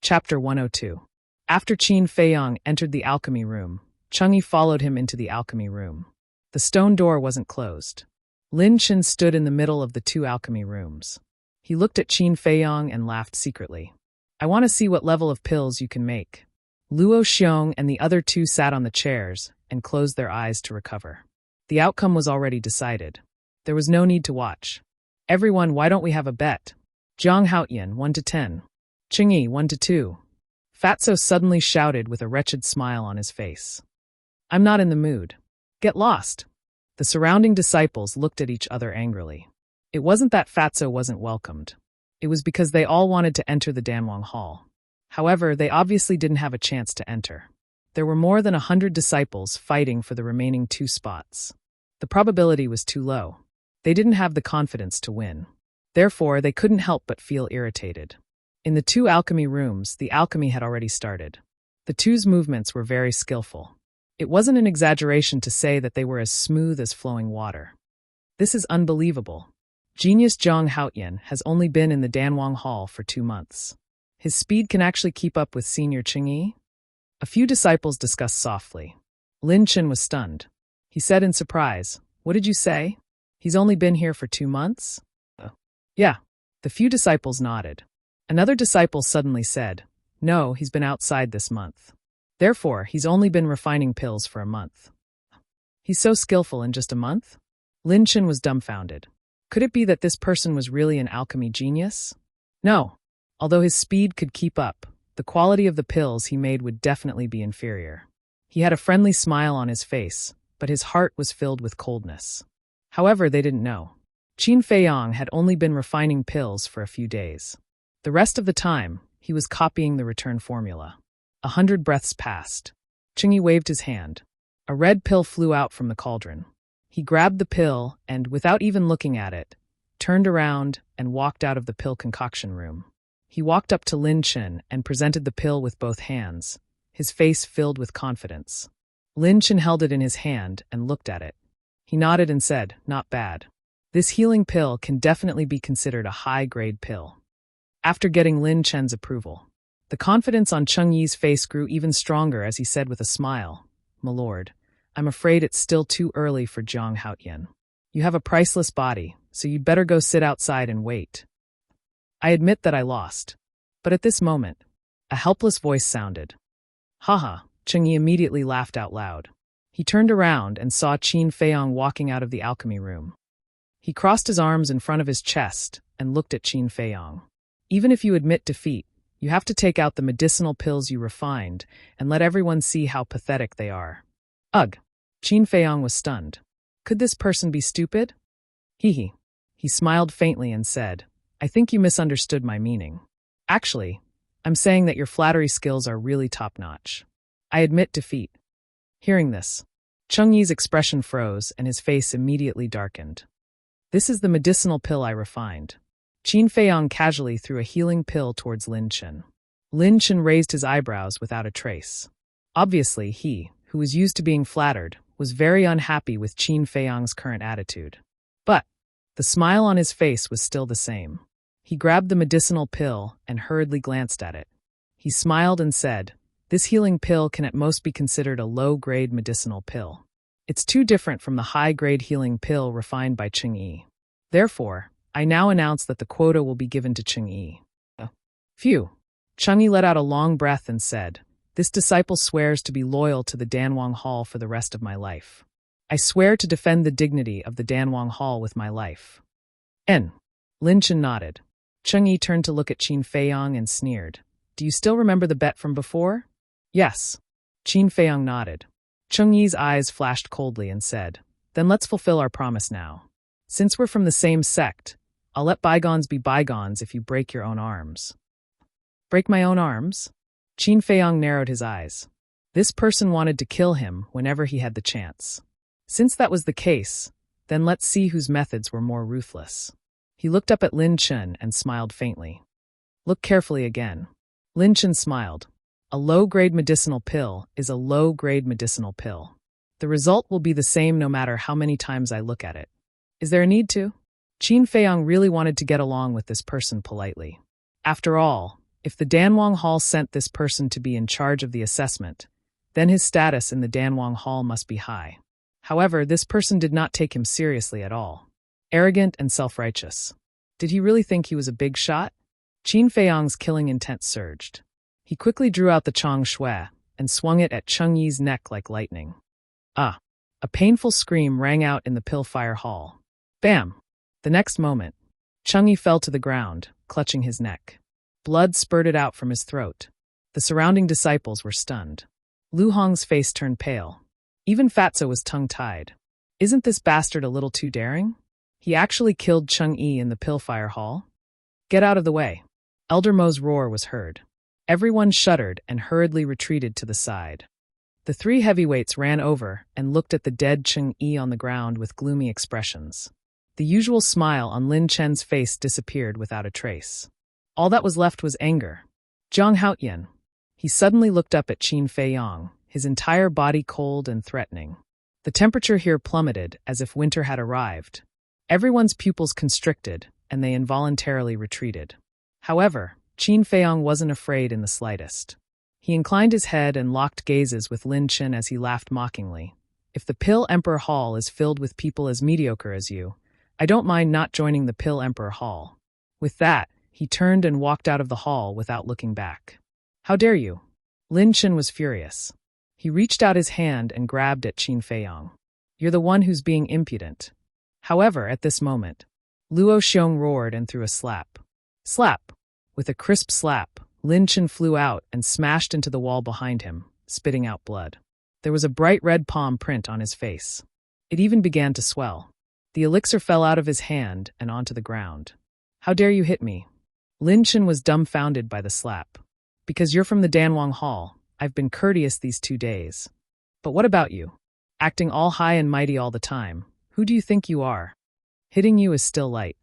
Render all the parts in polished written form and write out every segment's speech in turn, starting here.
Chapter 102. After Qin Feiyang entered the alchemy room, Changyi followed him into the alchemy room. The stone door wasn't closed. Lin Chen stood in the middle of the two alchemy rooms. He looked at Qin Feiyang and laughed secretly. I want to see what level of pills you can make. Luo Xiong and the other two sat on the chairs and closed their eyes to recover. The outcome was already decided. There was no need to watch. Everyone, why don't we have a bet? Jiang Haotian, 1 to 10. Qingyi, 1 to 2. Fatso suddenly shouted with a wretched smile on his face. I'm not in the mood. Get lost. The surrounding disciples looked at each other angrily. It wasn't that Fatso wasn't welcomed. It was because they all wanted to enter the Danwang Hall. However, they obviously didn't have a chance to enter. There were more than 100 disciples fighting for the remaining 2 spots. The probability was too low. They didn't have the confidence to win. Therefore, they couldn't help but feel irritated. In the 2 alchemy rooms, the alchemy had already started. The 2's movements were very skillful. It wasn't an exaggeration to say that they were as smooth as flowing water. This is unbelievable. Genius Jiang Haotian has only been in the Danwang Hall for 2 months. His speed can actually keep up with Senior Qingyi? A few disciples discussed softly. Lin Chen was stunned. He said in surprise, What did you say? He's only been here for 2 months? Yeah. The few disciples nodded. Another disciple suddenly said, No, he's been outside this month. Therefore, he's only been refining pills for a month. He's so skillful in just a month? Lin Chen was dumbfounded. Could it be that this person was really an alchemy genius? No. Although his speed could keep up, the quality of the pills he made would definitely be inferior. He had a friendly smile on his face, but his heart was filled with coldness. However, they didn't know. Qin Feiyang had only been refining pills for a few days. The rest of the time, he was copying the return formula. 100 breaths passed. Qingyi waved his hand. A red pill flew out from the cauldron. He grabbed the pill and, without even looking at it, turned around and walked out of the pill concoction room. He walked up to Lin Chen and presented the pill with both hands, his face filled with confidence. Lin Chen held it in his hand and looked at it. He nodded and said, Not bad. This healing pill can definitely be considered a high-grade pill. After getting Lin Chen's approval, the confidence on Chengyi's face grew even stronger as he said with a smile, My lord, I'm afraid it's still too early for Jiang Haotian. You have a priceless body, so you'd better go sit outside and wait. I admit that I lost. But at this moment, a helpless voice sounded. Haha, Chengyi immediately laughed out loud. He turned around and saw Qin Feiyang walking out of the alchemy room. He crossed his arms in front of his chest and looked at Qin Feiyang. Even if you admit defeat, you have to take out the medicinal pills you refined and let everyone see how pathetic they are. Ugh! Qin Feiyang was stunned. Could this person be stupid? Hee. He smiled faintly and said, I think you misunderstood my meaning. Actually, I'm saying that your flattery skills are really top-notch. I admit defeat. Hearing this, Chengyi's expression froze and his face immediately darkened. This is the medicinal pill I refined. Qin Feiyang casually threw a healing pill towards Lin Chen. Lin Chen raised his eyebrows without a trace. Obviously, he, who was used to being flattered, was very unhappy with Qin Feiyang's current attitude. But the smile on his face was still the same. He grabbed the medicinal pill and hurriedly glanced at it. He smiled and said, This healing pill can at most be considered a low-grade medicinal pill. It's too different from the high-grade healing pill refined by Qingyi. Therefore, I now announce that the quota will be given to Qingyi. Phew. Chengyi let out a long breath and said, This disciple swears to be loyal to the Danwang Hall for the rest of my life. I swear to defend the dignity of the Danwang Hall with my life. Lin Chen nodded. Chengyi turned to look at Qin Feiyang and sneered. Do you still remember the bet from before? Yes. Qin Feiyang nodded. Chengyi's eyes flashed coldly and said, Then let's fulfill our promise now. Since we're from the same sect, I'll let bygones be bygones if you break your own arms. Break my own arms? Qin Feiyang narrowed his eyes. This person wanted to kill him whenever he had the chance. Since that was the case, then let's see whose methods were more ruthless. He looked up at Lin Chen and smiled faintly. Look carefully again. Lin Chen smiled. A low-grade medicinal pill is a low-grade medicinal pill. The result will be the same no matter how many times I look at it. Is there a need to? Qin Feiyang really wanted to get along with this person politely. After all, If the Danwang Hall sent this person to be in charge of the assessment, then his status in the Danwang Hall must be high. However, this person did not take him seriously at all. Arrogant and self-righteous. Did he really think he was a big shot? Qin Feiyang's killing intent surged. He quickly drew out the Chong Shui and swung it at Cheng Yi's neck like lightning. Ah! A painful scream rang out in the Pillfire Hall. Bam! The next moment, Cheng Yi fell to the ground, clutching his neck. Blood spurted out from his throat. The surrounding disciples were stunned. Lu Hong's face turned pale. Even Fatso was tongue-tied. Isn't this bastard a little too daring? He actually killed Cheng Yi in the Pillfire Hall? Get out of the way. Elder Mo's roar was heard. Everyone shuddered and hurriedly retreated to the side. The three heavyweights ran over and looked at the dead Cheng Yi on the ground with gloomy expressions. The usual smile on Lin Chen's face disappeared without a trace. All that was left was anger. Zhang Haotian. He suddenly looked up at Qin Feiyang, his entire body cold and threatening. The temperature here plummeted as if winter had arrived. Everyone's pupils constricted, and they involuntarily retreated. However, Qin Feiyang wasn't afraid in the slightest. He inclined his head and locked gazes with Lin Chen as he laughed mockingly. If the Pill Emperor Hall is filled with people as mediocre as you, I don't mind not joining the Pill Emperor Hall. With that, he turned and walked out of the hall without looking back. How dare you? Lin Chen was furious. He reached out his hand and grabbed at Qin Feiyang. You're the one who's being impudent. However, at this moment, Luo Xiong roared and threw a slap. Slap! With a crisp slap, Lin Chen flew out and smashed into the wall behind him, spitting out blood. There was a bright red palm print on his face. It even began to swell. The elixir fell out of his hand and onto the ground. How dare you hit me? Lin Chen was dumbfounded by the slap. Because you're from the Danwang Hall, I've been courteous these 2 days. But what about you? Acting all high and mighty all the time. Who do you think you are? Hitting you is still light.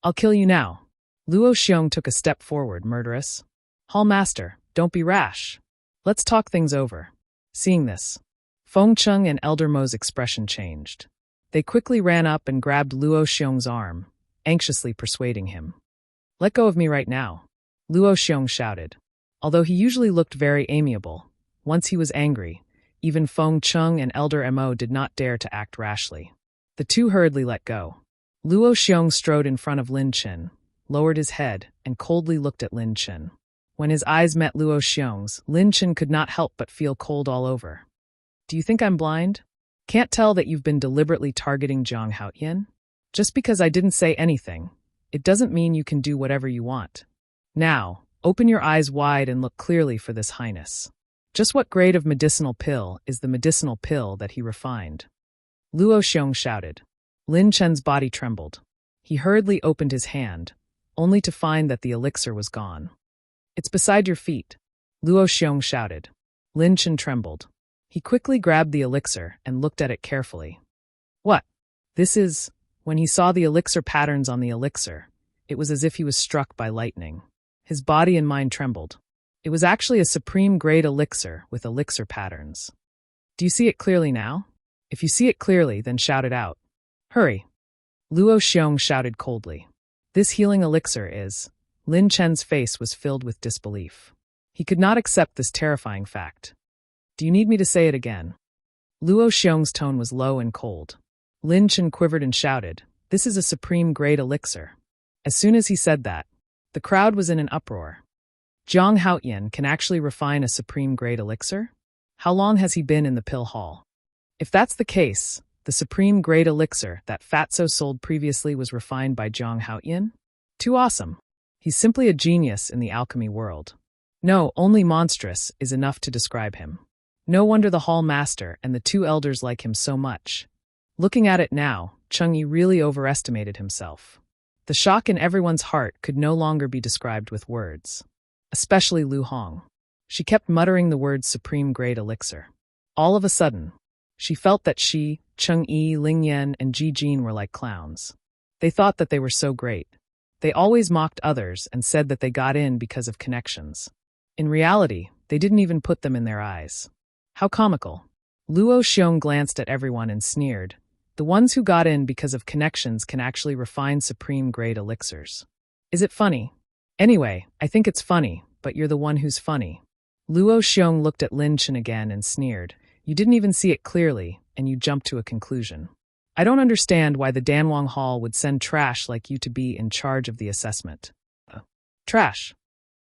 I'll kill you now. Luo Xiong took a step forward, murderous. Hall Master, don't be rash. Let's talk things over. Seeing this, Feng Cheng and Elder Mo's expression changed. They quickly ran up and grabbed Luo Xiong's arm, anxiously persuading him. Let go of me right now, Luo Xiong shouted. Although he usually looked very amiable, once he was angry, even Feng Cheng and Elder Mo did not dare to act rashly. The two hurriedly let go. Luo Xiong strode in front of Lin Chen, lowered his head, and coldly looked at Lin Chen. When his eyes met Luo Xiong's, Lin Chen could not help but feel cold all over. Do you think I'm blind? Can't tell that you've been deliberately targeting Zhang Haotian? Just because I didn't say anything, it doesn't mean you can do whatever you want. Now, open your eyes wide and look clearly for this highness. Just what grade of medicinal pill is the medicinal pill that he refined? Luo Xiong shouted. Lin Chen's body trembled. He hurriedly opened his hand, only to find that the elixir was gone. It's beside your feet, Luo Xiong shouted. Lin Chen trembled. He quickly grabbed the elixir and looked at it carefully. What? This is... When he saw the elixir patterns on the elixir, it was as if he was struck by lightning. His body and mind trembled. It was actually a supreme-grade elixir with elixir patterns. Do you see it clearly now? If you see it clearly, then shout it out. Hurry! Luo Xiong shouted coldly. This healing elixir is... Lin Chen's face was filled with disbelief. He could not accept this terrifying fact. Do you need me to say it again? Luo Xiong's tone was low and cold. Lin Chen quivered and shouted, This is a supreme-grade elixir. As soon as he said that, the crowd was in an uproar. Zhang Haotian can actually refine a supreme-grade elixir? How long has he been in the pill hall? If that's the case, the supreme-grade elixir that Fatso sold previously was refined by Zhang Haotian? Too awesome. He's simply a genius in the alchemy world. No, only monstrous is enough to describe him. No wonder the hall master and the two elders like him so much. Looking at it now, Cheng Yi really overestimated himself. The shock in everyone's heart could no longer be described with words. Especially Lu Hong. She kept muttering the words supreme-grade elixir. All of a sudden, she felt that she, Cheng Yi, Ling Yan, and Ji Jin were like clowns. They thought that they were so great. They always mocked others and said that they got in because of connections. In reality, they didn't even put them in their eyes. How comical. Luo Xiong glanced at everyone and sneered. The ones who got in because of connections can actually refine supreme-grade elixirs. Is it funny? Anyway, I think it's funny, but you're the one who's funny. Luo Xiong looked at Lin Chen again and sneered. You didn't even see it clearly, and you jumped to a conclusion. I don't understand why the Danwang Hall would send trash like you to be in charge of the assessment. Trash.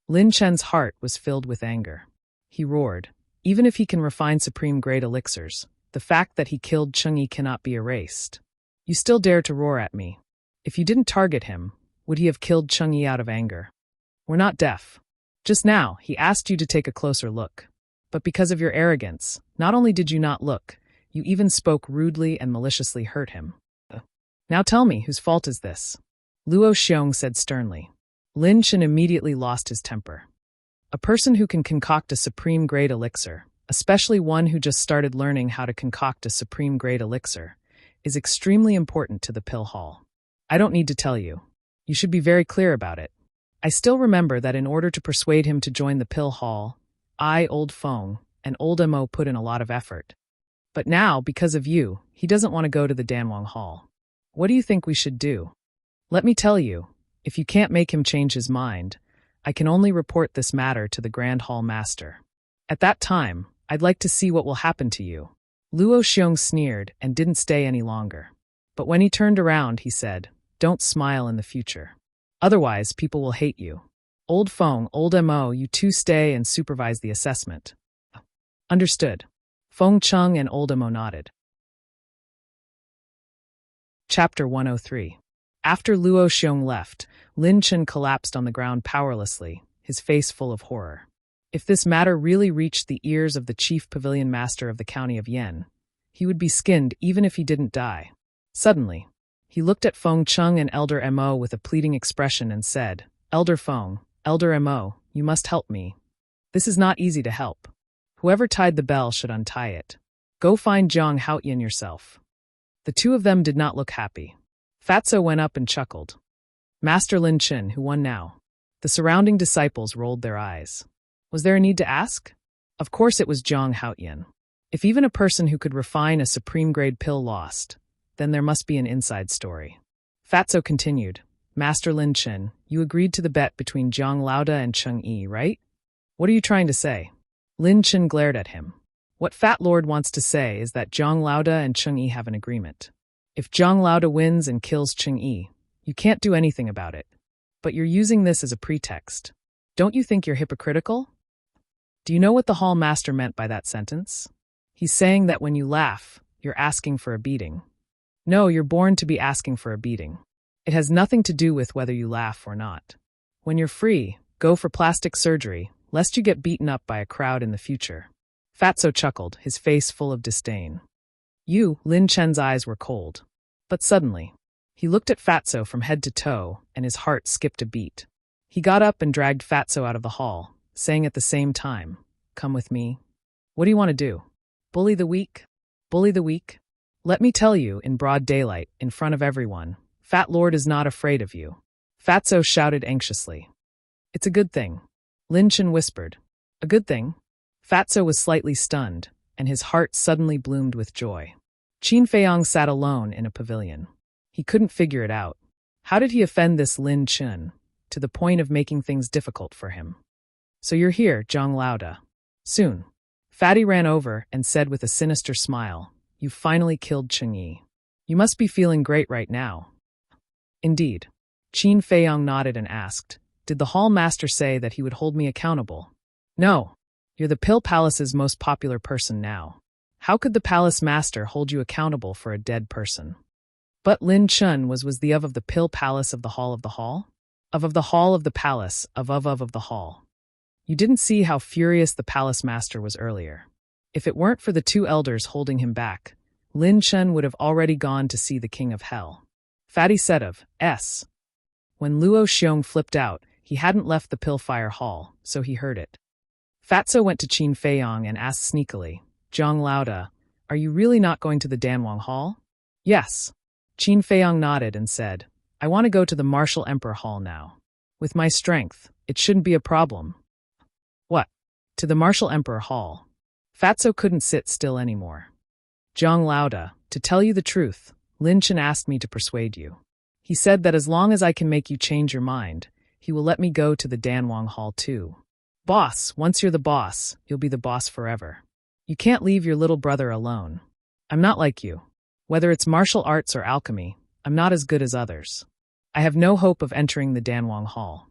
Lin Chen's heart was filled with anger. He roared. Even if he can refine supreme-grade elixirs, the fact that he killed Chang'e cannot be erased. You still dare to roar at me. If you didn't target him, would he have killed Chang'e out of anger? We're not deaf. Just now, he asked you to take a closer look. But because of your arrogance, not only did you not look, you even spoke rudely and maliciously hurt him. Now tell me, whose fault is this? Luo Xiong said sternly. Lin Chen immediately lost his temper. A person who can concoct a supreme-grade elixir, especially one who just started learning how to concoct a supreme-grade elixir, is extremely important to the Pill Hall. I don't need to tell you. You should be very clear about it. I still remember that in order to persuade him to join the Pill Hall, I, Old Feng, and Old Mo put in a lot of effort. But now, because of you, he doesn't want to go to the Danwang Hall. What do you think we should do? Let me tell you, if you can't make him change his mind, I can only report this matter to the Grand Hall Master. At that time, I'd like to see what will happen to you. Luo Xiong sneered and didn't stay any longer. But when he turned around, he said, Don't smile in the future. Otherwise, people will hate you. Old Feng, Old Mo, you two stay and supervise the assessment. Understood. Feng Chung and Old Mo nodded. Chapter 103. After Luo Xiong left, Lin Chen collapsed on the ground powerlessly, his face full of horror. If this matter really reached the ears of the chief pavilion master of the county of Yan, he would be skinned even if he didn't die. Suddenly, he looked at Feng Chung and Elder Mo with a pleading expression and said, Elder Feng, Elder Mo, you must help me. This is not easy to help. Whoever tied the bell should untie it. Go find Jiang Haoyan yourself. The two of them did not look happy. Fatso went up and chuckled. Master Lin Chen, who won now? The surrounding disciples rolled their eyes. Was there a need to ask? Of course it was Jiang Haoyan. If even a person who could refine a supreme-grade pill lost, then there must be an inside story. Fatso continued, Master Lin Chen, you agreed to the bet between Jiang Lauda and Chang'e, right? What are you trying to say? Lin Chen glared at him. What Fat Lord wants to say is that Jiang Lauda and Chang'e have an agreement. If Jiang Lauda wins and kills Chang'e, you can't do anything about it. But you're using this as a pretext. Don't you think you're hypocritical? Do you know what the hall master meant by that sentence? He's saying that when you laugh, you're asking for a beating. No, you're born to be asking for a beating. It has nothing to do with whether you laugh or not. When you're free, go for plastic surgery, lest you get beaten up by a crowd in the future. Fatso chuckled, his face full of disdain. Lin Chen's eyes were cold. But suddenly, he looked at Fatso from head to toe, and his heart skipped a beat. He got up and dragged Fatso out of the hall, saying at the same time, Come with me. What do you want to do? Bully the weak? Bully the weak? Let me tell you, in broad daylight, in front of everyone, Fat Lord is not afraid of you. Fatso shouted anxiously. It's a good thing. Lin Chen whispered. A good thing? Fatso was slightly stunned, and his heart suddenly bloomed with joy. Qin Feiyang sat alone in a pavilion. He couldn't figure it out. How did he offend this Lin Chen, to the point of making things difficult for him? So you're here, Jiang Lauda. Soon. Fatty ran over and said with a sinister smile, You finally killed Chang'e. You must be feeling great right now. Indeed. Qin Feiyang nodded and asked, Did the hall master say that he would hold me accountable? No. You're the Pill Palace's most popular person now. How could the palace master hold you accountable for a dead person? But Lin Chen was the of the Pill Palace of the Hall of the Hall? Of the Hall of the Palace, of the Hall. You didn't see how furious the palace master was earlier. If it weren't for the two elders holding him back, Lin Chen would have already gone to see the King of Hell. Fatty said of S. When Luo Xiong flipped out, he hadn't left the Pillfire Hall, so he heard it. Fatso went to Qin Feiyang and asked sneakily, Jiang Lauda, are you really not going to the Danwang Hall? Yes. Qin Feiyang nodded and said, I want to go to the Martial Emperor Hall now. With my strength, it shouldn't be a problem. What? To the Martial Emperor Hall. Fatso couldn't sit still anymore. Jiang Lauda, to tell you the truth, Lin Chen asked me to persuade you. He said that as long as I can make you change your mind, he will let me go to the Danwang Hall too. Boss, once you're the boss, you'll be the boss forever. You can't leave your little brother alone. I'm not like you. Whether it's martial arts or alchemy, I'm not as good as others. I have no hope of entering the Danwang Hall.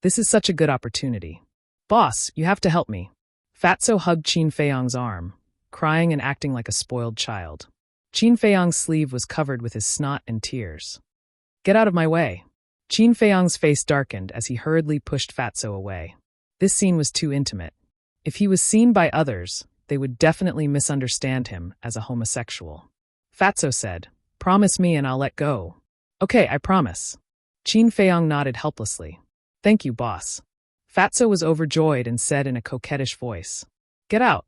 This is such a good opportunity. Boss, you have to help me. Fatso hugged Qin Feiyong's arm, crying and acting like a spoiled child. Qin Feiyong's sleeve was covered with his snot and tears. Get out of my way. Qin Feiyong's face darkened as he hurriedly pushed Fatso away. This scene was too intimate. If he was seen by others, they would definitely misunderstand him as a homosexual. Fatso said, "Promise me and I'll let go." "Okay, I promise." Qin Feiyong nodded helplessly. "Thank you, boss." Fatso was overjoyed and said in a coquettish voice, "Get out."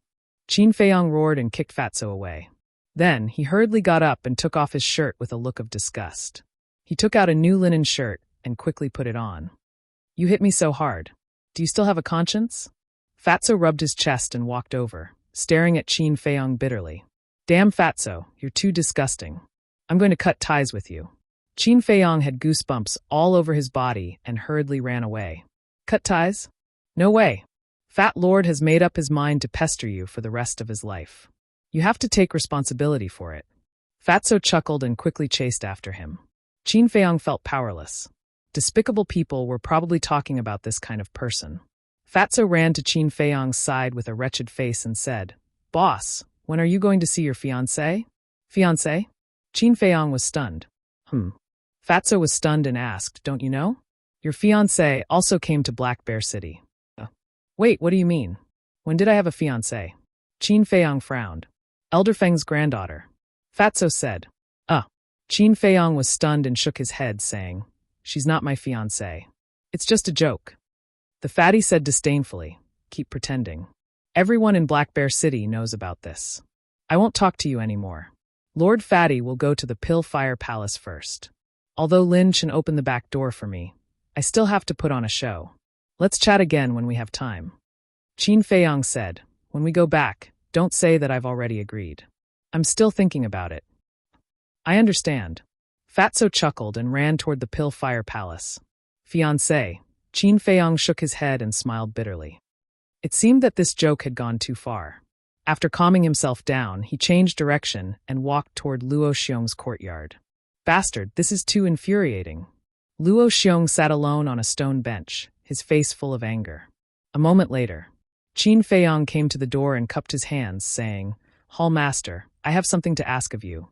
Qin Feiyong roared and kicked Fatso away. Then, he hurriedly got up and took off his shirt with a look of disgust. He took out a new linen shirt and quickly put it on. "You hit me so hard. Do you still have a conscience?" Fatso rubbed his chest and walked over, staring at Qin Feiyong bitterly. "Damn Fatso, you're too disgusting. I'm going to cut ties with you." Qin Feiyong had goosebumps all over his body and hurriedly ran away. "Cut ties? No way. Fat Lord has made up his mind to pester you for the rest of his life. You have to take responsibility for it." Fatso chuckled and quickly chased after him. Qin Feiyong felt powerless. Despicable people were probably talking about this kind of person. Fatso ran to Qin Feiyong's side with a wretched face and said, "Boss, when are you going to see your fiancé?" "Fiancé?" Qin Feiyong was stunned. Fatso was stunned and asked, "Don't you know? Your fiancé also came to Black Bear City." "Wait, what do you mean? When did I have a fiancé?" Qin Feiyong frowned. "Elder Feng's granddaughter." Fatso said. Qin Feiyong was stunned and shook his head, saying, "She's not my fiancé. It's just a joke." The fatty said disdainfully, "Keep pretending. Everyone in Black Bear City knows about this. I won't talk to you anymore. Lord Fatty will go to the Pill Fire Palace first. Although Lin Chen opened the back door for me, I still have to put on a show. Let's chat again when we have time." Qin Feiyong said, "When we go back, don't say that I've already agreed. I'm still thinking about it." "I understand." Fatso chuckled and ran toward the Pill Fire Palace. "Fiancé." Qin Feiyong shook his head and smiled bitterly. It seemed that this joke had gone too far. After calming himself down, he changed direction and walked toward Luo Xiong's courtyard. "Bastard, this is too infuriating." Luo Xiong sat alone on a stone bench, his face full of anger. A moment later, Qin Feiyong came to the door and cupped his hands, saying, "Hall Master, I have something to ask of you."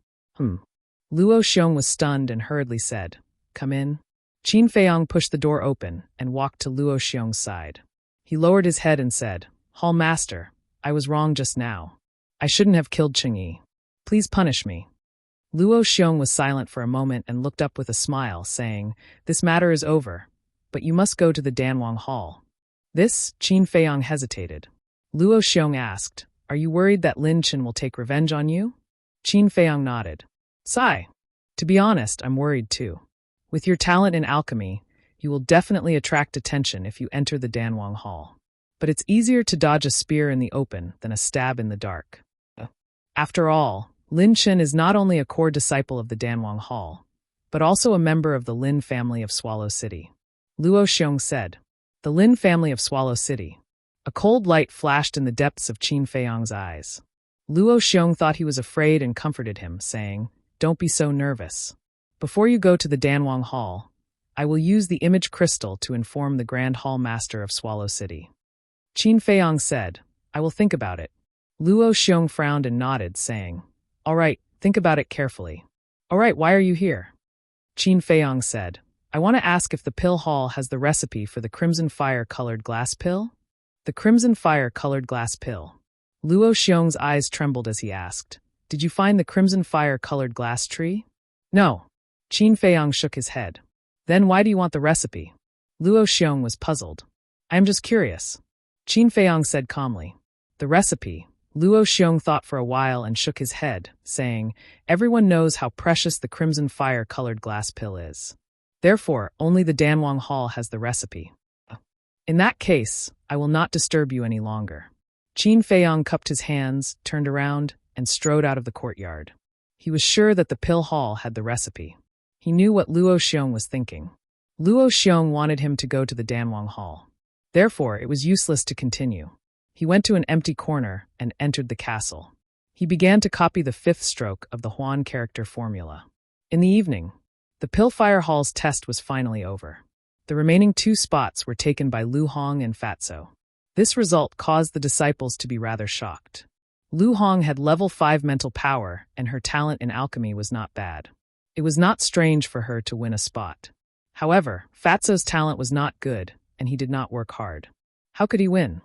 Luo Xiong was stunned and hurriedly said, "Come in." Qin Feiyong pushed the door open and walked to Luo Xiong's side. He lowered his head and said, "Hall Master, I was wrong just now. I shouldn't have killed Qingyi. Please punish me." Luo Xiong was silent for a moment and looked up with a smile, saying, "This matter is over, but you must go to the Danwang Hall." This, Qin Feiyong hesitated. Luo Xiong asked, "Are you worried that Lin Chen will take revenge on you?" Qin Feiyong nodded. "Sigh. To be honest, I'm worried too. With your talent in alchemy, you will definitely attract attention if you enter the Danwang Hall. But it's easier to dodge a spear in the open than a stab in the dark. After all, Lin Chen is not only a core disciple of the Danwang Hall, but also a member of the Lin family of Swallow City." Luo Xiong said. "The Lin family of Swallow City." A cold light flashed in the depths of Qin Feiyong's eyes. Luo Xiong thought he was afraid and comforted him, saying, "Don't be so nervous. Before you go to the Danwang Hall, I will use the image crystal to inform the Grand Hall Master of Swallow City." Qin Feiyong said, "I will think about it." Luo Xiong frowned and nodded, saying, "All right, think about it carefully." "All right, why are you here?" Qin Feiyong said, "I want to ask if the pill hall has the recipe for the crimson fire-colored glass pill?" "The crimson fire-colored glass pill." Luo Xiong's eyes trembled as he asked, "Did you find the crimson fire-colored glass tree?" "No." Qin Feiyong shook his head. "Then why do you want the recipe?" Luo Xiong was puzzled. "I am just curious." Qin Feiyong said calmly. "The recipe." Luo Xiong thought for a while and shook his head, saying, "Everyone knows how precious the crimson fire-colored glass pill is. Therefore, only the Danwang Hall has the recipe. In that case, I will not disturb you any longer." Qin Feiyong cupped his hands, turned around, and strode out of the courtyard. He was sure that the pill hall had the recipe. He knew what Luo Xiong was thinking. Luo Xiong wanted him to go to the Danwang Hall. Therefore, it was useless to continue. He went to an empty corner and entered the castle. He began to copy the fifth stroke of the Huan character formula. In the evening, the Pillfire Hall's test was finally over. The remaining 2 spots were taken by Lu Hong and Fatso. This result caused the disciples to be rather shocked. Lu Hong had level 5 mental power, and her talent in alchemy was not bad. It was not strange for her to win a spot. However, Fatso's talent was not good, and he did not work hard. How could he win?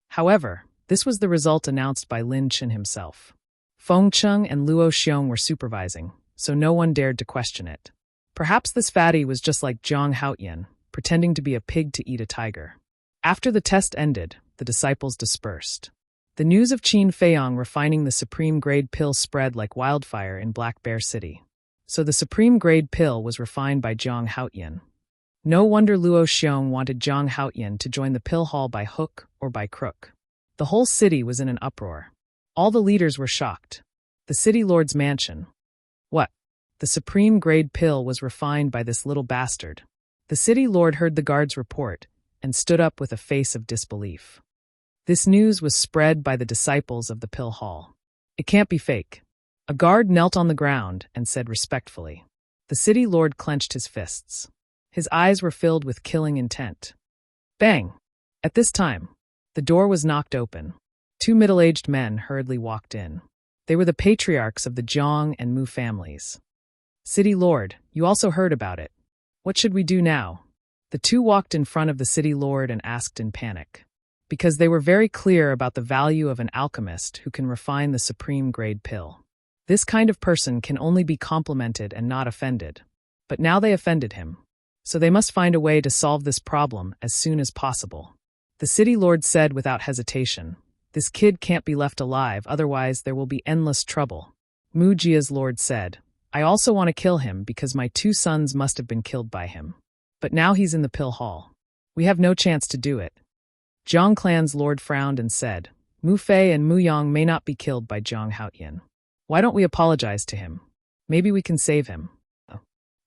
However, this was the result announced by Lin Chen himself. Feng Cheng and Luo Xiong were supervising, so no one dared to question it. Perhaps this fatty was just like Zhang Haotian, pretending to be a pig to eat a tiger. After the test ended, the disciples dispersed. The news of Qin Feiyang refining the supreme grade pill spread like wildfire in Black Bear City. So the supreme grade pill was refined by Zhang Haotian. No wonder Luo Xiong wanted Zhang Haotian to join the pill hall by hook or by crook. The whole city was in an uproar. All the leaders were shocked. The city lord's mansion. What? The supreme grade pill was refined by this little bastard. The city lord heard the guard's report and stood up with a face of disbelief. This news was spread by the disciples of the pill hall. It can't be fake. A guard knelt on the ground and said respectfully. The city lord clenched his fists. His eyes were filled with killing intent. Bang! At this time, the door was knocked open. 2 middle-aged men hurriedly walked in. They were the patriarchs of the Zhang and Mu families. City lord, you also heard about it. What should we do now? The 2 walked in front of the city lord and asked in panic. Because they were very clear about the value of an alchemist who can refine the supreme grade pill. This kind of person can only be complimented and not offended. But now they offended him. So they must find a way to solve this problem as soon as possible. The city lord said without hesitation, "This kid can't be left alive, otherwise there will be endless trouble." Mu Jia's lord said, "I also want to kill him because my 2 sons must have been killed by him. But now he's in the pill hall. We have no chance to do it." Zhang Clan's lord frowned and said, "Mu Fei and Mu Yang may not be killed by Zhang Haotian. Why don't we apologize to him? Maybe we can save him."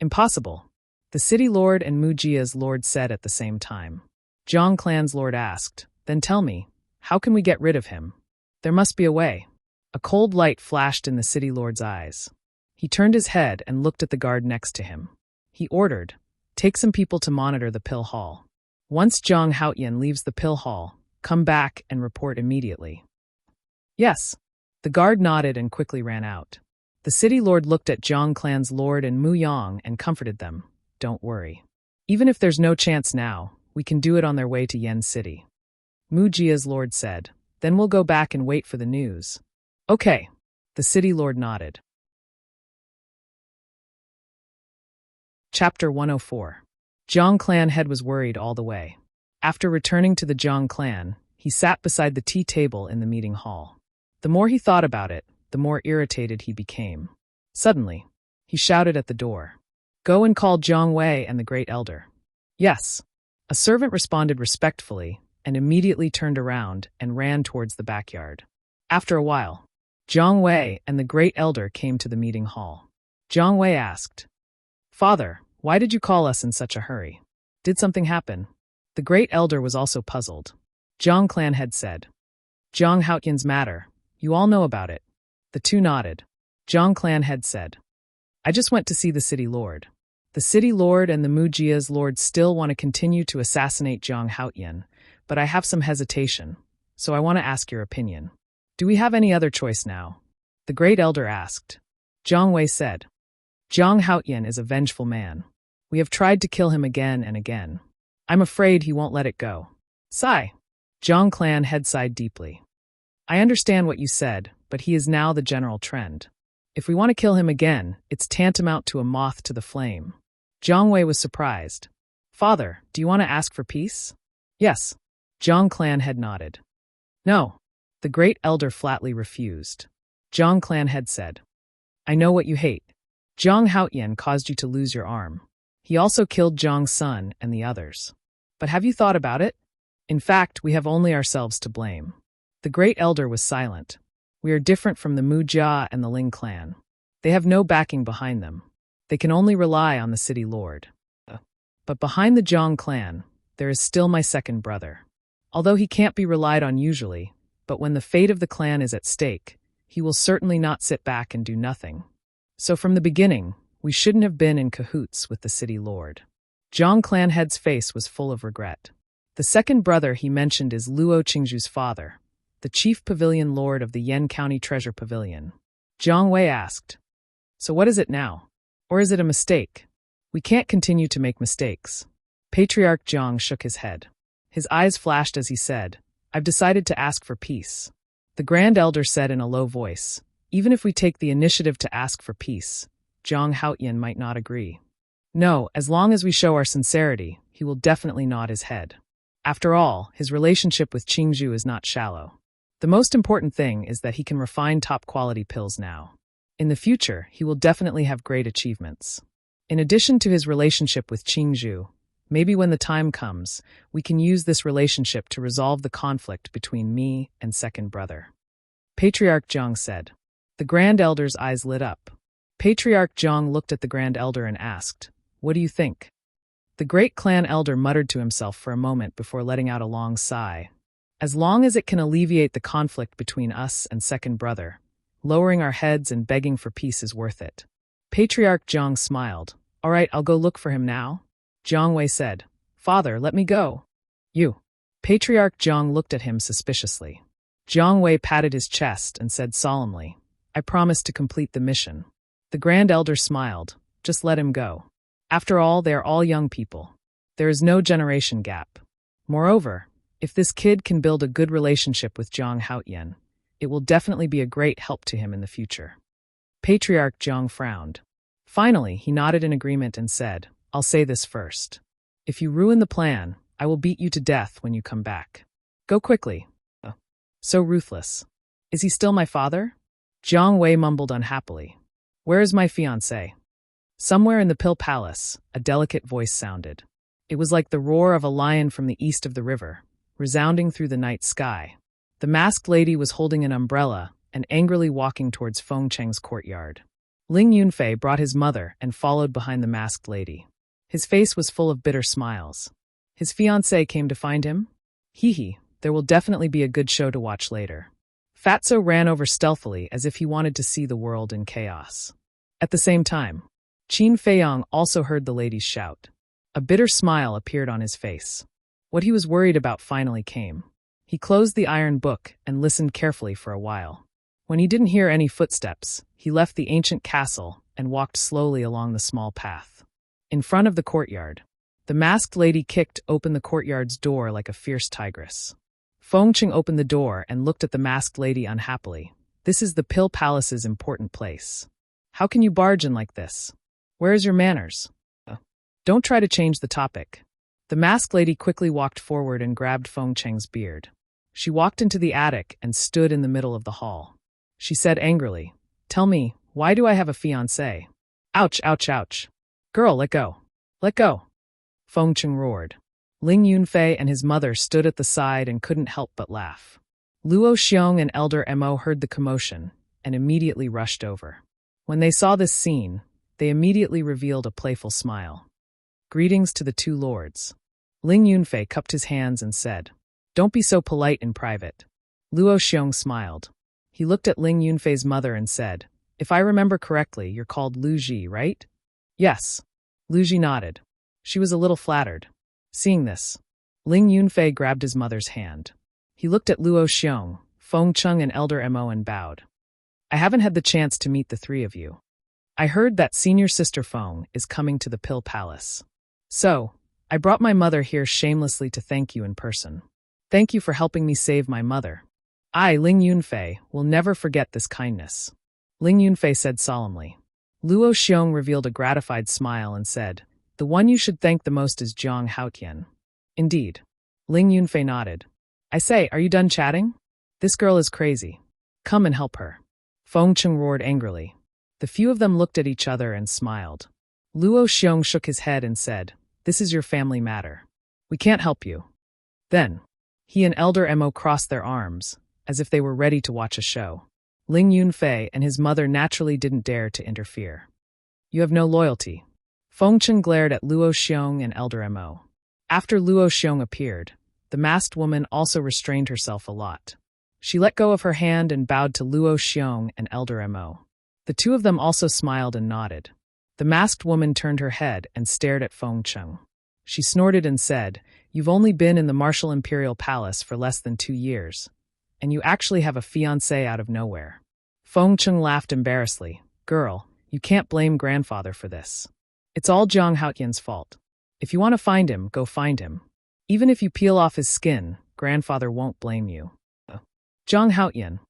Impossible. The city lord and Mu Jia's lord said at the same time. Zhang Clan's lord asked, "Then tell me, how can we get rid of him? There must be a way." A cold light flashed in the city lord's eyes. He turned his head and looked at the guard next to him. He ordered, "Take some people to monitor the pill hall. Once Zhang Haotian leaves the pill hall, come back and report immediately." Yes. The guard nodded and quickly ran out. The city lord looked at Zhang Clan's lord and Mu Yang and comforted them. "Don't worry. Even if there's no chance now, we can do it on their way to Yen City." Mu Jia's lord said, "Then we'll go back and wait for the news." Okay. The city lord nodded. Chapter 104. Zhang Clan head was worried all the way. After returning to the Zhang clan, he sat beside the tea table in the meeting hall. The more he thought about it, the more irritated he became. Suddenly, he shouted at the door, "Go and call Zhang Wei and the great elder." Yes. A servant responded respectfully and immediately turned around and ran towards the backyard. After a while, Zhang Wei and the great elder came to the meeting hall. Zhang Wei asked, "Father, why did you call us in such a hurry? Did something happen?" The great elder was also puzzled. Zhang Clan had said, "Zhang Haotian's matter, you all know about it." The 2 nodded. Zhang Clan had said, "I just went to see the city lord. The city lord and the Mu Jia's lord still want to continue to assassinate Zhang Haotian, but I have some hesitation, so I want to ask your opinion. Do we have any other choice now?" The great elder asked. Zhang Wei said, "Zhang Haotian is a vengeful man. We have tried to kill him again and again. I'm afraid he won't let it go." Sigh. Zhang Clan head sighed deeply. "I understand what you said, but he is now the general trend. If we want to kill him again, it's tantamount to a moth to the flame." Zhang Wei was surprised. "Father, do you want to ask for peace?" "Yes." Zhang Clan head nodded. "No." The great elder flatly refused. Zhang Clan head said, "I know what you hate. Zhang Haotian caused you to lose your arm. He also killed Zhang's son and the others. But have you thought about it? In fact, we have only ourselves to blame." The great elder was silent. "We are different from the Mu Jia and the Ling clan. They have no backing behind them. They can only rely on the city lord. But behind the Zhang clan, there is still my second brother. Although he can't be relied on usually, but when the fate of the clan is at stake, he will certainly not sit back and do nothing. So from the beginning, we shouldn't have been in cahoots with the city lord. Zhang Clanhead's face was full of regret. The second brother he mentioned is Luo Qingzhu's father, the chief pavilion lord of the Yan County Treasure Pavilion. Jiang Wei asked, "So what is it now? Or is it a mistake? We can't continue to make mistakes." Patriarch Jiang shook his head. His eyes flashed as he said, "I've decided to ask for peace." The Grand Elder said in a low voice, "Even if we take the initiative to ask for peace, Zhang Haotian might not agree. No, as long as we show our sincerity, he will definitely nod his head. After all, his relationship with Qingzhu is not shallow. The most important thing is that he can refine top-quality pills now. In the future, he will definitely have great achievements. In addition to his relationship with Qingzhu, maybe when the time comes, we can use this relationship to resolve the conflict between me and second brother." Patriarch Jiang said. The Grand Elder's eyes lit up. Patriarch Jiang looked at the Grand Elder and asked, "What do you think?" The great clan elder muttered to himself for a moment before letting out a long sigh. "As long as it can alleviate the conflict between us and second brother, lowering our heads and begging for peace is worth it." Patriarch Jiang smiled. "All right, I'll go look for him now." Jiang Wei said, "Father, let me go." "You." Patriarch Jiang looked at him suspiciously. Jiang Wei patted his chest and said solemnly, "I promise to complete the mission." The Grand Elder smiled. "Just let him go. After all, they are all young people. There is no generation gap. Moreover, if this kid can build a good relationship with Zhang Haotian, it will definitely be a great help to him in the future." Patriarch Jiang frowned. Finally, he nodded in agreement and said, "I'll say this first. If you ruin the plan, I will beat you to death when you come back. Go quickly." So ruthless. "Is he still my father?" Jiang Wei mumbled unhappily. "Where is my fiancé?" Somewhere in the Pill Palace, a delicate voice sounded. It was like the roar of a lion from the east of the river, resounding through the night sky. The masked lady was holding an umbrella and angrily walking towards Feng Cheng's courtyard. Ling Yunfei brought his mother and followed behind the masked lady. His face was full of bitter smiles. His fiancé came to find him? Hee, there will definitely be a good show to watch later. Fatso ran over stealthily as if he wanted to see the world in chaos. At the same time, Qin Feiyang also heard the ladies shout. A bitter smile appeared on his face. What he was worried about finally came. He closed the iron book and listened carefully for a while. When he didn't hear any footsteps, he left the ancient castle and walked slowly along the small path. In front of the courtyard, the masked lady kicked open the courtyard's door like a fierce tigress. Feng Qing opened the door and looked at the masked lady unhappily. "This is the Pill Palace's important place. How can you barge in like this? Where is your manners?" "Don't try to change the topic." The masked lady quickly walked forward and grabbed Feng Cheng's beard. She walked into the attic and stood in the middle of the hall. She said angrily, "Tell me, why do I have a fiancé?" "Ouch, ouch, ouch. Girl, let go. Let go." Feng Cheng roared. Ling Yunfei and his mother stood at the side and couldn't help but laugh. Luo Xiong and Elder Mo heard the commotion and immediately rushed over. When they saw this scene, they immediately revealed a playful smile. "Greetings to the two lords." Ling Yunfei cupped his hands and said, "Don't be so polite in private." Luo Xiong smiled. He looked at Ling Yunfei's mother and said, "If I remember correctly, you're called Lu Ji, right?" "Yes." Lu Ji nodded. She was a little flattered. Seeing this, Ling Yunfei grabbed his mother's hand. He looked at Luo Xiong, Feng Cheng and Elder Mo and bowed. "I haven't had the chance to meet the three of you. I heard that senior sister Feng is coming to the Pill Palace. So, I brought my mother here shamelessly to thank you in person. Thank you for helping me save my mother. I, Ling Yunfei, will never forget this kindness." Ling Yunfei said solemnly. Luo Xiong revealed a gratified smile and said, "The one you should thank the most is Zhang Haotian." "Indeed." Ling Yunfei nodded. "I say, are you done chatting? This girl is crazy. Come and help her." Feng Cheng roared angrily. The few of them looked at each other and smiled. Luo Xiong shook his head and said, "This is your family matter. We can't help you." Then, he and Elder Mo crossed their arms, as if they were ready to watch a show. Ling Yunfei and his mother naturally didn't dare to interfere. "You have no loyalty." Feng Cheng glared at Luo Xiong and Elder Mo. After Luo Xiong appeared, the masked woman also restrained herself a lot. She let go of her hand and bowed to Luo Xiong and Elder Mo. The two of them also smiled and nodded. The masked woman turned her head and stared at Feng Cheng. She snorted and said, "You've only been in the Martial Imperial Palace for less than 2 years, and you actually have a fiancé out of nowhere." Feng Cheng laughed embarrassedly. "Girl, you can't blame grandfather for this. It's all Jiang Haotian's fault. If you want to find him, go find him. Even if you peel off his skin, grandfather won't blame you." Jiang Haotian.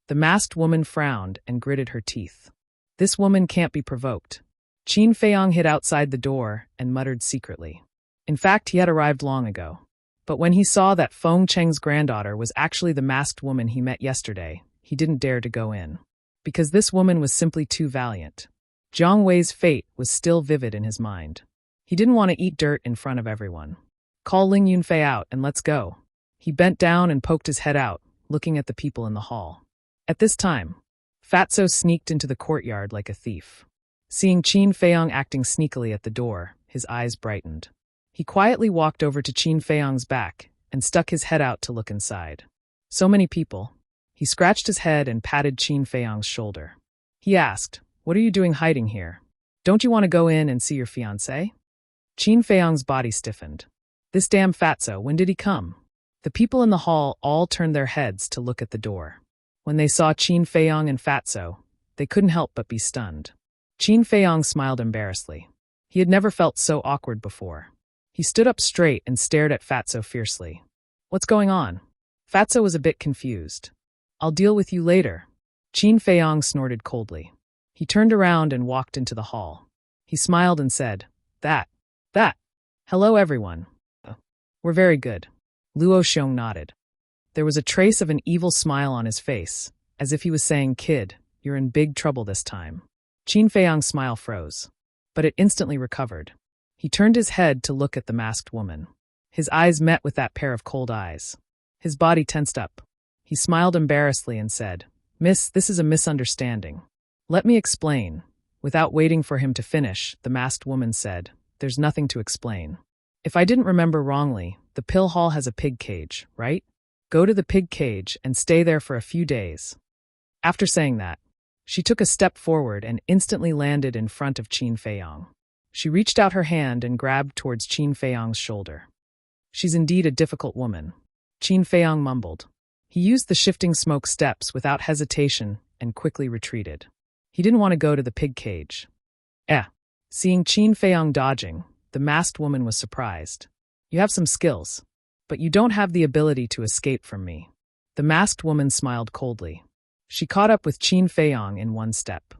The masked woman frowned and gritted her teeth. This woman can't be provoked. Qin Feiyang hid outside the door and muttered secretly. In fact, he had arrived long ago. But when he saw that Feng Cheng's granddaughter was actually the masked woman he met yesterday, he didn't dare to go in. Because this woman was simply too valiant. Jiang Wei's fate was still vivid in his mind. He didn't want to eat dirt in front of everyone. "Call Ling Yunfei out and let's go." He bent down and poked his head out, looking at the people in the hall. At this time, Fatso sneaked into the courtyard like a thief. Seeing Qin Feiyang acting sneakily at the door, his eyes brightened. He quietly walked over to Qin Feiyang's back and stuck his head out to look inside. So many people. He scratched his head and patted Qin Feiyang's shoulder. He asked, "What are you doing hiding here? Don't you want to go in and see your fiancé?" Qin Feiyang's body stiffened. This damn Fatso, when did he come? The people in the hall all turned their heads to look at the door. When they saw Qin Feiyang and Fatso, they couldn't help but be stunned. Qin Feiyang smiled embarrassedly. He had never felt so awkward before. He stood up straight and stared at Fatso fiercely. "What's going on?" Fatso was a bit confused. "I'll deal with you later." Qin Feiyang snorted coldly. He turned around and walked into the hall. He smiled and said, That. Hello everyone. We're very good." Luo Xiong nodded. There was a trace of an evil smile on his face, as if he was saying, "Kid, you're in big trouble this time." Qin Feiyang's smile froze, but it instantly recovered. He turned his head to look at the masked woman. His eyes met with that pair of cold eyes. His body tensed up. He smiled embarrassedly and said, "Miss, this is a misunderstanding. Let me explain." Without waiting for him to finish, the masked woman said, "There's nothing to explain. If I didn't remember wrongly, the pill hall has a pig cage, right? Go to the pig cage and stay there for a few days." After saying that, she took a step forward and instantly landed in front of Qin Feiyang. She reached out her hand and grabbed towards Qin Feiyang's shoulder. "She's indeed a difficult woman," Qin Feiyang mumbled. He used the shifting smoke steps without hesitation and quickly retreated. He didn't want to go to the pig cage. Seeing Qin Feiyang dodging, the masked woman was surprised. "You have some skills, but you don't have the ability to escape from me." The masked woman smiled coldly. She caught up with Qin Feiyang in one step.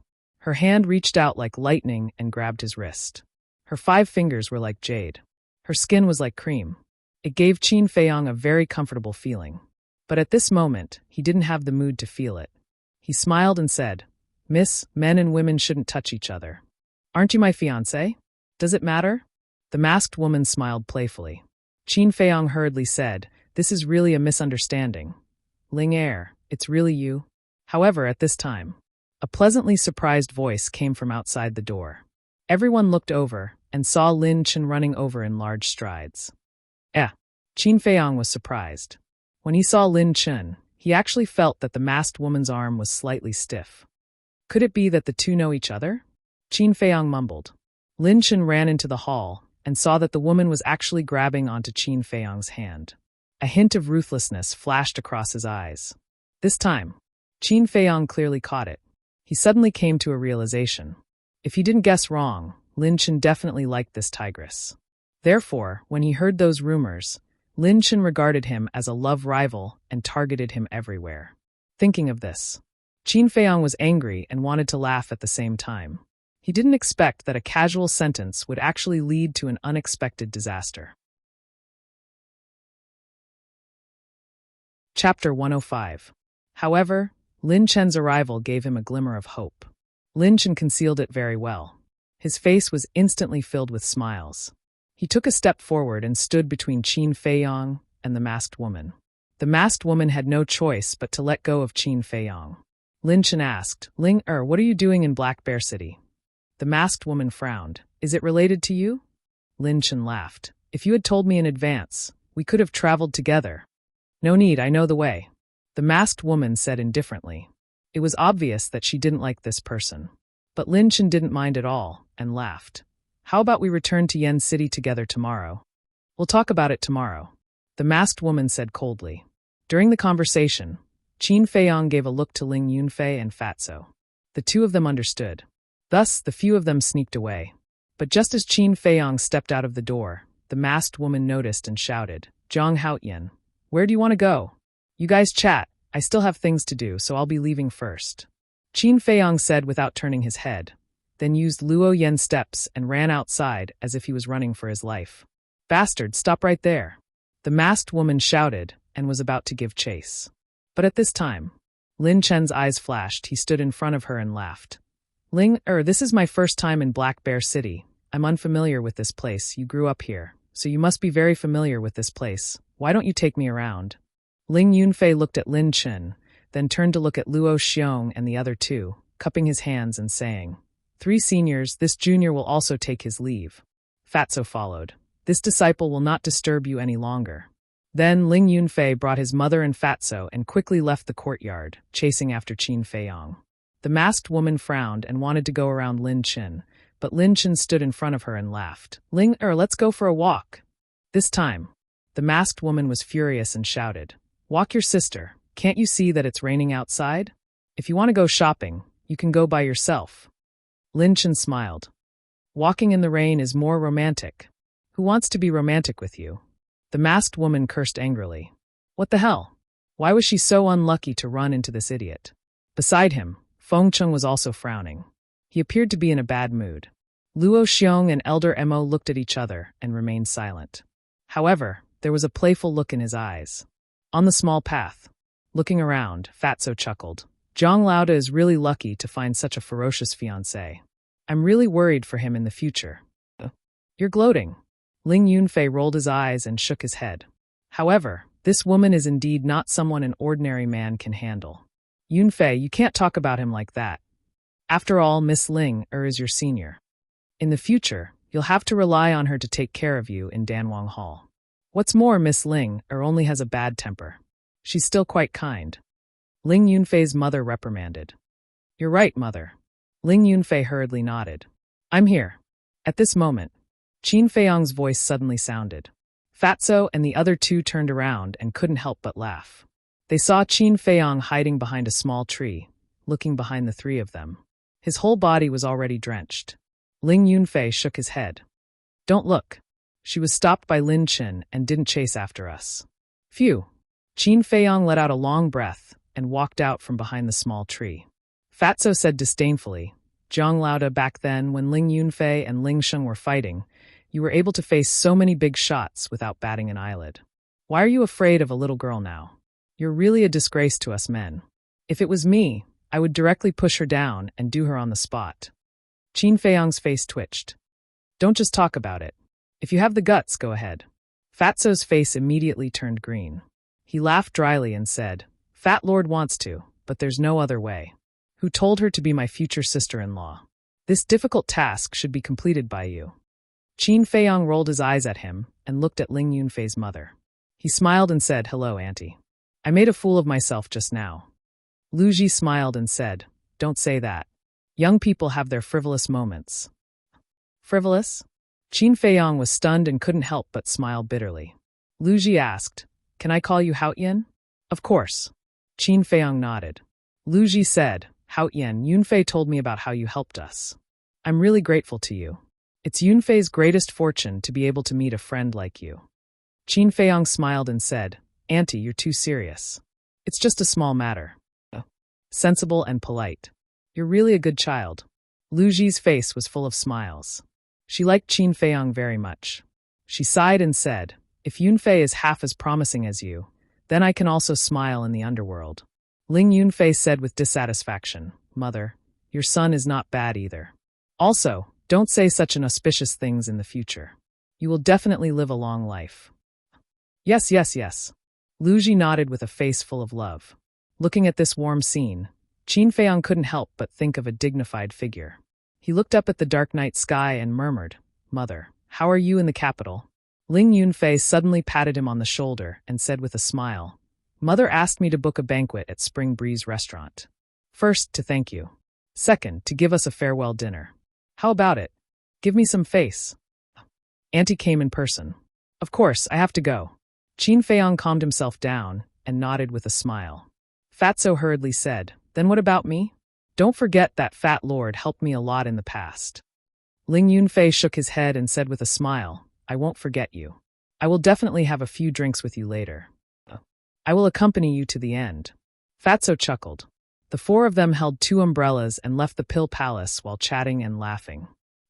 Her hand reached out like lightning and grabbed his wrist. Her 5 fingers were like jade. Her skin was like cream. It gave Qin Feiyang a very comfortable feeling. But at this moment, he didn't have the mood to feel it. He smiled and said, "Miss, men and women shouldn't touch each other. Aren't you my fiancé? Does it matter?" The masked woman smiled playfully. Qin Feiyang hurriedly said, "This is really a misunderstanding. Ling Er, it's really you?" However, at this time, a pleasantly surprised voice came from outside the door. Everyone looked over and saw Lin Chen running over in large strides. Qin Feiyang was surprised. When he saw Lin Chen, he actually felt that the masked woman's arm was slightly stiff. Could it be that the two know each other? Qin Feiyang mumbled. Lin Chen ran into the hall and saw that the woman was actually grabbing onto Qin Feiyang's hand. A hint of ruthlessness flashed across his eyes. This time, Qin Feiyang clearly caught it. He suddenly came to a realization. If he didn't guess wrong, Lin Chen definitely liked this tigress. Therefore, when he heard those rumors, Lin Chen regarded him as a love rival and targeted him everywhere. Thinking of this, Qin Feiyang was angry and wanted to laugh at the same time. He didn't expect that a casual sentence would actually lead to an unexpected disaster. Chapter 105. However, Lin Chen's arrival gave him a glimmer of hope. Lin Chen concealed it very well. His face was instantly filled with smiles. He took a step forward and stood between Qin Feiyang and the masked woman. The masked woman had no choice but to let go of Qin Feiyang. Lin Chen asked, "Ling Er, what are you doing in Black Bear City?" The masked woman frowned. "Is it related to you?" Lin Chen laughed. If you had told me in advance, we could have traveled together. No need, I know the way. The masked woman said indifferently. It was obvious that she didn't like this person. But Lin Chen didn't mind at all, and laughed. How about we return to Yen City together tomorrow? We'll talk about it tomorrow. The masked woman said coldly. During the conversation, Qin Feiyang gave a look to Ling Yunfei and Fatso. The two of them understood. Thus, the few of them sneaked away. But just as Qin Feiyang stepped out of the door, the masked woman noticed and shouted, Zhang Haotian, where do you want to go? You guys chat, I still have things to do, so I'll be leaving first. Qin Feiyang said without turning his head, then used Luo Yen's steps and ran outside as if he was running for his life. Bastard, stop right there. The masked woman shouted and was about to give chase. But at this time, Lin Chen's eyes flashed. He stood in front of her and laughed. This is my first time in Black Bear City. I'm unfamiliar with this place. You grew up here, so you must be very familiar with this place. Why don't you take me around? Ling Yunfei looked at Lin Chen, then turned to look at Luo Xiong and the other two, cupping his hands and saying, 3 seniors, this junior will also take his leave. Fatso followed. This disciple will not disturb you any longer. Then Ling Yunfei brought his mother and Fatso and quickly left the courtyard, chasing after Qin Feiyang. The masked woman frowned and wanted to go around Lin Chen, but Lin Chen stood in front of her and laughed. Let's go for a walk. This time, the masked woman was furious and shouted, Walk your sister, can't you see that it's raining outside? If you want to go shopping, you can go by yourself. Lin Chen smiled. Walking in the rain is more romantic. Who wants to be romantic with you? The masked woman cursed angrily. What the hell? Why was she so unlucky to run into this idiot? Beside him, Feng Cheng was also frowning. He appeared to be in a bad mood. Luo Xiong and Elder Mo looked at each other and remained silent. However, there was a playful look in his eyes. On the small path, looking around, Fatso chuckled. Zhang Lauda is really lucky to find such a ferocious fiancé. I'm really worried for him in the future. You're gloating. Ling Yunfei rolled his eyes and shook his head. However, this woman is indeed not someone an ordinary man can handle. Yunfei, you can't talk about him like that. After all, Miss Ling is your senior. In the future, you'll have to rely on her to take care of you in Danwang Hall. What's more, Miss Ling only has a bad temper. She's still quite kind. Ling Yunfei's mother reprimanded. You're right, mother. Ling Yunfei hurriedly nodded. I'm here. At this moment, Qin Feiyang's voice suddenly sounded. Fatso and the other two turned around and couldn't help but laugh. They saw Qin Feiyang hiding behind a small tree, looking behind the 3 of them. His whole body was already drenched. Ling Yunfei shook his head. Don't look. She was stopped by Lin Chen and didn't chase after us. Phew. Qin Feiyang let out a long breath and walked out from behind the small tree. Fatso said disdainfully, Zhang Lauda, back then when Ling Yunfei and Ling Sheng were fighting, you were able to face so many big shots without batting an eyelid. Why are you afraid of a little girl now? You're really a disgrace to us men. If it was me, I would directly push her down and do her on the spot. Qin Feiyang's face twitched. Don't just talk about it. If you have the guts, go ahead. Fatso's face immediately turned green. He laughed dryly and said, Fat Lord wants to, but there's no other way. Who told her to be my future sister-in-law? This difficult task should be completed by you. Qin Feiyang rolled his eyes at him and looked at Ling Yunfei's mother. He smiled and said, Hello, Auntie. I made a fool of myself just now. Lu Ji smiled and said, Don't say that. Young people have their frivolous moments. Frivolous? Qin Feiyang was stunned and couldn't help but smile bitterly. Lu Ji asked, Can I call you Haotian? Of course. Qin Feiyang nodded. Lu Ji said, Haotian, Yunfei told me about how you helped us. I'm really grateful to you. It's Yunfei's greatest fortune to be able to meet a friend like you. Qin Feiyang smiled and said, Auntie, you're too serious. It's just a small matter. Sensible and polite. You're really a good child. Lu Ji's face was full of smiles. She liked Qin Feiyang very much. She sighed and said, If Yunfei is half as promising as you, then I can also smile in the underworld. Ling Yunfei said with dissatisfaction, Mother, your son is not bad either. Also, don't say such inauspicious things in the future. You will definitely live a long life. Yes. Lu Ji nodded with a face full of love. Looking at this warm scene, Qin Feiyang couldn't help but think of a dignified figure. He looked up at the dark night sky and murmured, Mother, how are you in the capital? Ling Yunfei suddenly patted him on the shoulder and said with a smile, "Mother asked me to book a banquet at Spring Breeze Restaurant. First, to thank you. Second, to give us a farewell dinner. How about it? Give me some face." Auntie came in person. "Of course, I have to go." Qin Feiyang calmed himself down and nodded with a smile. Fatso hurriedly said, "Then what about me? Don't forget that Fat Lord helped me a lot in the past." Ling Yunfei shook his head and said with a smile, "I won't forget you. I will definitely have a few drinks with you later. I will accompany you to the end." Fatso chuckled. The four of them held 2 umbrellas and left the Pill Palace while chatting and laughing.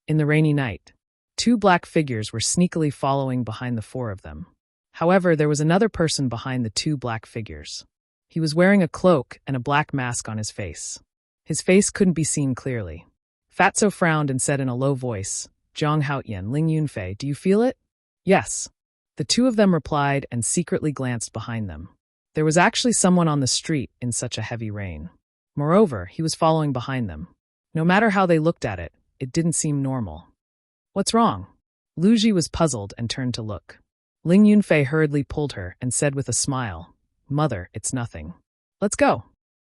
In the rainy night, 2 black figures were sneakily following behind the 4 of them. However, there was another person behind the 2 black figures. He was wearing a cloak and a black mask on his face. His face couldn't be seen clearly. Fatso frowned and said in a low voice, "Zhang Haotian, Ling Yunfei, do you feel it?" "Yes." The 2 of them replied and secretly glanced behind them. There was actually someone on the street in such a heavy rain. Moreover, he was following behind them. No matter how they looked at it, it didn't seem normal. "What's wrong?" Lu Ji was puzzled and turned to look. Ling Yunfei hurriedly pulled her and said with a smile, "Mother, it's nothing. Let's go."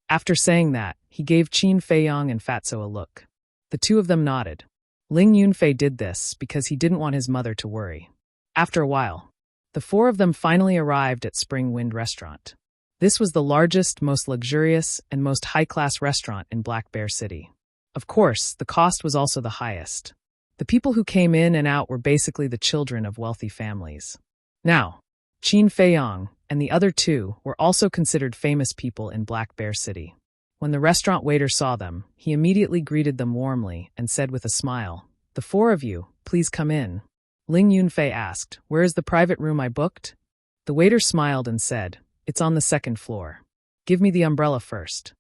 After saying that, he gave Qin Feiyang and Fatso a look. The 2 of them nodded. Ling Yunfei did this because he didn't want his mother to worry. After a while, the 4 of them finally arrived at Spring Wind Restaurant. This was the largest, most luxurious, and most high-class restaurant in Black Bear City. Of course, the cost was also the highest. The people who came in and out were basically the children of wealthy families. Now, Qin Feiyang and the other 2 were also considered famous people in Black Bear City. When the restaurant waiter saw them, he immediately greeted them warmly and said with a smile, "The 4 of you, please come in." Ling Yunfei asked, "Where is the private room I booked?" The waiter smiled and said, "It's on the 2nd floor. Give me the umbrella first."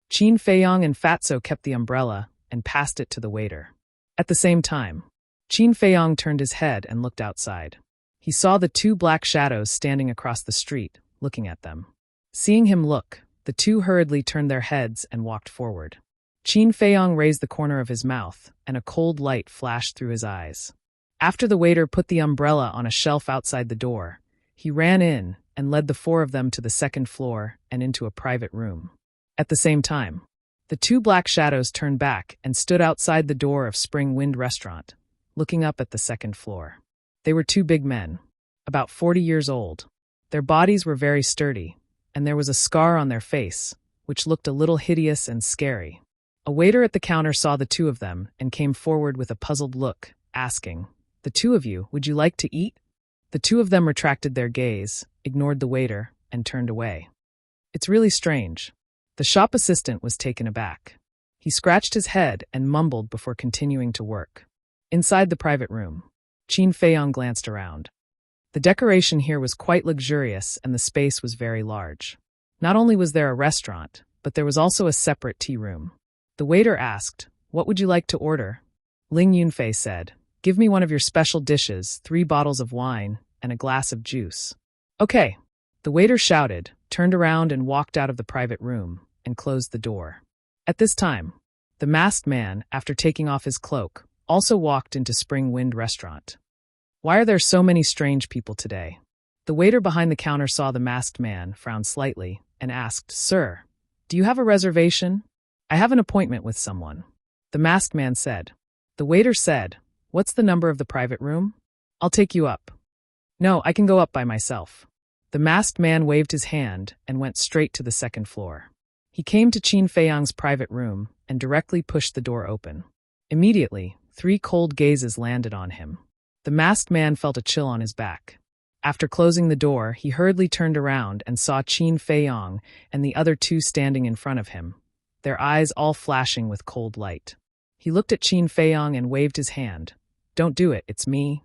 Qin Feiyang and Fatso kept the umbrella and passed it to the waiter. At the same time, Qin Feiyang turned his head and looked outside. He saw the 2 black shadows standing across the street, looking at them. Seeing him look, the 2 hurriedly turned their heads and walked forward. Qin Feiyang raised the corner of his mouth, and a cold light flashed through his eyes. After the waiter put the umbrella on a shelf outside the door, he ran in and led the 4 of them to the 2nd floor and into a private room. At the same time, the 2 black shadows turned back and stood outside the door of Spring Wind Restaurant, looking up at the 2nd floor. They were 2 big men, about 40 years old. Their bodies were very sturdy, and there was a scar on their face, which looked a little hideous and scary. A waiter at the counter saw the 2 of them and came forward with a puzzled look, asking, "The 2 of you, would you like to eat?" The 2 of them retracted their gaze, ignored the waiter, and turned away. "It's really strange." The shop assistant was taken aback. He scratched his head and mumbled before continuing to work. Inside the private room, Qin Feiyang glanced around. The decoration here was quite luxurious and the space was very large. Not only was there a restaurant, but there was also a separate tea room. The waiter asked, "What would you like to order?" Ling Yunfei said, "Give me one of your special dishes, 3 bottles of wine, and a glass of juice." "Okay." The waiter shouted, turned around and walked out of the private room, and closed the door. At this time, the masked man, after taking off his cloak, also walked into Spring Wind Restaurant. "Why are there so many strange people today?" The waiter behind the counter saw the masked man, frowned slightly, and asked, "Sir, do you have a reservation? I have an appointment with someone." The masked man said. The waiter said, "What's the number of the private room? I'll take you up." "No, I can go up by myself." The masked man waved his hand and went straight to the 2nd floor. He came to Qin Feiyang's private room and directly pushed the door open. Immediately, 3 cold gazes landed on him. The masked man felt a chill on his back. After closing the door, he hurriedly turned around and saw Qin Feiyang and the other 2 standing in front of him, their eyes all flashing with cold light. He looked at Qin Feiyang and waved his hand. "Don't do it, it's me."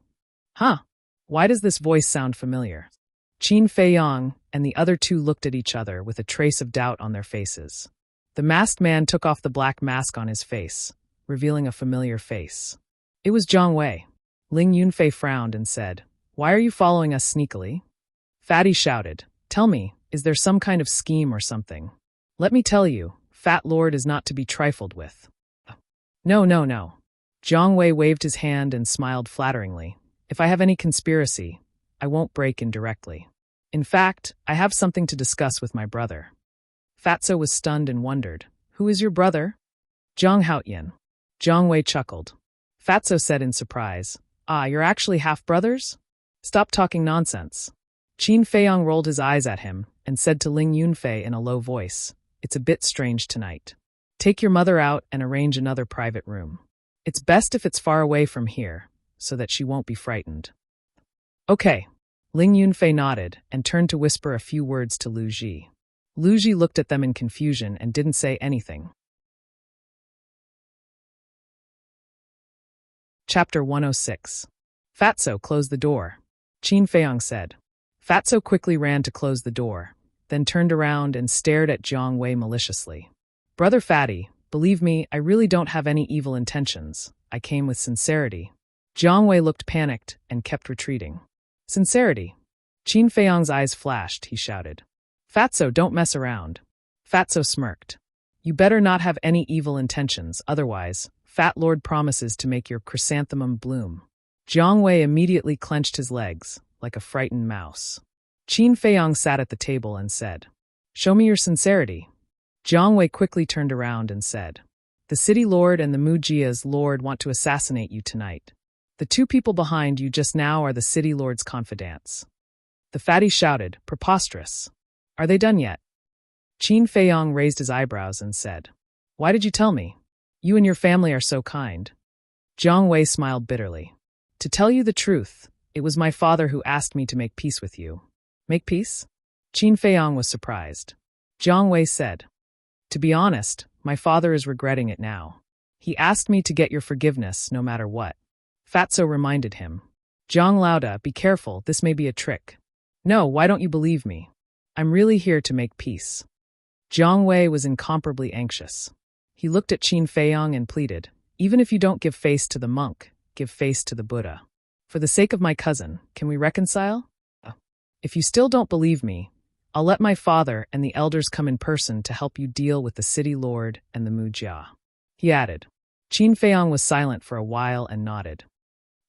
"Huh? Why does this voice sound familiar?" Qin Feiyang and the other 2 looked at each other with a trace of doubt on their faces. The masked man took off the black mask on his face, revealing a familiar face. It was Zhang Wei. Ling Yunfei frowned and said, "Why are you following us sneakily?" Fatty shouted, "Tell me, is there some kind of scheme or something? Let me tell you, Fat Lord is not to be trifled with." No. Zhang Wei waved his hand and smiled flatteringly. If I have any conspiracy, I won't break in directly. In fact, I have something to discuss with my brother. Fatso was stunned and wondered, "Who is your brother?" "Jiang Haotian." Jiang Wei chuckled. Fatso said in surprise, "Ah, you're actually half-brothers? Stop talking nonsense." Qin Feiyang rolled his eyes at him and said to Ling Yunfei in a low voice, "It's a bit strange tonight. Take your mother out and arrange another private room. It's best if it's far away from here, so that she won't be frightened." "Okay." Ling Yunfei nodded and turned to whisper a few words to Lu Ji. Lu Ji looked at them in confusion and didn't say anything. Chapter 106. Fatso, close the door, Qin Feiyang said. Fatso quickly ran to close the door, then turned around and stared at Jiang Wei maliciously. "Brother Fatty, believe me, I really don't have any evil intentions. I came with sincerity." Jiang Wei looked panicked and kept retreating. "Sincerity?" Qin Feiyang's eyes flashed, he shouted. "Fatso, don't mess around." Fatso smirked. "You better not have any evil intentions, otherwise, Fat Lord promises to make your chrysanthemum bloom." Jiang Wei immediately clenched his legs, like a frightened mouse. Qin Feiyang sat at the table and said, "Show me your sincerity." Jiang Wei quickly turned around and said, "The city lord and the Mujia's lord want to assassinate you tonight. The two people behind you just now are the city lord's confidants." The fatty shouted, "Preposterous. Are they done yet?" Qin Feiyang raised his eyebrows and said, "Why did you tell me? You and your family are so kind." Jiang Wei smiled bitterly. "To tell you the truth, it was my father who asked me to make peace with you." "Make peace?" Qin Feiyang was surprised. Jiang Wei said, "To be honest, my father is regretting it now. He asked me to get your forgiveness no matter what." Fatso reminded him, "Jiang Lauda, be careful, this may be a trick." "No, why don't you believe me? I'm really here to make peace." Jiang Wei was incomparably anxious. He looked at Qin Feiyang and pleaded, "Even if you don't give face to the monk, give face to the Buddha. For the sake of my cousin, can we reconcile? If you still don't believe me, I'll let my father and the elders come in person to help you deal with the city lord and the Mujia." He added. Qin Feiyang was silent for a while and nodded.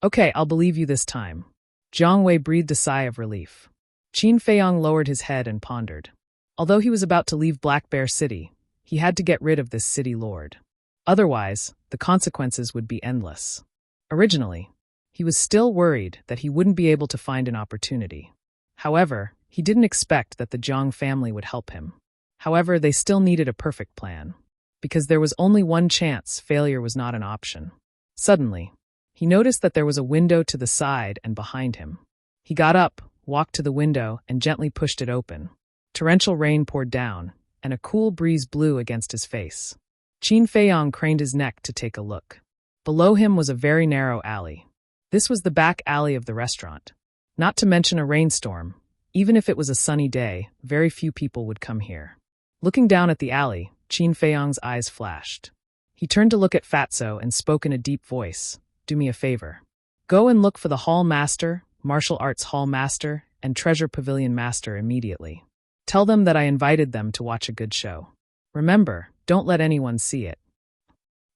"Okay, I'll believe you this time." Jiang Wei breathed a sigh of relief. Qin Feiyang lowered his head and pondered. Although he was about to leave Black Bear City, he had to get rid of this city lord. Otherwise, the consequences would be endless. Originally, he was still worried that he wouldn't be able to find an opportunity. However, he didn't expect that the Jiang family would help him. However, they still needed a perfect plan. Because there was only one chance, failure was not an option. Suddenly, he noticed that there was a window to the side and behind him. He got up, walked to the window, and gently pushed it open. Torrential rain poured down, and a cool breeze blew against his face. Qin Feiyang craned his neck to take a look. Below him was a very narrow alley. This was the back alley of the restaurant. Not to mention a rainstorm. Even if it was a sunny day, very few people would come here. Looking down at the alley, Qin Feiyang's eyes flashed. He turned to look at Fatso and spoke in a deep voice. "Do me a favor. Go and look for the Hall Master, Martial Arts Hall Master, and Treasure Pavilion Master immediately. Tell them that I invited them to watch a good show. Remember, don't let anyone see it."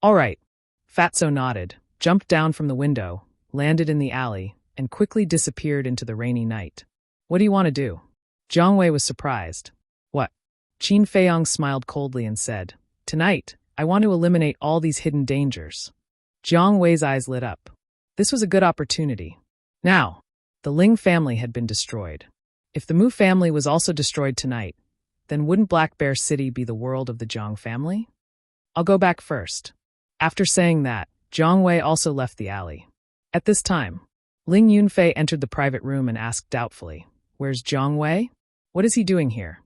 "All right." Fatso nodded, jumped down from the window, landed in the alley, and quickly disappeared into the rainy night. "What do you want to do?" Jiang Wei was surprised. "What?" Qin Feiyang smiled coldly and said, "Tonight, I want to eliminate all these hidden dangers." Jiang Wei's eyes lit up. This was a good opportunity. Now, the Ling family had been destroyed. If the Mu family was also destroyed tonight, then wouldn't Black Bear City be the world of the Jiang family? "I'll go back first." After saying that, Jiang Wei also left the alley. At this time, Ling Yunfei entered the private room and asked doubtfully, "Where's Jiang Wei? What is he doing here?"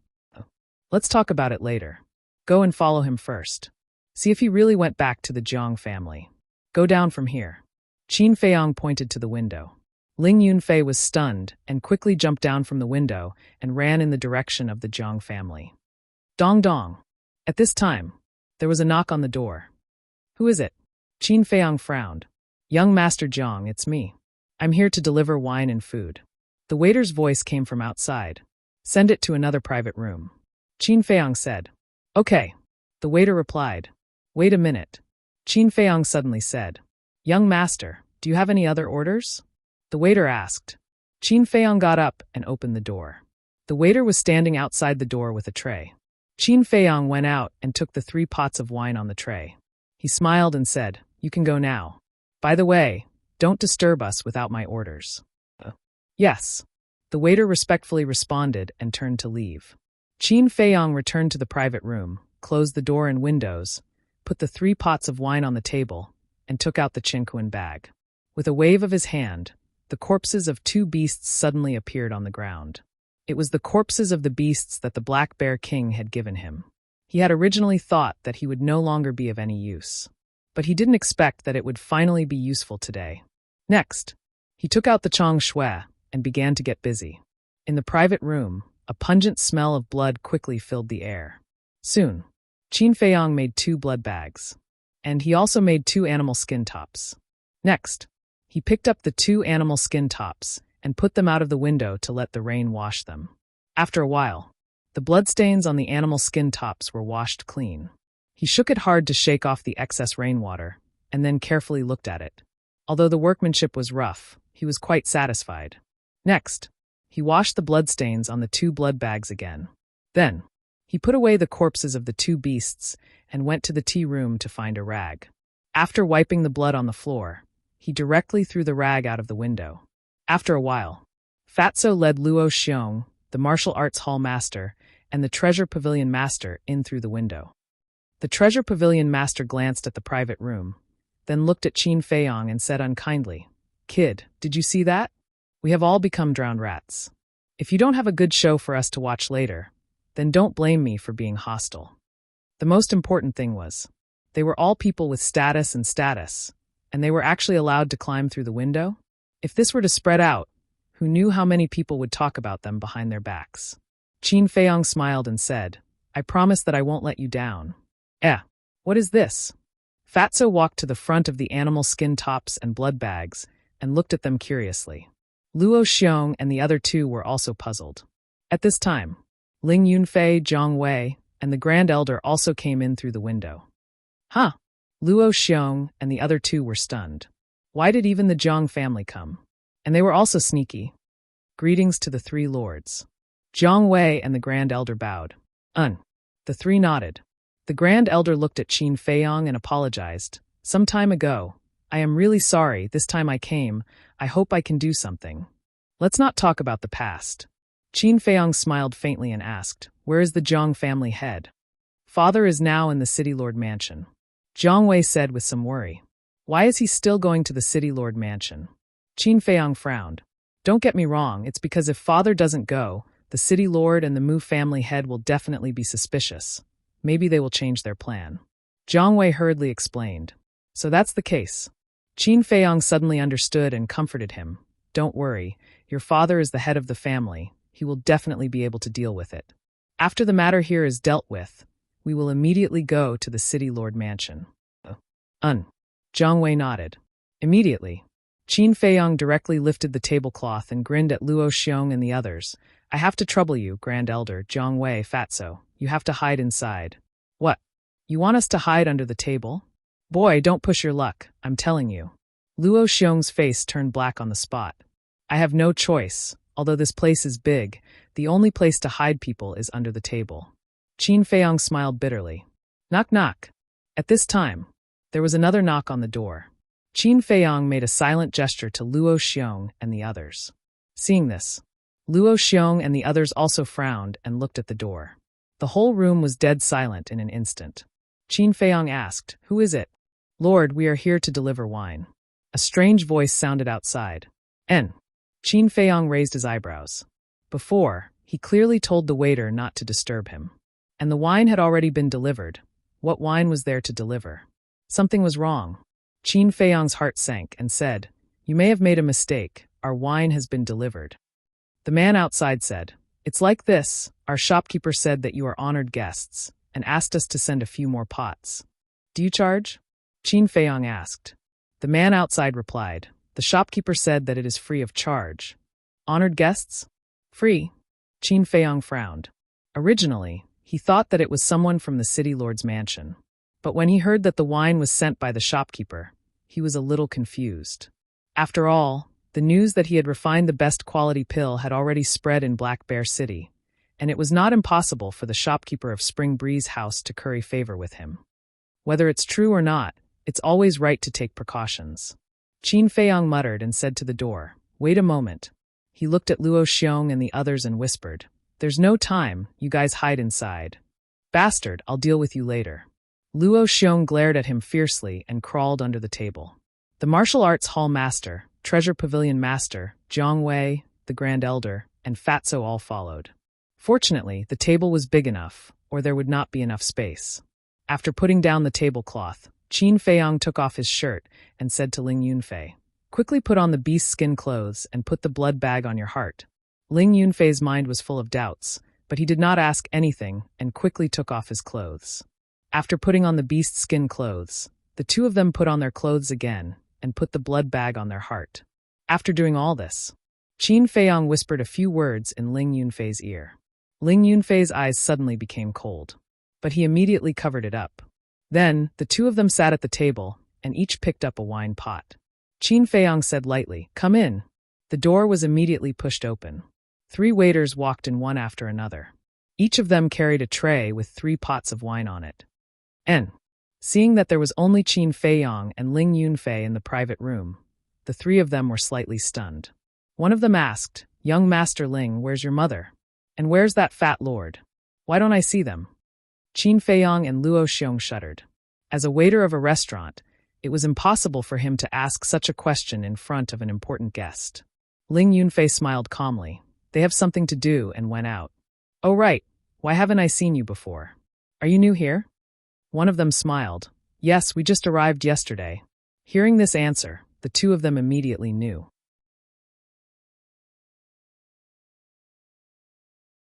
"Let's talk about it later. Go and follow him first. See if he really went back to the Jiang family. Go down from here." Qin Feiyang pointed to the window. Ling Yunfei was stunned and quickly jumped down from the window and ran in the direction of the Jiang family. Dong dong. At this time, there was a knock on the door. "Who is it?" Qin Feiyang frowned. "Young Master Jiang, it's me. I'm here to deliver wine and food." The waiter's voice came from outside. "Send it to another private room." Qin Feiyang said. "Okay." The waiter replied. "Wait a minute." Qin Feiyang suddenly said, "Young Master, do you have any other orders?" the waiter asked. Qin Feiyong got up and opened the door. The waiter was standing outside the door with a tray. Qin Feiyong went out and took the 3 pots of wine on the tray. He smiled and said, "You can go now. By the way, don't disturb us without my orders." Yes. The waiter respectfully responded and turned to leave. Qin Feiyong returned to the private room, closed the door and windows, put the 3 pots of wine on the table, and took out the Qinquan bag. With a wave of his hand, the corpses of 2 beasts suddenly appeared on the ground. It was the corpses of the beasts that the Black Bear King had given him. He had originally thought that he would no longer be of any use, but he didn't expect that it would finally be useful today. Next, he took out the Chong Shui and began to get busy. In the private room, a pungent smell of blood quickly filled the air. Soon, Qin Feiyong made 2 blood bags, and he also made 2 animal skin tops. Next, he picked up the 2 animal skin tops and put them out of the window to let the rain wash them. After a while, the bloodstains on the animal skin tops were washed clean. He shook it hard to shake off the excess rainwater, and then carefully looked at it. Although the workmanship was rough, he was quite satisfied. Next, he washed the bloodstains on the 2 blood bags again. Then, he put away the corpses of the 2 beasts and went to the tea room to find a rag. After wiping the blood on the floor, he directly threw the rag out of the window. After a while, Fatso led Luo Xiong, the martial arts hall master, and the treasure pavilion master in through the window. The treasure pavilion master glanced at the private room, then looked at Qin Feiyong and said unkindly, "Kid, did you see that? We have all become drowned rats. If you don't have a good show for us to watch later, then don't blame me for being hostile." The most important thing was, they were all people with status, and they were actually allowed to climb through the window? If this were to spread out, who knew how many people would talk about them behind their backs? Qin Feiyong smiled and said, "I promise that I won't let you down." What is this? Fatso walked to the front of the animal skin tops and blood bags and looked at them curiously. Luo Xiong and the other 2 were also puzzled. At this time, Ling Yunfei, Zhang Wei, and the Grand Elder also came in through the window. Luo Xiong and the other 2 were stunned. Why did even the Zhang family come? And they were also sneaky. Greetings to the 3 lords. Zhang Wei and the Grand Elder bowed. The 3 nodded. The Grand Elder looked at Qin Feiyong and apologized. "Some time ago. I am really sorry, this time I came. I hope I can do something. Let's not talk about the past." Qin Feiyong smiled faintly and asked, "Where is the Zhang family head?" "Father is now in the City Lord Mansion," Zhang Wei said with some worry. "Why is he still going to the City Lord Mansion?" Qin Feiyong frowned. "Don't get me wrong, it's because if Father doesn't go, the City Lord and the Mu family head will definitely be suspicious. Maybe they will change their plan." Zhang Wei hurriedly explained. "So that's the case." Qin Feiyong suddenly understood and comforted him. "Don't worry, your father is the head of the family. He will definitely be able to deal with it. After the matter here is dealt with, we will immediately go to the City Lord Mansion." Zhang Wei nodded. Immediately, Qin Feiyong directly lifted the tablecloth and grinned at Luo Xiong and the others. "I have to trouble you, Grand Elder, Zhang Wei, Fatso. You have to hide inside." "What? You want us to hide under the table?" "Boy, don't push your luck, I'm telling you." Luo Xiong's face turned black on the spot. "I have no choice. Although this place is big, the only place to hide people is under the table." Qin Feiyong smiled bitterly. Knock knock. At this time, there was another knock on the door. Qin Feiyong made a silent gesture to Luo Xiong and the others. Seeing this, Luo Xiong and the others also frowned and looked at the door. The whole room was dead silent in an instant. Qin Feiyong asked, "Who is it?" "Lord, we are here to deliver wine." A strange voice sounded outside. Qin Feiyong raised his eyebrows. Before, he clearly told the waiter not to disturb him. And the wine had already been delivered. What wine was there to deliver? Something was wrong. Qin Feiyong's heart sank and said, "You may have made a mistake. Our wine has been delivered." The man outside said, "It's like this. Our shopkeeper said that you are honored guests and asked us to send a few more pots." "Do you charge?" Qin Feiyong asked. The man outside replied, "The shopkeeper said that it is free of charge." "Honored guests? Free?" Qin Feiyong frowned. Originally, he thought that it was someone from the city lord's mansion. But when he heard that the wine was sent by the shopkeeper, he was a little confused. After all, The news that he had refined the best quality pill had already spread in Black Bear City, and it was not impossible for the shopkeeper of Spring Breeze House to curry favor with him. Whether it's true or not, it's always right to take precautions. Qin Feiyang muttered and said to the door, "Wait a moment." He looked at Luo Xiong and the others and whispered, "There's no time, you guys hide inside. Bastard, I'll deal with you later." Luo Xiong glared at him fiercely and crawled under the table. The martial arts hall master, treasure pavilion master, Jiang Wei, the Grand Elder, and Fatso all followed. Fortunately, the table was big enough, or there would not be enough space. After putting down the tablecloth, Qin Feiyang took off his shirt and said to Ling Yunfei, "Quickly put on the beast skin clothes and put the blood bag on your heart." Ling Yunfei's mind was full of doubts, but he did not ask anything and quickly took off his clothes. After putting on the beast skin clothes, the two of them put on their clothes again and put the blood bag on their heart. After doing all this, Qin Feiyang whispered a few words in Ling Yunfei's ear. Ling Yunfei's eyes suddenly became cold, but he immediately covered it up. Then, the two of them sat at the table, and each picked up a wine pot. Qin Feiyang said lightly, "Come in." The door was immediately pushed open. 3 waiters walked in one after another. Each of them carried a tray with 3 pots of wine on it. And, seeing that there was only Qin Feiyang and Ling Yunfei in the private room, the 3 of them were slightly stunned. One of them asked, "Young Master Ling, where's your mother? And where's that fat lord? Why don't I see them?" Qin Feiyang and Luo Xiong shuddered. As a waiter of a restaurant, it was impossible for him to ask such a question in front of an important guest. Ling Yunfei smiled calmly. "They have something to do," and went out. "Oh right, why haven't I seen you before? Are you new here?" One of them smiled. "Yes, we just arrived yesterday." Hearing this answer, the 2 of them immediately knew.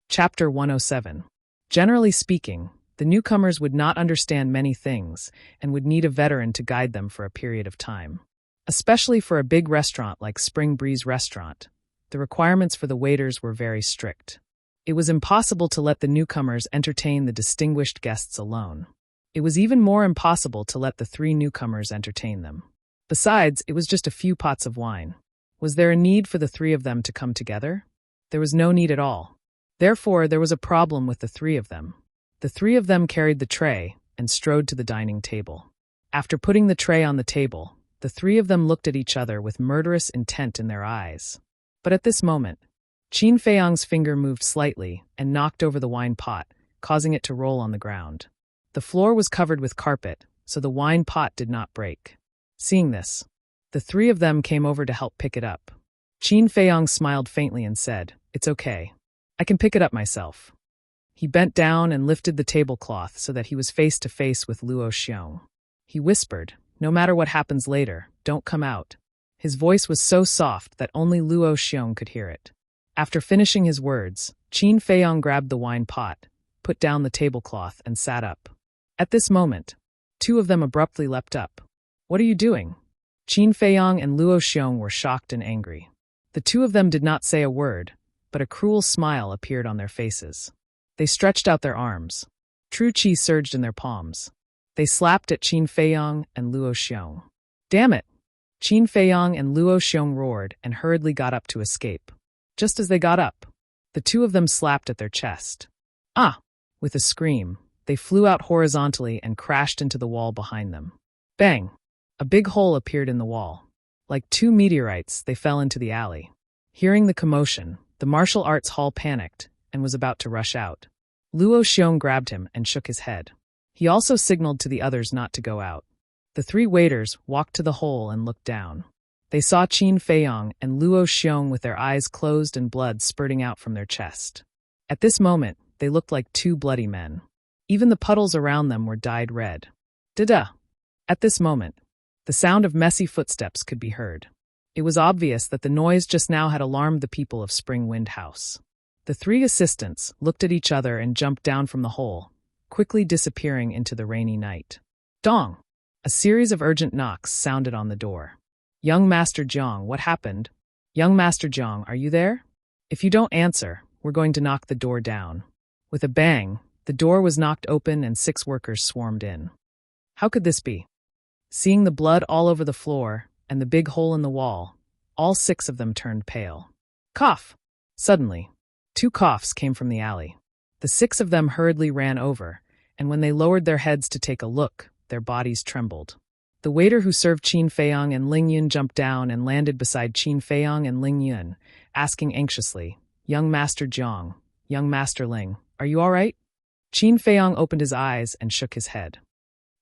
Chapter 107. Generally speaking, the newcomers would not understand many things and would need a veteran to guide them for a period of time. Especially for a big restaurant like Spring Breeze Restaurant, the requirements for the waiters were very strict. It was impossible to let the newcomers entertain the distinguished guests alone. It was even more impossible to let the 3 newcomers entertain them. Besides, it was just a few pots of wine. Was there a need for the 3 of them to come together? There was no need at all. Therefore, there was a problem with the 3 of them. The 3 of them carried the tray and strode to the dining table. After putting the tray on the table, the 3 of them looked at each other with murderous intent in their eyes. But at this moment, Qin Feiyang's finger moved slightly and knocked over the wine pot, causing it to roll on the ground. The floor was covered with carpet, so the wine pot did not break. Seeing this, the 3 of them came over to help pick it up. Qin Feiyang smiled faintly and said, "It's okay. I can pick it up myself." He bent down and lifted the tablecloth so that he was face to face with Luo Xiong. He whispered, "No matter what happens later, don't come out." His voice was so soft that only Luo Xiong could hear it. After finishing his words, Qin Feiyang grabbed the wine pot, put down the tablecloth, and sat up. At this moment, 2 of them abruptly leapt up. "What are you doing?" Qin Feiyang and Luo Xiong were shocked and angry. The 2 of them did not say a word, but a cruel smile appeared on their faces. They stretched out their arms. True qi surged in their palms. They slapped at Qin Feiyang and Luo Xiong. "Damn it!" Qin Feiyang and Luo Xiong roared and hurriedly got up to escape. Just as they got up, the 2 of them slapped at their chest. "Ah!" With a scream, they flew out horizontally and crashed into the wall behind them. Bang! A big hole appeared in the wall. Like 2 meteorites, they fell into the alley. Hearing the commotion, the martial arts hall panicked and was about to rush out. Luo Xiong grabbed him and shook his head. He also signaled to the others not to go out. The 3 waiters walked to the hole and looked down. They saw Qin Feiyang and Luo Xiong with their eyes closed and blood spurting out from their chest. At this moment, they looked like 2 bloody men. Even the puddles around them were dyed red. Da-da! At this moment, the sound of messy footsteps could be heard. It was obvious that the noise just now had alarmed the people of Spring Wind House. The 3 assistants looked at each other and jumped down from the hole, quickly disappearing into the rainy night. Dong! A series of urgent knocks sounded on the door. "Young Master Jiang, what happened? Young Master Jiang, are you there? If you don't answer, we're going to knock the door down." With a bang, the door was knocked open and 6 workers swarmed in. How could this be? Seeing the blood all over the floor and the big hole in the wall, All 6 of them turned pale. Cough! Suddenly, 2 coughs came from the alley. The 6 of them hurriedly ran over, and when they lowered their heads to take a look, their bodies trembled. The waiter who served Qin Feiyong and Ling Yun jumped down and landed beside Qin Feiyong and Ling Yun, asking anxiously, "Young Master Jiang, young Master Ling, are you all right?" Qin Feiyong opened his eyes and shook his head.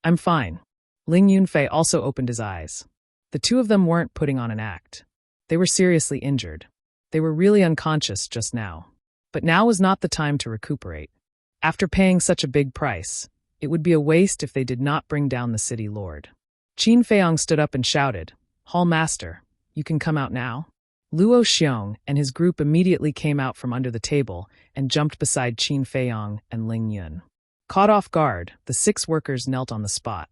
"I'm fine." Ling Yunfei also opened his eyes. The 2 of them weren't putting on an act. They were seriously injured. They were really unconscious just now. But now was not the time to recuperate. After paying such a big price, it would be a waste if they did not bring down the city lord. Qin Feiyong stood up and shouted, "Hall Master, you can come out now." Luo Xiong and his group immediately came out from under the table and jumped beside Qin Feiyong and Ling Yun. Caught off guard, the 6 workers knelt on the spot.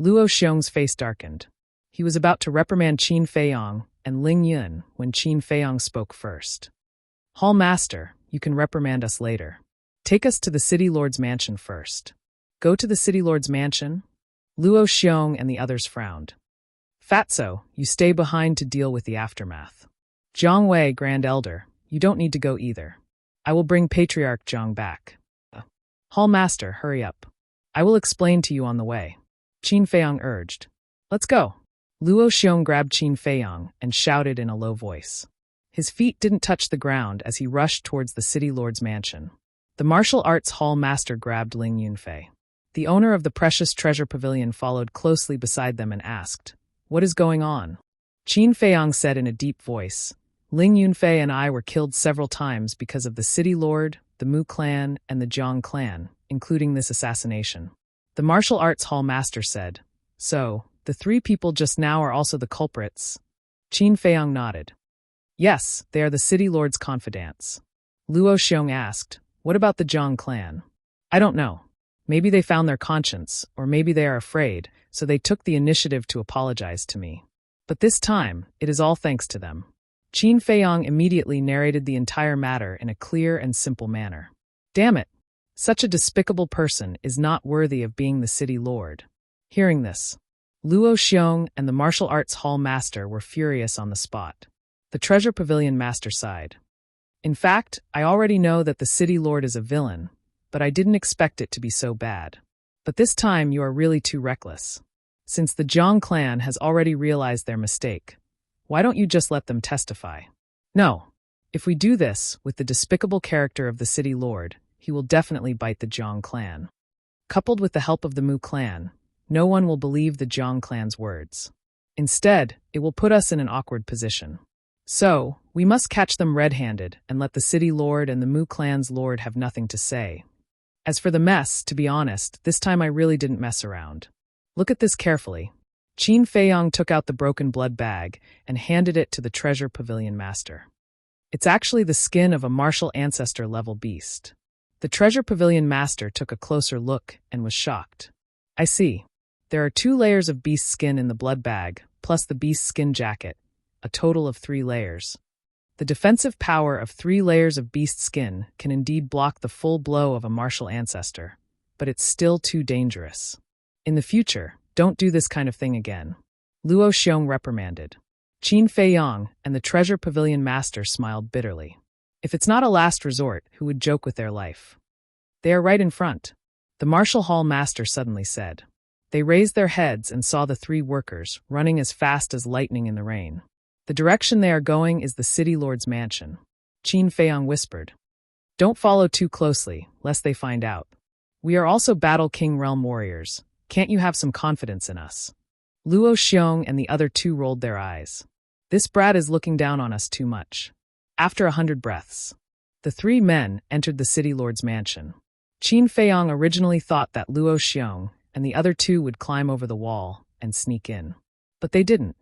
Luo Xiong's face darkened. He was about to reprimand Qin Feiyong and Ling Yun when Qin Feiyong spoke first. "Hall Master, you can reprimand us later. Take us to the city lord's mansion first." "Go to the city lord's mansion?" Luo Xiong and the others frowned. "Fatso, you stay behind to deal with the aftermath." "Jiang Wei, Grand Elder, you don't need to go either. I will bring Patriarch Jiang back." "Hall Master, hurry up. I will explain to you on the way," Qin Feiyong urged. "Let's go." Luo Xiong grabbed Qin Feiyong and shouted in a low voice. His feet didn't touch the ground as he rushed towards the city lord's mansion. The martial arts hall master grabbed Ling Yunfei. The owner of the precious treasure pavilion followed closely beside them and asked, "What is going on?" Qin Feiyong said in a deep voice, "Ling Yunfei and I were killed several times because of the city lord, the Mu clan, and the Jiang clan, including this assassination." The martial arts hall master said, "So, the 3 people just now are also the culprits?" Qin Feiyong nodded. "Yes, they are the city lord's confidants." Luo Xiong asked, "What about the Jiang clan?" "I don't know. Maybe they found their conscience, or maybe they are afraid, so they took the initiative to apologize to me. But this time, it is all thanks to them." Qin Feiyong immediately narrated the entire matter in a clear and simple manner. "Damn it! Such a despicable person is not worthy of being the city lord." Hearing this, Luo Xiong and the martial arts hall master were furious on the spot. The treasure pavilion master sighed. "In fact, I already know that the city lord is a villain, but I didn't expect it to be so bad. But this time you are really too reckless. Since the Jiang clan has already realized their mistake, why don't you just let them testify?" "No. If we do this with the despicable character of the city lord, he will definitely bite the Jiang clan. Coupled with the help of the Mu clan, no one will believe the Jiang clan's words. Instead, it will put us in an awkward position. So, we must catch them red-handed and let the city lord and the Mu clan's lord have nothing to say. As for the mess, to be honest, this time I really didn't mess around. Look at this carefully." Qin Feiyong took out the broken blood bag and handed it to the treasure pavilion master. "It's actually the skin of a martial ancestor-level beast." The treasure pavilion master took a closer look and was shocked. "I see. There are 2 layers of beast skin in the blood bag, plus the beast skin jacket, a total of 3 layers. The defensive power of 3 layers of beast skin can indeed block the full blow of a martial ancestor, but it's still too dangerous. In the future, don't do this kind of thing again," Luo Xiong reprimanded. Qin Feiyong and the treasure pavilion master smiled bitterly. If it's not a last resort, who would joke with their life? "They are right in front," the martial hall master suddenly said. They raised their heads and saw the 3 workers running as fast as lightning in the rain. "The direction they are going is the city lord's mansion," Qin Feiyong whispered. "Don't follow too closely, lest they find out. We are also Battle King Realm warriors. Can't you have some confidence in us?" Luo Xiong and the other 2 rolled their eyes. "This brat is looking down on us too much." After 100 breaths, the 3 men entered the city lord's mansion. Qin Feiyong originally thought that Luo Xiong and the other 2 would climb over the wall and sneak in. But they didn't.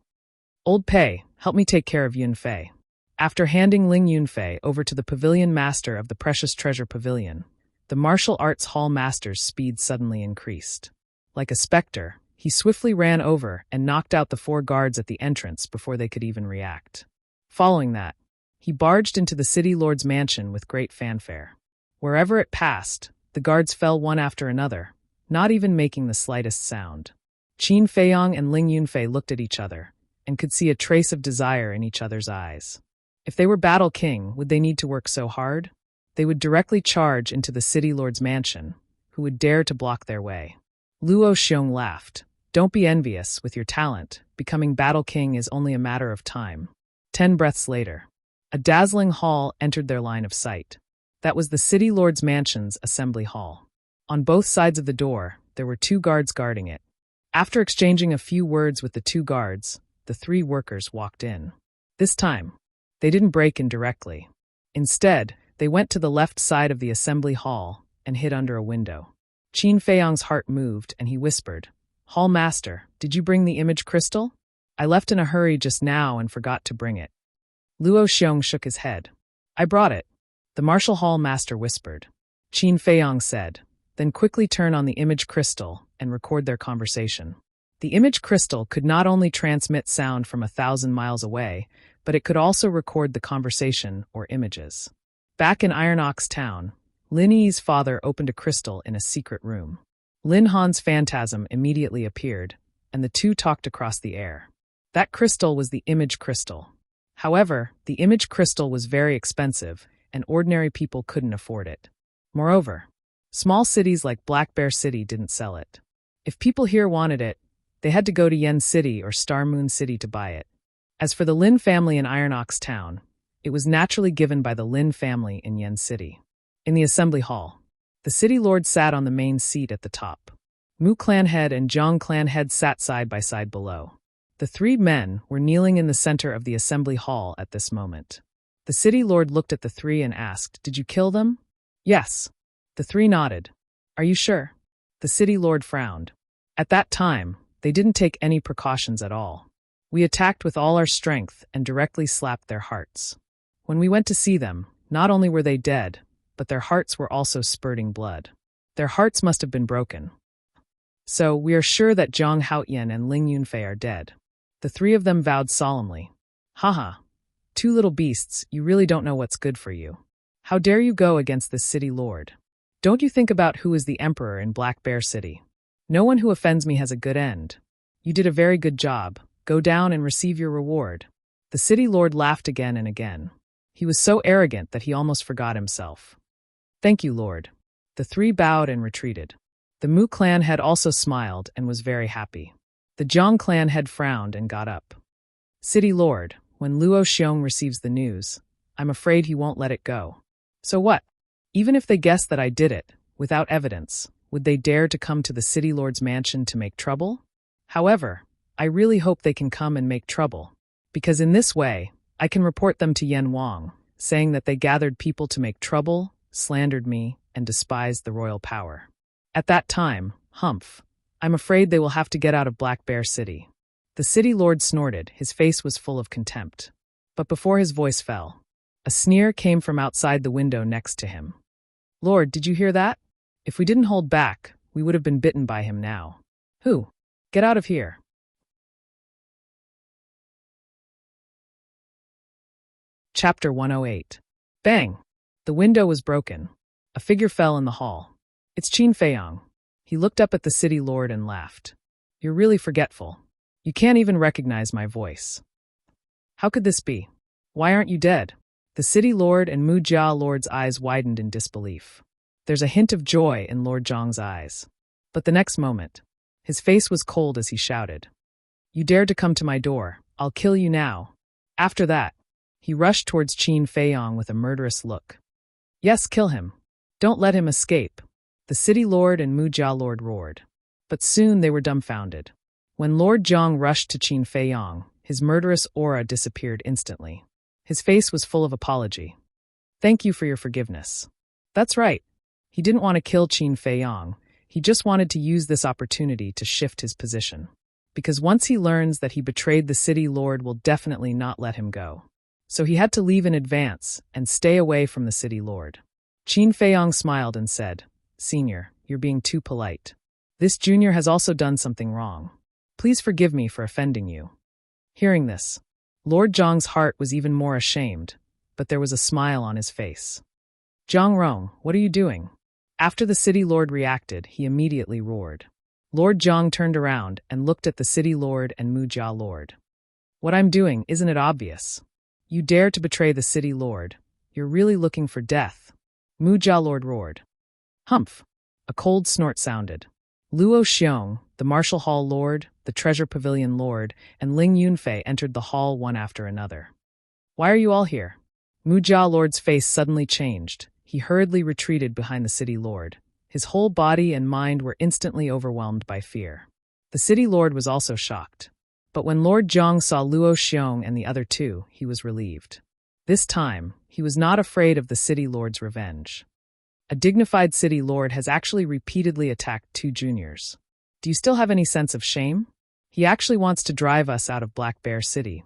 "Old Pei, help me take care of Yunfei." After handing Ling Yunfei over to the pavilion master of the precious treasure pavilion, the martial arts hall master's speed suddenly increased. Like a specter, he swiftly ran over and knocked out the 4 guards at the entrance before they could even react. Following that, he barged into the city lord's mansion with great fanfare. Wherever it passed, the guards fell one after another, not even making the slightest sound. Qin Feiyong and Ling Yunfei looked at each other, and could see a trace of desire in each other's eyes. If they were Battle King, would they need to work so hard? They would directly charge into the city lord's mansion, who would dare to block their way. Luo Xiong laughed. Don't be envious with your talent. Becoming Battle King is only a matter of time. 10 breaths later, a dazzling hall entered their line of sight. That was the city lord's mansion's assembly hall. On both sides of the door, there were 2 guards guarding it. After exchanging a few words with the 2 guards, the 3 workers walked in. This time, they didn't break in directly. Instead, they went to the left side of the assembly hall and hid under a window. Qin Feiyang's heart moved and he whispered, "Hall Master, did you bring the image crystal? I left in a hurry just now and forgot to bring it." Luo Xiong shook his head. "I brought it," the Martial Hall Master whispered. Qin Feiyang said, "Then quickly turn on the image crystal and record their conversation." The image crystal could not only transmit sound from 1,000 miles away, but it could also record the conversation or images. Back in Iron Ox Town, Lin Yi's father opened a crystal in a secret room. Lin Han's phantasm immediately appeared, and the 2 talked across the air. That crystal was the image crystal. However, the image crystal was very expensive, and ordinary people couldn't afford it. Moreover, small cities like Black Bear City didn't sell it. If people here wanted it, they had to go to Yen City or Star Moon City to buy it. As for the Lin family in Iron Ox Town, it was naturally given by the Lin family in Yen City. In the assembly hall, the city lord sat on the main seat at the top. Mu clan head and Zhang clan head sat side by side below. The 3 men were kneeling in the center of the assembly hall at this moment. The city lord looked at the 3 and asked, "Did you kill them?" "Yes." The 3 nodded. "Are you sure?" The city lord frowned. "At that time, they didn't take any precautions at all. We attacked with all our strength and directly slapped their hearts. When we went to see them, not only were they dead, but their hearts were also spurting blood. Their hearts must have been broken. So, we are sure that Zhang Haoyan and Ling Yunfei are dead." The 3 of them vowed solemnly. "Haha, 2 little beasts, you really don't know what's good for you. How dare you go against this city lord? Don't you think about who is the emperor in Black Bear City? No one who offends me has a good end. You did a very good job. Go down and receive your reward." The city lord laughed again and again. He was so arrogant that he almost forgot himself. "Thank you, Lord." The 3 bowed and retreated. The Mu clan head also smiled and was very happy. The Zhang clan head frowned and got up. "City Lord, when Luo Xiong receives the news, I'm afraid he won't let it go. So what? Even if they guess that I did it, without evidence, would they dare to come to the city lord's mansion to make trouble? However, I really hope they can come and make trouble, because in this way, I can report them to Yen Wang, saying that they gathered people to make trouble, slandered me, and despised the royal power. At that time, humph, I'm afraid they will have to get out of Black Bear City." The city lord snorted, his face was full of contempt. But before his voice fell, a sneer came from outside the window next to him. "Lord, did you hear that? If we didn't hold back, we would have been bitten by him now. Who? Get out of here." Chapter 108. Bang! The window was broken. A figure fell in the hall. "It's Qin Feiyang." He looked up at the city lord and laughed. "You're really forgetful. You can't even recognize my voice. How could this be? Why aren't you dead?" The city lord and Mu Jia lord's eyes widened in disbelief. There's a hint of joy in Lord Zhang's eyes. But the next moment, his face was cold as he shouted, "You dared to come to my door. I'll kill you now." After that, he rushed towards Qin Feiyang with a murderous look. "Yes, kill him. Don't let him escape." The city lord and Mu Jia lord roared. But soon they were dumbfounded. When Lord Zhang rushed to Qin Feiyang, his murderous aura disappeared instantly. His face was full of apology. "Thank you for your forgiveness." That's right. He didn't want to kill Qin Feiyang. He just wanted to use this opportunity to shift his position. Because once he learns that he betrayed the city lord will definitely not let him go. So he had to leave in advance and stay away from the city lord. Qin Feiyang smiled and said, "Senior, you're being too polite. This junior has also done something wrong. Please forgive me for offending you." Hearing this, Lord Zhang's heart was even more ashamed, but there was a smile on his face. "Zhang Rong, what are you doing?" After the city lord reacted, he immediately roared. Lord Zhang turned around and looked at the city lord and Mu Jia lord. What I'm doing, isn't it obvious? You dare to betray the city lord. You're really looking for death. Mu Jia Lord roared. Humph! A cold snort sounded. Luo Xiong, the Martial Hall Lord, the Treasure Pavilion Lord, and Ling Yunfei entered the hall one after another. Why are you all here? Mu Jia Lord's face suddenly changed. He hurriedly retreated behind the city lord. His whole body and mind were instantly overwhelmed by fear. The city lord was also shocked. But when Lord Zhang saw Luo Xiong and the other two, he was relieved. This time, he was not afraid of the city lord's revenge. A dignified city lord has actually repeatedly attacked two juniors. Do you still have any sense of shame? He actually wants to drive us out of Black Bear City.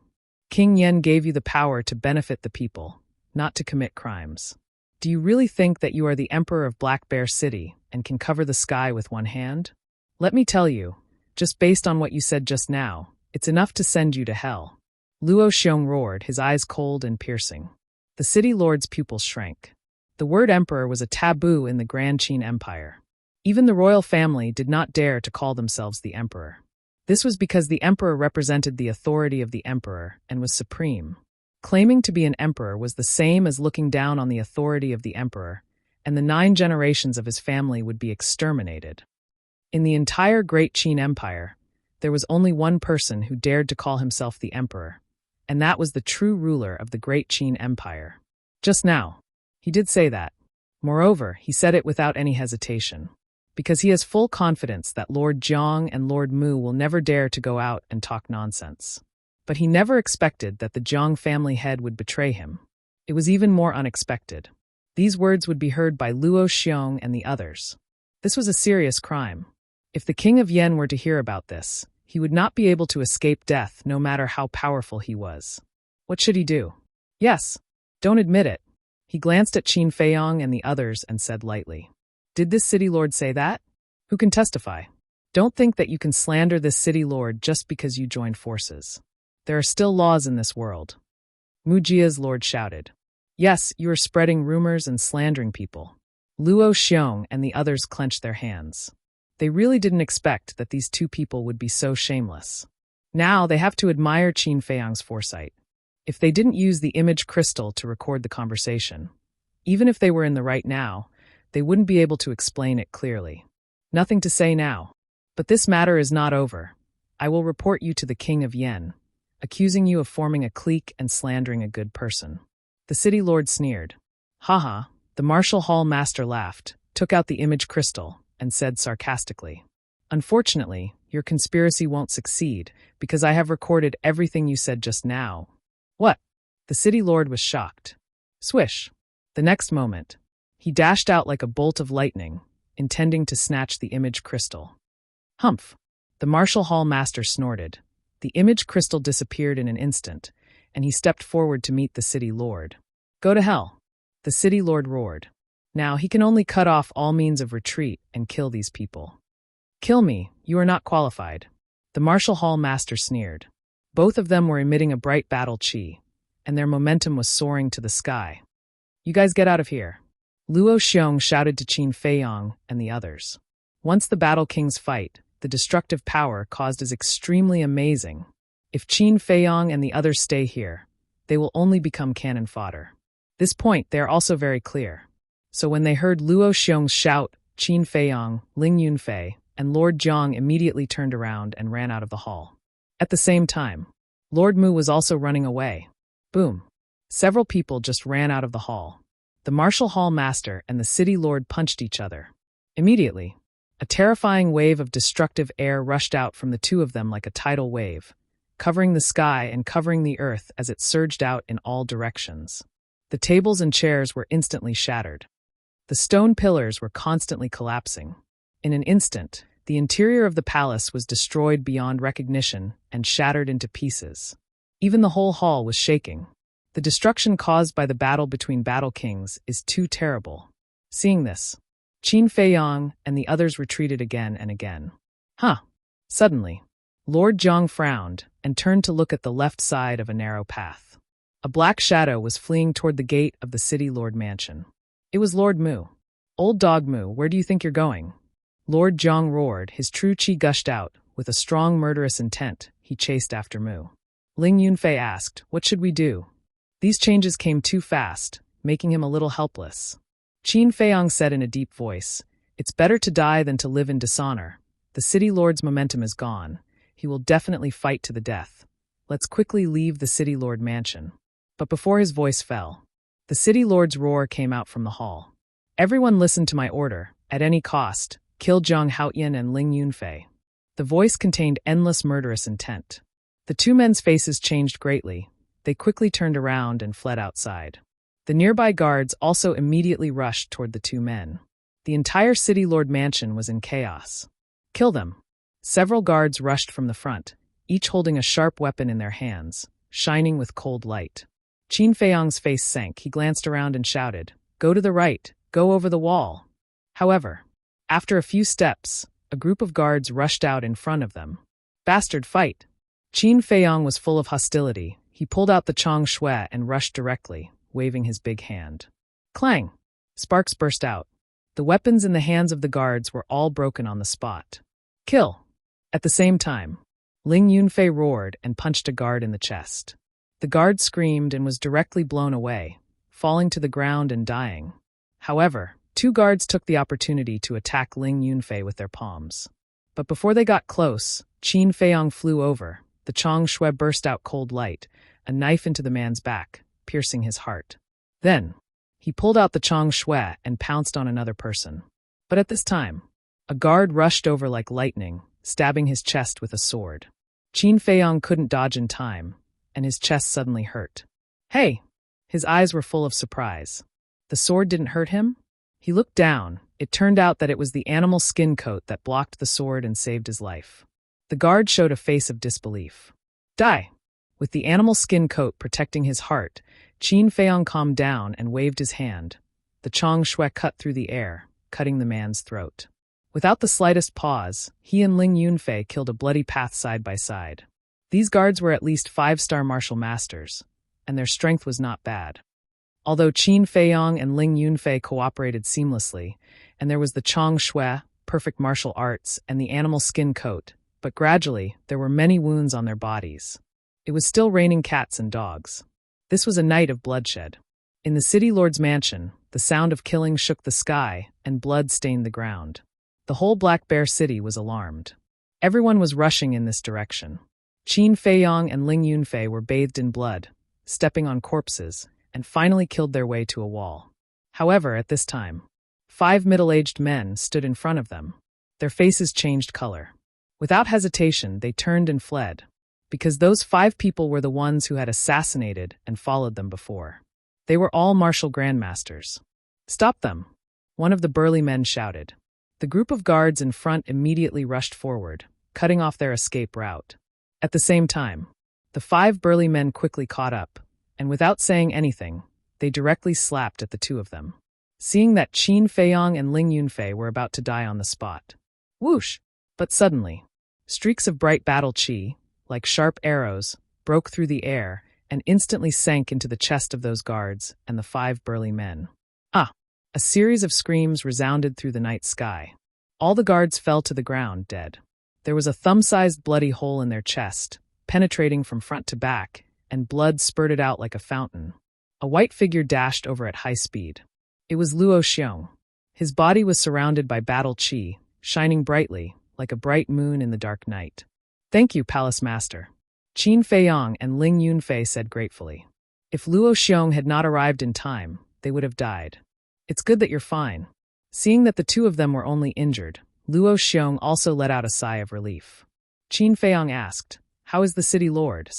King Yen gave you the power to benefit the people, not to commit crimes. Do you really think that you are the emperor of Black Bear City and can cover the sky with one hand? Let me tell you, just based on what you said just now, it's enough to send you to hell. Luo Xiong roared, his eyes cold and piercing. The city lord's pupils shrank. The word emperor was a taboo in the Grand Qin Empire. Even the royal family did not dare to call themselves the emperor. This was because the emperor represented the authority of the emperor and was supreme. Claiming to be an emperor was the same as looking down on the authority of the emperor, and the 9 generations of his family would be exterminated. In the entire Great Qin Empire, there was only one person who dared to call himself the emperor, and that was the true ruler of the Great Qin Empire. Just now, he did say that. Moreover, he said it without any hesitation, because he has full confidence that Lord Jiang and Lord Mu will never dare to go out and talk nonsense. But he never expected that the Jiang family head would betray him. It was even more unexpected. These words would be heard by Luo Xiong and the others. This was a serious crime. If the king of Yen were to hear about this, he would not be able to escape death no matter how powerful he was. What should he do? Yes, don't admit it. He glanced at Qin Feiyong and the others and said lightly, "Did this city lord say that? Who can testify? Don't think that you can slander this city lord just because you joined forces. There are still laws in this world." Mu Jia's lord shouted, "Yes, you are spreading rumors and slandering people." Luo Xiong and the others clenched their hands. They really didn't expect that these two people would be so shameless. Now they have to admire Qin Feiyong's foresight. If they didn't use the image crystal to record the conversation, even if they were in the right now, they wouldn't be able to explain it clearly. Nothing to say now. But this matter is not over. I will report you to the king of Yen, accusing you of forming a clique and slandering a good person. The city lord sneered. Haha, the Martial Hall master laughed, took out the image crystal, and said sarcastically, "Unfortunately, your conspiracy won't succeed, because I have recorded everything you said just now." What? The city lord was shocked. Swish. The next moment, he dashed out like a bolt of lightning, intending to snatch the image crystal. Humph! The Martial Hall master snorted. The image crystal disappeared in an instant, and he stepped forward to meet the city lord. Go to hell! The city lord roared. Now he can only cut off all means of retreat and kill these people. Kill me, you are not qualified. The Martial Hall master sneered. Both of them were emitting a bright battle chi, and their momentum was soaring to the sky. You guys get out of here. Luo Xiong shouted to Qin Feiyong and the others. Once the Battle Kings fight, the destructive power caused is extremely amazing. If Qin Feiyong and the others stay here, they will only become cannon fodder. This point they are also very clear. So when they heard Luo Xiong's shout, Qin Feiyong, Ling Yunfei, and Lord Jiang immediately turned around and ran out of the hall. At the same time, Lord Mu was also running away. Boom. Several people just ran out of the hall. The Martial Hall master and the city lord punched each other. Immediately, a terrifying wave of destructive air rushed out from the two of them like a tidal wave, covering the sky and covering the earth as it surged out in all directions. The tables and chairs were instantly shattered. The stone pillars were constantly collapsing. In an instant, the interior of the palace was destroyed beyond recognition and shattered into pieces. Even the whole hall was shaking. The destruction caused by the battle between Battle Kings is too terrible. Seeing this, Qin Feiyong and the others retreated again and again. Suddenly, Lord Jiang frowned and turned to look at the left side of a narrow path. A black shadow was fleeing toward the gate of the city lord mansion. It was Lord Mu. Old dog Mu, where do you think you're going? Lord Jiang roared, his true chi gushed out. With a strong murderous intent, he chased after Mu. Ling Yunfei asked, "What should we do?" These changes came too fast, making him a little helpless. Qin Feiyang said in a deep voice, "It's better to die than to live in dishonor. The city lord's momentum is gone. He will definitely fight to the death. Let's quickly leave the city lord mansion." But before his voice fell, the city lord's roar came out from the hall. "Everyone listen to my order. At any cost, kill Jiang Haoyan and Ling Yunfei." The voice contained endless murderous intent. The two men's faces changed greatly. They quickly turned around and fled outside. The nearby guards also immediately rushed toward the two men. The entire city lord mansion was in chaos. "Kill them." Several guards rushed from the front, each holding a sharp weapon in their hands, shining with cold light. Qin Feiyang's face sank. He glanced around and shouted, "Go to the right, go over the wall." However, after a few steps, a group of guards rushed out in front of them. "Bastard, fight!" Qin Feiyang was full of hostility. He pulled out the Chong Shui and rushed directly, waving his big hand. Clang! Sparks burst out. The weapons in the hands of the guards were all broken on the spot. "Kill!" At the same time, Ling Yunfei roared and punched a guard in the chest. The guard screamed and was directly blown away, falling to the ground and dying. However, two guards took the opportunity to attack Ling Yunfei with their palms. But before they got close, Qin Feiyang flew over. The Chong Shui burst out cold light, a knife into the man's back, piercing his heart. Then, he pulled out the Chong Shui and pounced on another person. But at this time, a guard rushed over like lightning, stabbing his chest with a sword. Qin Feiyang couldn't dodge in time, and his chest suddenly hurt. "Hey!" His eyes were full of surprise. The sword didn't hurt him? He looked down. It turned out that it was the animal skin coat that blocked the sword and saved his life. The guard showed a face of disbelief. "Die!" With the animal skin coat protecting his heart, Qin Feiyang calmed down and waved his hand. The Chong Shui cut through the air, cutting the man's throat. Without the slightest pause, he and Ling Yunfei killed a bloody path side by side. These guards were at least 5-star martial masters, and their strength was not bad. Although Qin Feiyang and Ling Yunfei cooperated seamlessly, and there was the Chong Shui, perfect martial arts, and the animal skin coat, but gradually there were many wounds on their bodies. It was still raining cats and dogs. This was a night of bloodshed. In the city lord's mansion, the sound of killing shook the sky, and blood stained the ground. The whole Black Bear City was alarmed. Everyone was rushing in this direction. Qin Feiyang and Ling Yunfei were bathed in blood, stepping on corpses, and finally killed their way to a wall. However, at this time, 5 middle-aged men stood in front of them. Their faces changed color. Without hesitation, they turned and fled, because those 5 people were the ones who had assassinated and followed them before. They were all martial grandmasters. "Stop them!" one of the burly men shouted. The group of guards in front immediately rushed forward, cutting off their escape route. At the same time, the 5 burly men quickly caught up, and without saying anything, they directly slapped at the 2 of them. Seeing that Qin Feiyang and Ling Yunfei were about to die on the spot. Whoosh! But suddenly, streaks of bright battle chi, like sharp arrows, broke through the air and instantly sank into the chest of those guards and the 5 burly men. Ah! A series of screams resounded through the night sky. All the guards fell to the ground, dead. There was a thumb-sized bloody hole in their chest, penetrating from front to back, and blood spurted out like a fountain. A white figure dashed over at high speed. It was Luo Xiong. His body was surrounded by battle chi, shining brightly, like a bright moon in the dark night. "Thank you, Palace Master," Qin Feiyang and Ling Yunfei said gratefully. If Luo Xiong had not arrived in time, they would have died. "It's good that you're fine." Seeing that the 2 of them were only injured, Luo Xiong also let out a sigh of relief. Qin Feiyang asked, "How is the city lord?"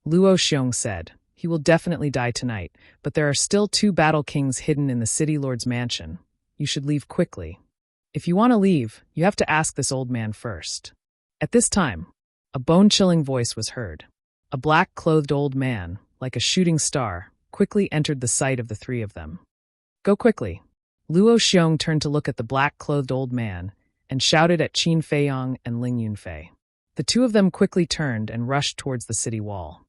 Luo Xiong said, "He will definitely die tonight, but there are still 2 battle kings hidden in the city lord's mansion. You should leave quickly. If you want to leave, you have to ask this old man first." At this time, a bone-chilling voice was heard. A black-clothed old man, like a shooting star, quickly entered the sight of the 3 of them. "Go quickly." Luo Xiong turned to look at the black-clothed old man and shouted at Qin Feiyang and Ling Yunfei. The 2 of them quickly turned and rushed towards the city wall.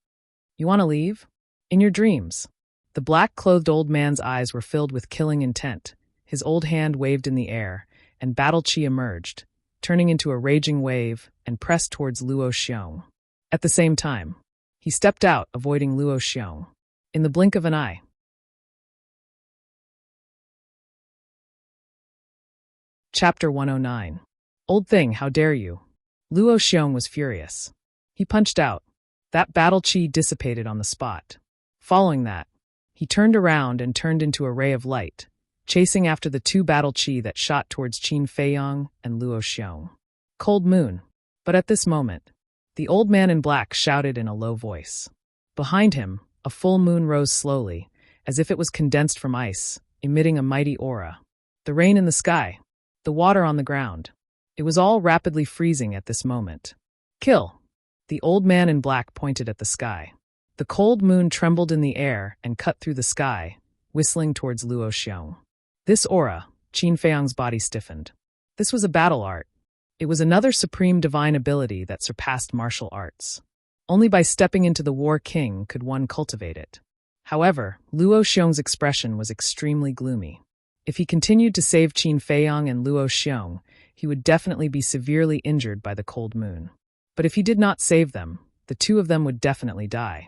"You want to leave?" "In your dreams." The black-clothed old man's eyes were filled with killing intent. His old hand waved in the air, and battle chi emerged, turning into a raging wave and pressed towards Luo Xiong. At the same time, He stepped out, avoiding Luo Xiong. In the blink of an eye. Chapter 109. Old thing, how dare you? Luo Xiong was furious. He punched out. That battle chi dissipated on the spot. Following that, he turned around and turned into a ray of light, chasing after the two battle chi that shot towards Qin Feiyang and Luo Xiong. Cold moon. But at this moment, the old man in black shouted in a low voice. Behind him, a full moon rose slowly, as if it was condensed from ice, emitting a mighty aura. The rain in the sky, the water on the ground. It was all rapidly freezing at this moment. Kill! The old man in black pointed at the sky. The cold moon trembled in the air and cut through the sky, whistling towards Luo Xiong. This aura, Qin Feiyang's body stiffened. This was a battle art. It was another supreme divine ability that surpassed martial arts. Only by stepping into the War King could one cultivate it. However, Luo Xiong's expression was extremely gloomy. If he continued to save Qin Feiyang and Luo Xiong, he would definitely be severely injured by the cold moon. But if he did not save them, the two of them would definitely die.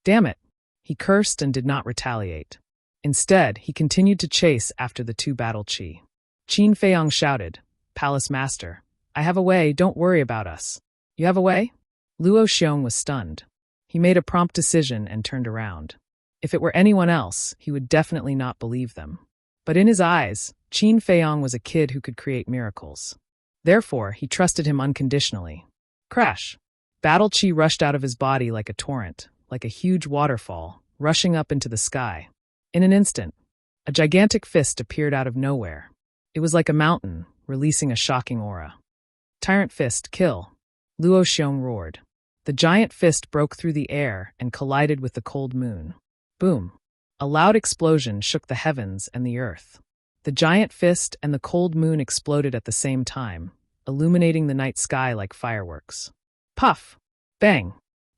Damn it! He cursed and did not retaliate. Instead, he continued to chase after the two battle chi. Qin Feiyang shouted, "Palace Master, I have a way, don't worry about us." You have a way? Luo Xiong was stunned. He made a prompt decision and turned around. If it were anyone else, he would definitely not believe them. But in his eyes, Qin Feiyang was a kid who could create miracles. Therefore, he trusted him unconditionally. Crash! Battle chi rushed out of his body like a torrent, like a huge waterfall, rushing up into the sky. In an instant, a gigantic fist appeared out of nowhere. It was like a mountain, releasing a shocking aura. Tyrant fist, kill! Luo Xiong roared. The giant fist broke through the air and collided with the cold moon. Boom! A loud explosion shook the heavens and the earth. The giant fist and the cold moon exploded at the same time, illuminating the night sky like fireworks. Puff! Bang!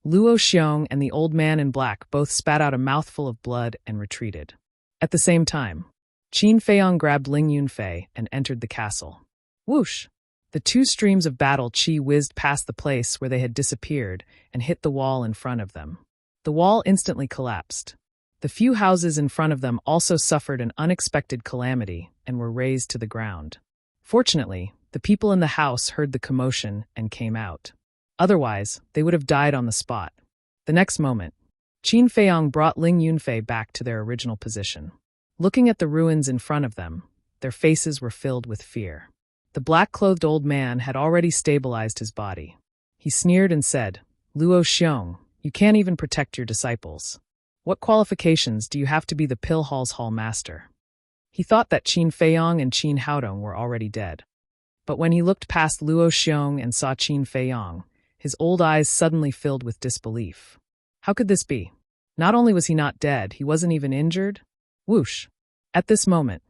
Luo Xiong and the old man in black both spat out a mouthful of blood and retreated. At the same time, Qin Feiyang grabbed Ling Yunfei and entered the castle. Whoosh! The two streams of battle chi whizzed past the place where they had disappeared and hit the wall in front of them. The wall instantly collapsed. The few houses in front of them also suffered an unexpected calamity and were razed to the ground. Fortunately, the people in the house heard the commotion and came out. Otherwise, they would have died on the spot. The next moment, Qin Feiyang brought Ling Yunfei back to their original position. Looking at the ruins in front of them, their faces were filled with fear. The black-clothed old man had already stabilized his body. He sneered and said, "Luo Xiong, you can't even protect your disciples. What qualifications do you have to be the Pill Hall's hall master?" He thought that Qin Feiyang and Qin Haodong were already dead. But when he looked past Luo Xiong and saw Qin Feiyang, his old eyes suddenly filled with disbelief. How could this be? Not only was he not dead, he wasn't even injured. Whoosh! At this moment,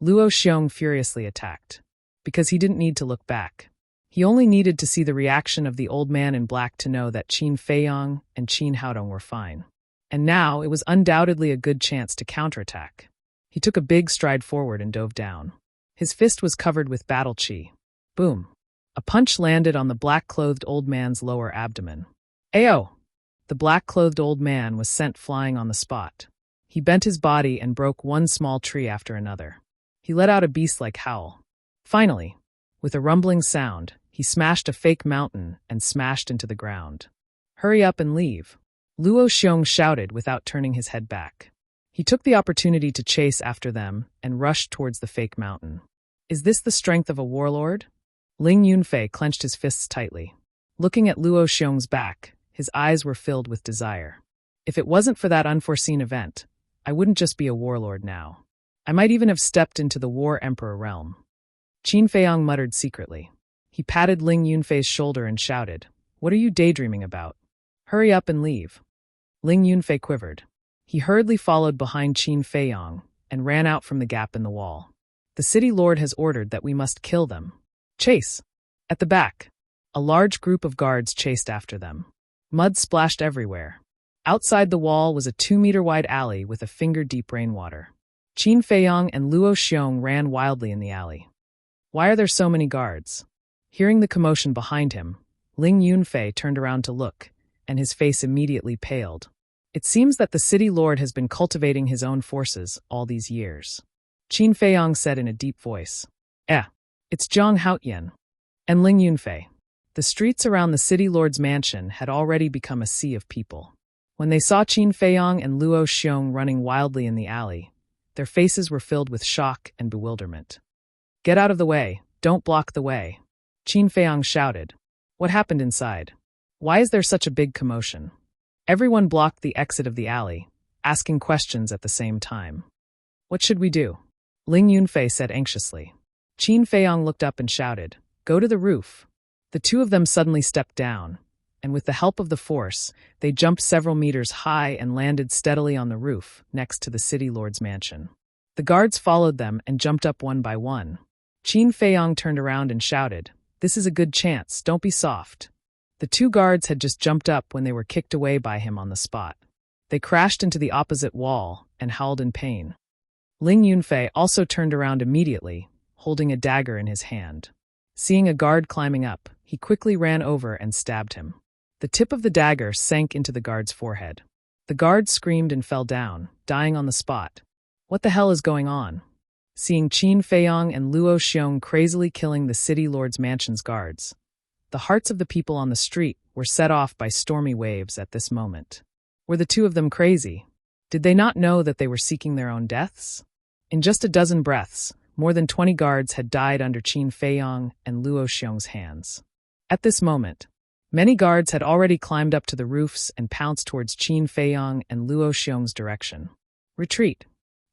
Luo Xiong furiously attacked. Because he didn't need to look back. He only needed to see the reaction of the old man in black to know that Qin Feiyang and Qin Haodong were fine. And now it was undoubtedly a good chance to counterattack. He took a big stride forward and dove down. His fist was covered with battle chi. Boom! A punch landed on the black-clothed old man's lower abdomen. Ayo! The black-clothed old man was sent flying on the spot. He bent his body and broke one small tree after another. He let out a beast-like howl. Finally, with a rumbling sound, he smashed a fake mountain and smashed into the ground. Hurry up and leave! Luo Xiong shouted without turning his head back. He took the opportunity to chase after them and rushed towards the fake mountain. Is this the strength of a warlord? Ling Yunfei clenched his fists tightly. Looking at Luo Xiong's back, his eyes were filled with desire. If it wasn't for that unforeseen event, I wouldn't just be a warlord now. I might even have stepped into the War Emperor realm. Qin Feiyang muttered secretly. He patted Ling Yunfei's shoulder and shouted, "What are you daydreaming about? Hurry up and leave." Ling Yunfei quivered. He hurriedly followed behind Qin Feiyang and ran out from the gap in the wall. The city lord has ordered that we must kill them. Chase! At the back, a large group of guards chased after them. Mud splashed everywhere. Outside the wall was a 2-meter-wide alley with a finger-deep rainwater. Qin Feiyang and Luo Xiong ran wildly in the alley. Why are there so many guards? Hearing the commotion behind him, Ling Yunfei turned around to look, and his face immediately paled. It seems that the city lord has been cultivating his own forces all these years. Qin Feiyang said in a deep voice. It's Zhang Haotian and Ling Yunfei. The streets around the city lord's mansion had already become a sea of people. When they saw Qin Feiyang and Luo Xiong running wildly in the alley, their faces were filled with shock and bewilderment. "Get out of the way, don't block the way," Qin Feiyang shouted. "What happened inside? Why is there such a big commotion?" Everyone blocked the exit of the alley, asking questions at the same time. "What should we do?" Ling Yunfei said anxiously. Qin Feiyang looked up and shouted, "Go to the roof." The two of them suddenly stepped down, and with the help of the force, they jumped several meters high and landed steadily on the roof next to the city lord's mansion. The guards followed them and jumped up one by one. Qin Feiyang turned around and shouted, "This is a good chance, don't be soft." The two guards had just jumped up when they were kicked away by him on the spot. They crashed into the opposite wall and howled in pain. Ling Yunfei also turned around immediately, holding a dagger in his hand. Seeing a guard climbing up, he quickly ran over and stabbed him. The tip of the dagger sank into the guard's forehead. The guard screamed and fell down, dying on the spot. What the hell is going on? Seeing Qin Feiyang and Luo Xiong crazily killing the city lord's mansion's guards, the hearts of the people on the street were set off by stormy waves at this moment. Were the two of them crazy? Did they not know that they were seeking their own deaths? In just a dozen breaths, more than 20 guards had died under Qin Feiyang and Luo Xiong's hands. At this moment, many guards had already climbed up to the roofs and pounced towards Qin Feiyang and Luo Xiong's direction. "Retreat!"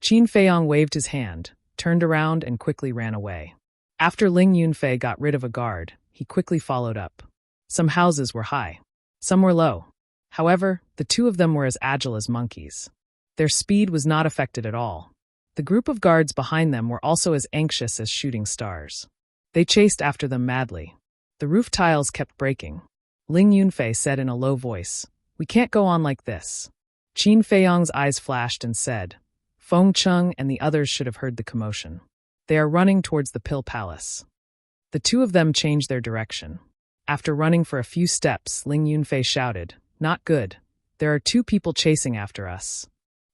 Qin Feiyang waved his hand, turned around and quickly ran away. After Ling Yunfei got rid of a guard, he quickly followed up. Some houses were high, some were low. However, the two of them were as agile as monkeys. Their speed was not affected at all. The group of guards behind them were also as anxious as shooting stars. They chased after them madly. The roof tiles kept breaking. Ling Yunfei said in a low voice, "We can't go on like this." Qin Feiyang's eyes flashed and said, "Feng Cheng and the others should have heard the commotion. They are running towards the Pill Palace." The two of them changed their direction. After running for a few steps, Ling Yunfei shouted, "Not good. There are two people chasing after us."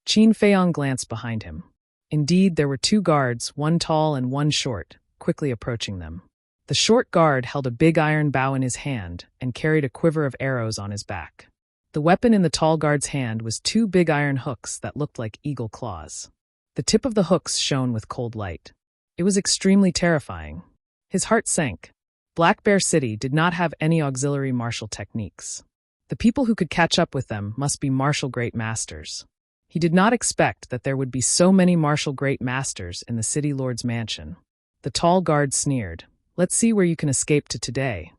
Qin Feiyang glanced behind him. Indeed, there were two guards, one tall and one short, quickly approaching them. The short guard held a big iron bow in his hand and carried a quiver of arrows on his back. The weapon in the tall guard's hand was two big iron hooks that looked like eagle claws. The tip of the hooks shone with cold light. It was extremely terrifying. His heart sank. Black Bear City did not have any auxiliary martial techniques. The people who could catch up with them must be martial great masters. He did not expect that there would be so many martial great masters in the city lord's mansion. The tall guard sneered, "Let's see where you can escape to today."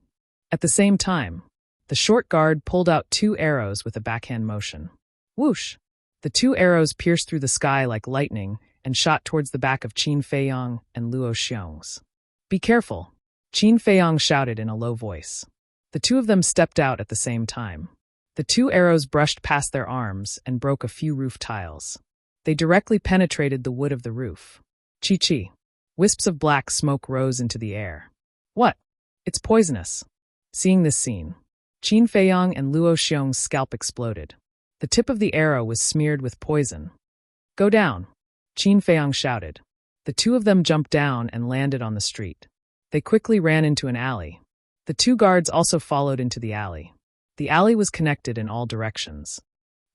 At the same time, the short guard pulled out two arrows with a backhand motion. Whoosh! The two arrows pierced through the sky like lightning and shot towards the back of Qin Feiyang and Luo Xiong's. "Be careful," Qin Feiyang shouted in a low voice. The two of them stepped out at the same time. The two arrows brushed past their arms and broke a few roof tiles. They directly penetrated the wood of the roof. Chi-chi. Wisps of black smoke rose into the air. "What? It's poisonous." Seeing this scene, Qin Feiyang and Luo Xiong's scalp exploded. The tip of the arrow was smeared with poison. "Go down," Qin Feiyang shouted. The two of them jumped down and landed on the street. They quickly ran into an alley. The two guards also followed into the alley. The alley was connected in all directions.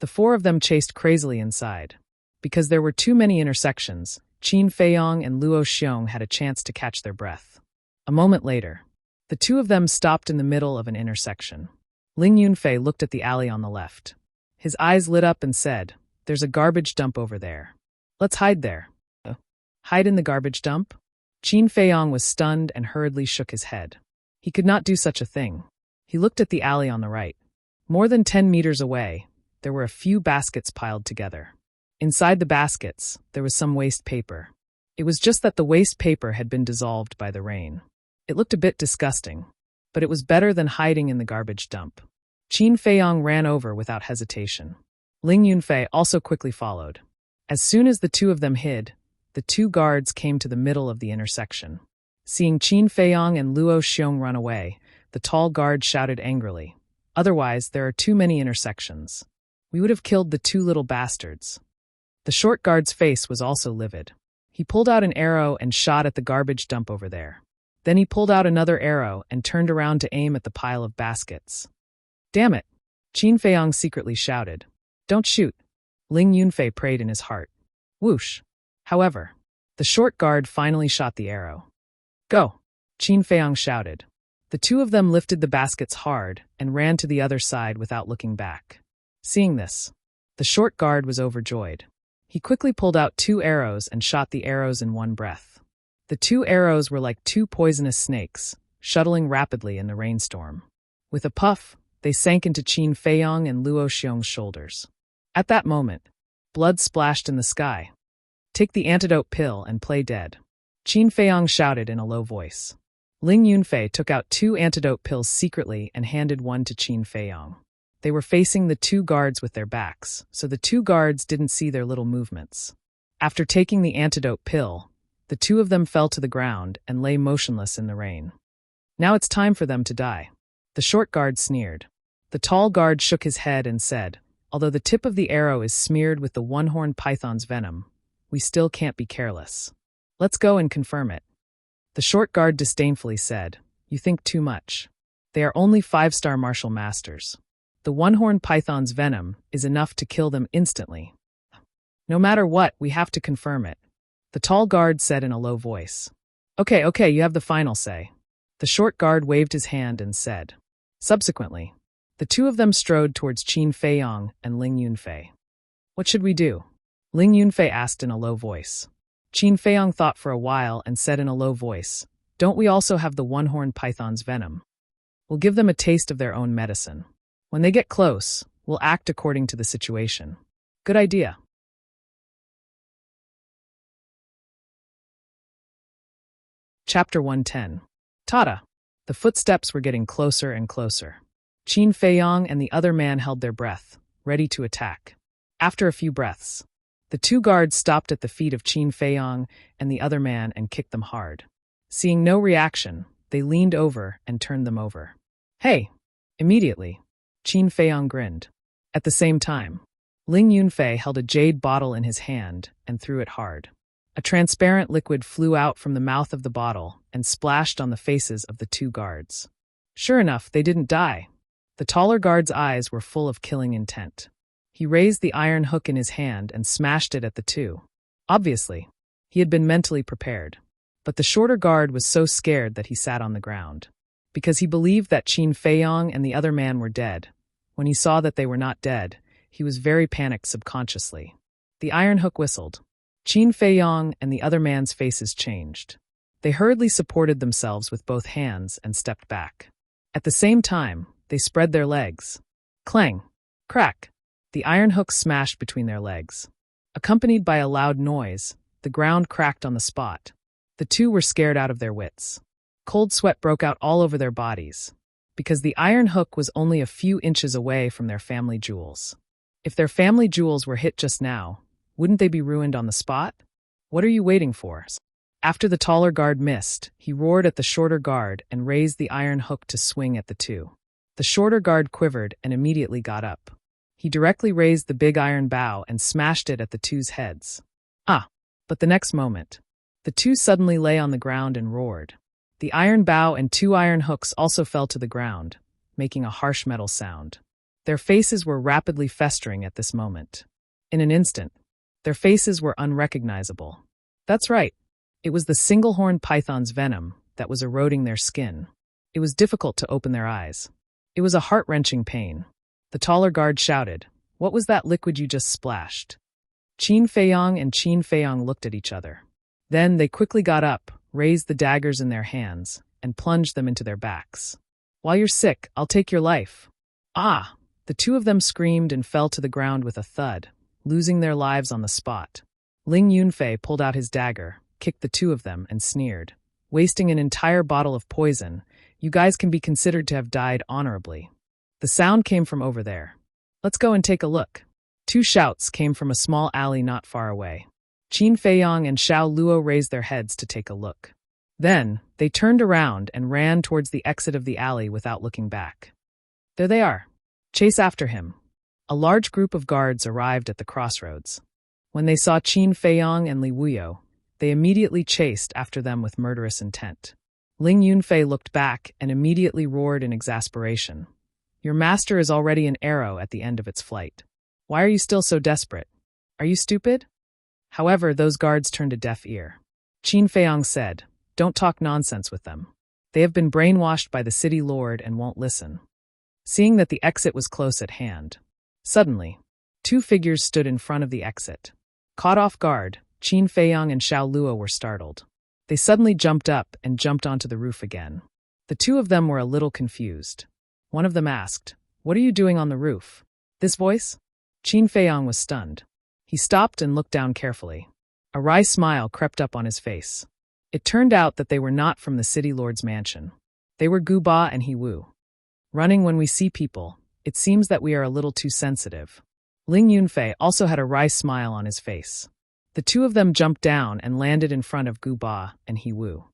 The four of them chased crazily inside. Because there were too many intersections, Qin Feiyang and Luo Xiong had a chance to catch their breath. A moment later, the two of them stopped in the middle of an intersection. Ling Yunfei looked at the alley on the left. His eyes lit up and said, "There's a garbage dump over there. Let's hide there." Hide in the garbage dump? Qin Feiyang was stunned and hurriedly shook his head. He could not do such a thing. He looked at the alley on the right. More than 10 meters away, there were a few baskets piled together. Inside the baskets, there was some waste paper. It was just that the waste paper had been dissolved by the rain. It looked a bit disgusting, but it was better than hiding in the garbage dump. Qin Feiyang ran over without hesitation. Ling Yunfei also quickly followed. As soon as the two of them hid, the two guards came to the middle of the intersection. Seeing Qin Feiyang and Luo Xiong run away, the tall guard shouted angrily, Otherwise, there are too many intersections. We would have killed the two little bastards. The short guard's face was also livid. He pulled out an arrow and shot at the garbage dump over there. Then he pulled out another arrow and turned around to aim at the pile of baskets. Damn it! Qin Feiyong secretly shouted. Don't shoot! Ling Yunfei prayed in his heart. Whoosh! However, the short guard finally shot the arrow. Go! Qin Feiyong shouted. The two of them lifted the baskets hard and ran to the other side without looking back. Seeing this, the short guard was overjoyed. He quickly pulled out 2 arrows and shot the arrows in one breath. The 2 arrows were like 2 poisonous snakes, shuttling rapidly in the rainstorm. With a puff, they sank into Qin Feiyong and Luo Xiong's shoulders. At that moment, blood splashed in the sky. Take the antidote pill and play dead. Qin Feiyong shouted in a low voice. Ling Yunfei took out 2 antidote pills secretly and handed one to Qin Feiyong. They were facing the 2 guards with their backs, so the 2 guards didn't see their little movements. After taking the antidote pill, the 2 of them fell to the ground and lay motionless in the rain. Now it's time for them to die. The short guard sneered. The tall guard shook his head and said, although the tip of the arrow is smeared with the one-horned python's venom, we still can't be careless. Let's go and confirm it. The short guard disdainfully said, you think too much. They are only 5-star martial masters. The one-horned python's venom is enough to kill them instantly. No matter what, we have to confirm it. The tall guard said in a low voice. Okay, you have the final say. The short guard waved his hand and said. Subsequently, the 2 of them strode towards Qin Feiyong and Ling Yunfei. What should we do? Ling Yunfei asked in a low voice. Qin Feiyong thought for a while and said in a low voice, don't we also have the one-horned python's venom? We'll give them a taste of their own medicine. When they get close, we'll act according to the situation. Good idea. Chapter 110. Tada! The footsteps were getting closer and closer. Qin Feiyong and the other man held their breath, ready to attack. After a few breaths, the 2 guards stopped at the feet of Qin Feiyong and the other man and kicked them hard. Seeing no reaction, they leaned over and turned them over. Hey! Immediately, Qin Feiyong grinned. At the same time, Ling Yunfei held a jade bottle in his hand and threw it hard. A transparent liquid flew out from the mouth of the bottle and splashed on the faces of the 2 guards. Sure enough, they didn't die. The taller guard's eyes were full of killing intent. He raised the iron hook in his hand and smashed it at the 2. Obviously, he had been mentally prepared. But the shorter guard was so scared that he sat on the ground. Because he believed that Qin Feiyong and the other man were dead. When he saw that they were not dead, he was very panicked subconsciously. The iron hook whistled. Qin Feiyong and the other man's faces changed. They hurriedly supported themselves with both hands and stepped back. At the same time, they spread their legs. Clang! Crack! The iron hook smashed between their legs. Accompanied by a loud noise, the ground cracked on the spot. The 2 were scared out of their wits. Cold sweat broke out all over their bodies, because the iron hook was only a few inches away from their family jewels. If their family jewels were hit just now, wouldn't they be ruined on the spot? What are you waiting for? After the taller guard missed, he roared at the shorter guard and raised the iron hook to swing at the 2. The shorter guard quivered and immediately got up. He directly raised the big iron bow and smashed it at the 2's heads. But the next moment, the 2 suddenly lay on the ground and roared. The iron bow and 2 iron hooks also fell to the ground, making a harsh metal sound. Their faces were rapidly festering at this moment. In an instant, their faces were unrecognizable. That's right. It was the single-horned python's venom that was eroding their skin. It was difficult to open their eyes. It was a heart-wrenching pain. The taller guard shouted, "What was that liquid you just splashed?" Qin Feiyong and Qin Feiyong looked at each other. Then they quickly got up, raised the daggers in their hands, and plunged them into their backs. "While you're sick, I'll take your life." "Ah!" The 2 of them screamed and fell to the ground with a thud, losing their lives on the spot. Ling Yunfei pulled out his dagger, kicked the 2 of them, and sneered. "Wasting an entire bottle of poison, you guys can be considered to have died honorably." The sound came from over there. "Let's go and take a look." 2 shouts came from a small alley not far away. Qin Feiyong and Xiao Luo raised their heads to take a look. Then, they turned around and ran towards the exit of the alley without looking back. There they are. Chase after him. A large group of guards arrived at the crossroads. When they saw Qin Feiyang and Li Wuyo, they immediately chased after them with murderous intent. Ling Yunfei looked back and immediately roared in exasperation. Your master is already an arrow at the end of its flight. Why are you still so desperate? Are you stupid? However, those guards turned a deaf ear. Qin Feiyang said, Don't talk nonsense with them. They have been brainwashed by the city lord and won't listen. Seeing that the exit was close at hand. Suddenly, two figures stood in front of the exit. Caught off guard, Qin Feiyang and Xiao Luo were startled. They suddenly jumped up and jumped onto the roof again. The two of them were a little confused. One of them asked, What are you doing on the roof? This voice? Qin Feiyang was stunned. He stopped and looked down carefully. A wry smile crept up on his face. It turned out that they were not from the city lord's mansion. They were Gu Ba and He Wu. Running when we see people, it seems that we are a little too sensitive. Ling Yunfei also had a wry smile on his face. The two of them jumped down and landed in front of Gu Ba and He Wu.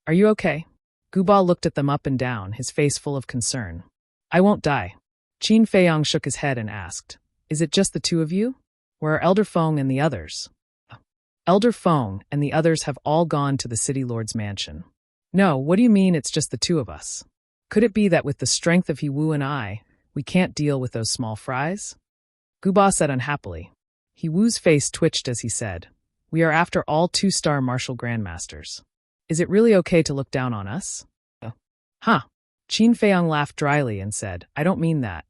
Are you okay? Gu Ba looked at them up and down, his face full of concern. I won't die. Qin Feiyang shook his head and asked, Is it just the two of you? Where are Elder Feng and the others? Elder Feng and the others have all gone to the city lord's mansion. No, what do you mean it's just the two of us? Could it be that with the strength of He Wu and I, we can't deal with those small fries? Gu Ba said unhappily. He Wu's face twitched as he said, We are after all 2-star martial grandmasters. Is it really okay to look down on us? Huh. Qin Feiyang laughed dryly and said, I don't mean that.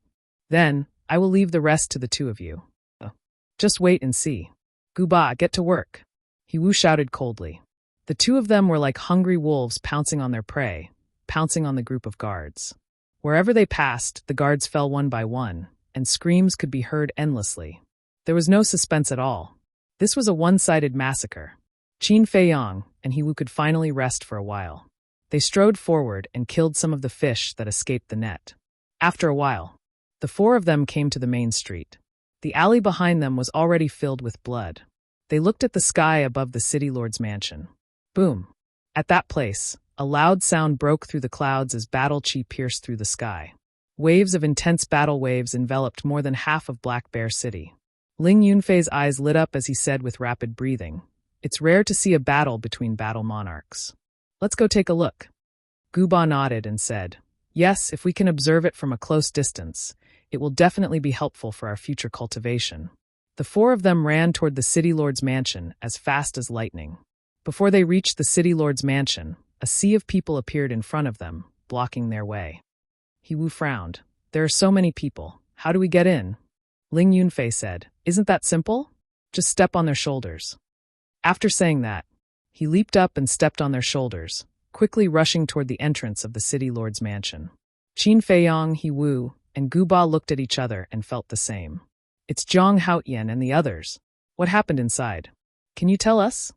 Then, I will leave the rest to the two of you. Just wait and see. Gu Ba, get to work. He Wu shouted coldly. The two of them were like hungry wolves pouncing on their prey, pouncing on the group of guards. Wherever they passed, the guards fell one by one, and screams could be heard endlessly. There was no suspense at all. This was a one-sided massacre. Qin Feiyang and He Wu could finally rest for a while. They strode forward and killed some of the fish that escaped the net. After a while, the four of them came to the main street. The alley behind them was already filled with blood. They looked at the sky above the city lord's mansion. Boom! At that place, a loud sound broke through the clouds as battle chi pierced through the sky. Waves of intense battle waves enveloped more than half of Black Bear City. Ling Yunfei's eyes lit up as he said with rapid breathing, It's rare to see a battle between battle monarchs. Let's go take a look. Gu Ba nodded and said, Yes, if we can observe it from a close distance, it will definitely be helpful for our future cultivation. The four of them ran toward the city lord's mansion as fast as lightning. Before they reached the city lord's mansion, a sea of people appeared in front of them, blocking their way. He Wu frowned. There are so many people. How do we get in? Ling Yunfei said, Isn't that simple? Just step on their shoulders. After saying that, he leaped up and stepped on their shoulders, quickly rushing toward the entrance of the city lord's mansion. Qin Feiyang, He Wu, and Gu Ba looked at each other and felt the same. It's Zhang Haotian and the others. What happened inside? Can you tell us?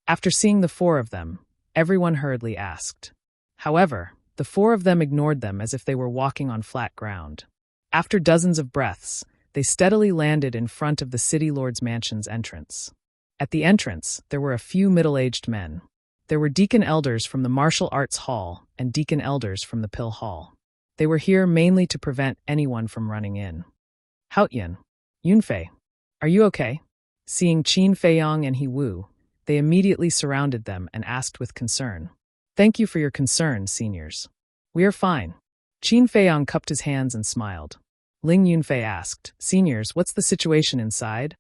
After seeing the four of them, everyone hurriedly asked. However, the four of them ignored them as if they were walking on flat ground. After dozens of breaths, they steadily landed in front of the city lord's mansion's entrance. At the entrance, there were a few middle-aged men. There were deacon elders from the martial arts hall and deacon elders from the pill hall. They were here mainly to prevent anyone from running in. Haotian, Yunfei, are you okay? Seeing Qin Feiyang and He Wu, they immediately surrounded them and asked with concern. Thank you for your concern, seniors. We are fine. Qin Feiyang cupped his hands and smiled. Ling Yunfei asked, Seniors, what's the situation inside?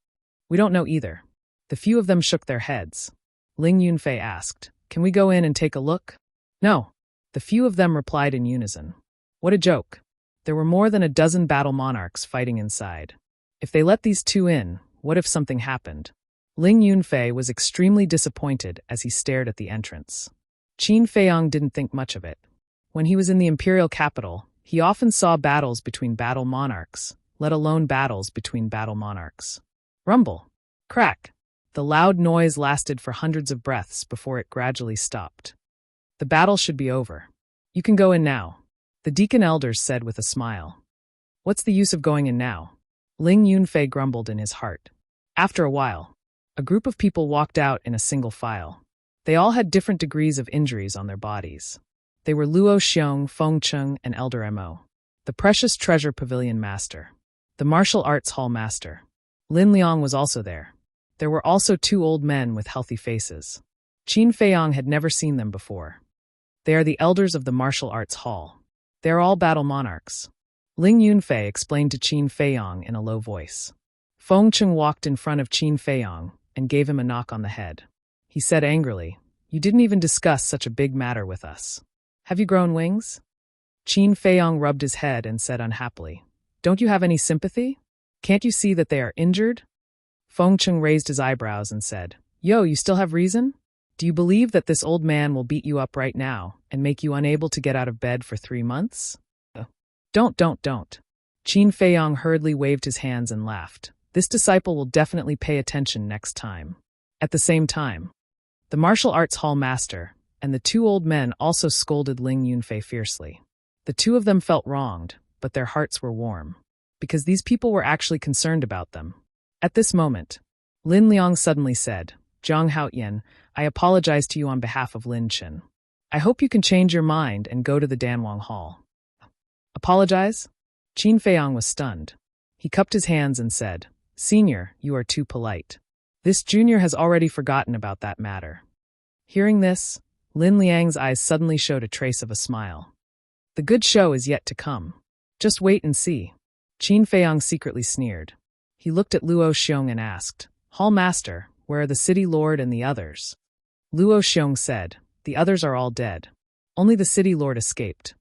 We don't know either. The few of them shook their heads. Ling Yunfei asked, Can we go in and take a look? No. The few of them replied in unison. What a joke. There were more than a dozen battle monarchs fighting inside. If they let these two in, what if something happened? Ling Yunfei was extremely disappointed as he stared at the entrance. Qin Feiyang didn't think much of it. When he was in the imperial capital, he often saw battles between battle monarchs, let alone battles between battle monarchs. Rumble. Crack. The loud noise lasted for hundreds of breaths before it gradually stopped. The battle should be over. You can go in now, the deacon elders said with a smile. What's the use of going in now? Ling Yunfei grumbled in his heart. After a while, a group of people walked out in a single file. They all had different degrees of injuries on their bodies. They were Luo Xiong, Feng Cheng, and Elder Mo. the Precious Treasure Pavilion Master, the Martial Arts Hall Master. Lin Liang was also there. There were also two old men with healthy faces. Qin Feiyang had never seen them before. They are the elders of the Martial Arts Hall. They are all battle monarchs. Ling Yunfei explained to Qin Feiyang in a low voice. Feng Cheng walked in front of Qin Feiyang and gave him a knock on the head. He said angrily, "You didn't even discuss such a big matter with us. Have you grown wings?" Qin Feiyang rubbed his head and said unhappily, "Don't you have any sympathy? Can't you see that they are injured?" Feng Cheng raised his eyebrows and said, "Yo, you still have reason? Do you believe that this old man will beat you up right now and make you unable to get out of bed for 3 months? Don't. Qin Feiyang hurriedly waved his hands and laughed. This disciple will definitely pay attention next time. At the same time, the martial arts hall master and the two old men also scolded Ling Yunfei fiercely. The two of them felt wronged, but their hearts were warm, because these people were actually concerned about them. At this moment, Lin Liang suddenly said, "Zhang Haotian, I apologize to you on behalf of Lin Chen. I hope you can change your mind and go to the Danwang Hall." Apologize? Qin Feiyang was stunned. He cupped his hands and said, "Senior, you are too polite. This junior has already forgotten about that matter." Hearing this, Lin Liang's eyes suddenly showed a trace of a smile. The good show is yet to come. Just wait and see. Qin Feiyang secretly sneered. He looked at Luo Xiong and asked, "Hall Master, where are the city lord and the others?" Luo Xiong said, "The others are all dead. Only the city lord escaped."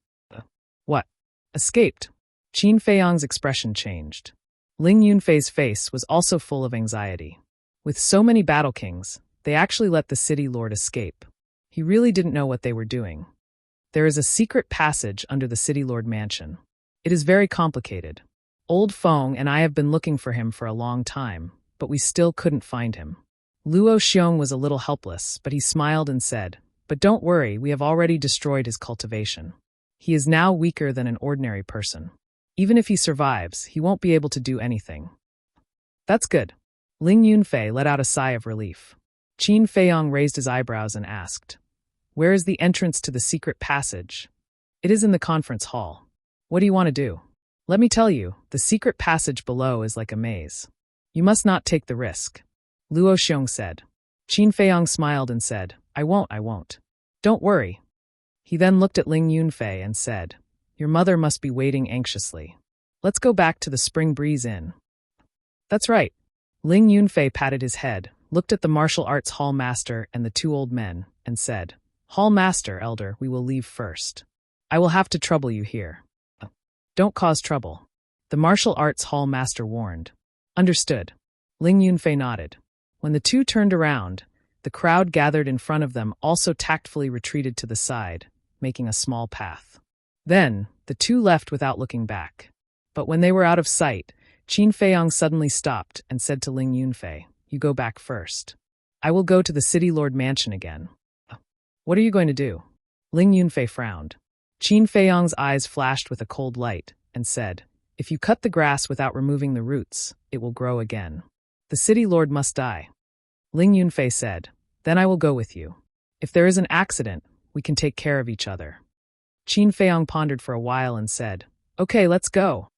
What? Escaped? Qin Feiyang's expression changed. Ling Yunfei's face was also full of anxiety. With so many battle kings, they actually let the city lord escape. He really didn't know what they were doing. There is a secret passage under the city lord mansion. It is very complicated. Old Feng and I have been looking for him for a long time, but we still couldn't find him. Luo Xiong was a little helpless, but he smiled and said, "But don't worry, we have already destroyed his cultivation. He is now weaker than an ordinary person. Even if he survives, he won't be able to do anything." That's good. Ling Yunfei let out a sigh of relief. Qin Feiyang raised his eyebrows and asked, "Where is the entrance to the secret passage?" "It is in the conference hall." "What do you want to do?" "Let me tell you, the secret passage below is like a maze. You must not take the risk," Luo Xiong said. Qin Feiyang smiled and said, I won't. Don't worry." He then looked at Ling Yunfei and said, "Your mother must be waiting anxiously. Let's go back to the Spring Breeze Inn." "That's right." Ling Yunfei patted his head, looked at the martial arts hall master and the two old men, and said, "Hall master, elder, we will leave first. I will have to trouble you here." "Don't cause trouble," the martial arts hall master warned. "Understood." Ling Yunfei nodded. When the two turned around, the crowd gathered in front of them also tactfully retreated to the side, making a small path. Then, the two left without looking back. But when they were out of sight, Qin Feiyang suddenly stopped and said to Ling Yunfei, "You go back first. I will go to the city lord mansion again." "What are you going to do?" Ling Yunfei frowned. Qin Feiyang's eyes flashed with a cold light and said, "If you cut the grass without removing the roots, it will grow again. The city lord must die." Ling Yunfei said, "Then I will go with you. If there is an accident, we can take care of each other." Qin Feiyang pondered for a while and said, "Okay, let's go."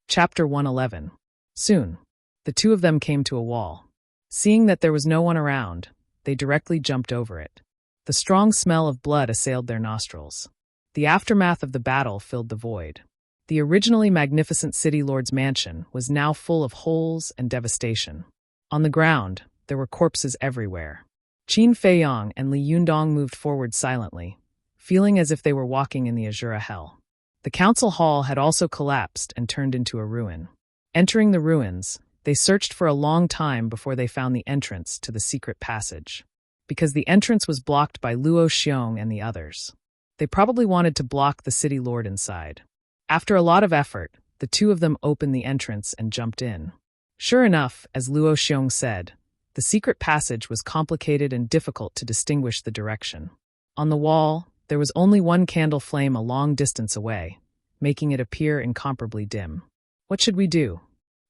Chapter 111. Soon, the two of them came to a wall. Seeing that there was no one around, they directly jumped over it. The strong smell of blood assailed their nostrils. The aftermath of the battle filled the void. The originally magnificent city lord's mansion was now full of holes and devastation. On the ground, there were corpses everywhere. Qin Feiyang and Li Yundong moved forward silently, feeling as if they were walking in the Azura hell. The council hall had also collapsed and turned into a ruin. Entering the ruins, they searched for a long time before they found the entrance to the secret passage. Because the entrance was blocked by Luo Xiong and the others. They probably wanted to block the city lord inside. After a lot of effort, the two of them opened the entrance and jumped in. Sure enough, as Luo Xiong said, the secret passage was complicated and difficult to distinguish the direction. On the wall, there was only one candle flame a long distance away, making it appear incomparably dim. What should we do?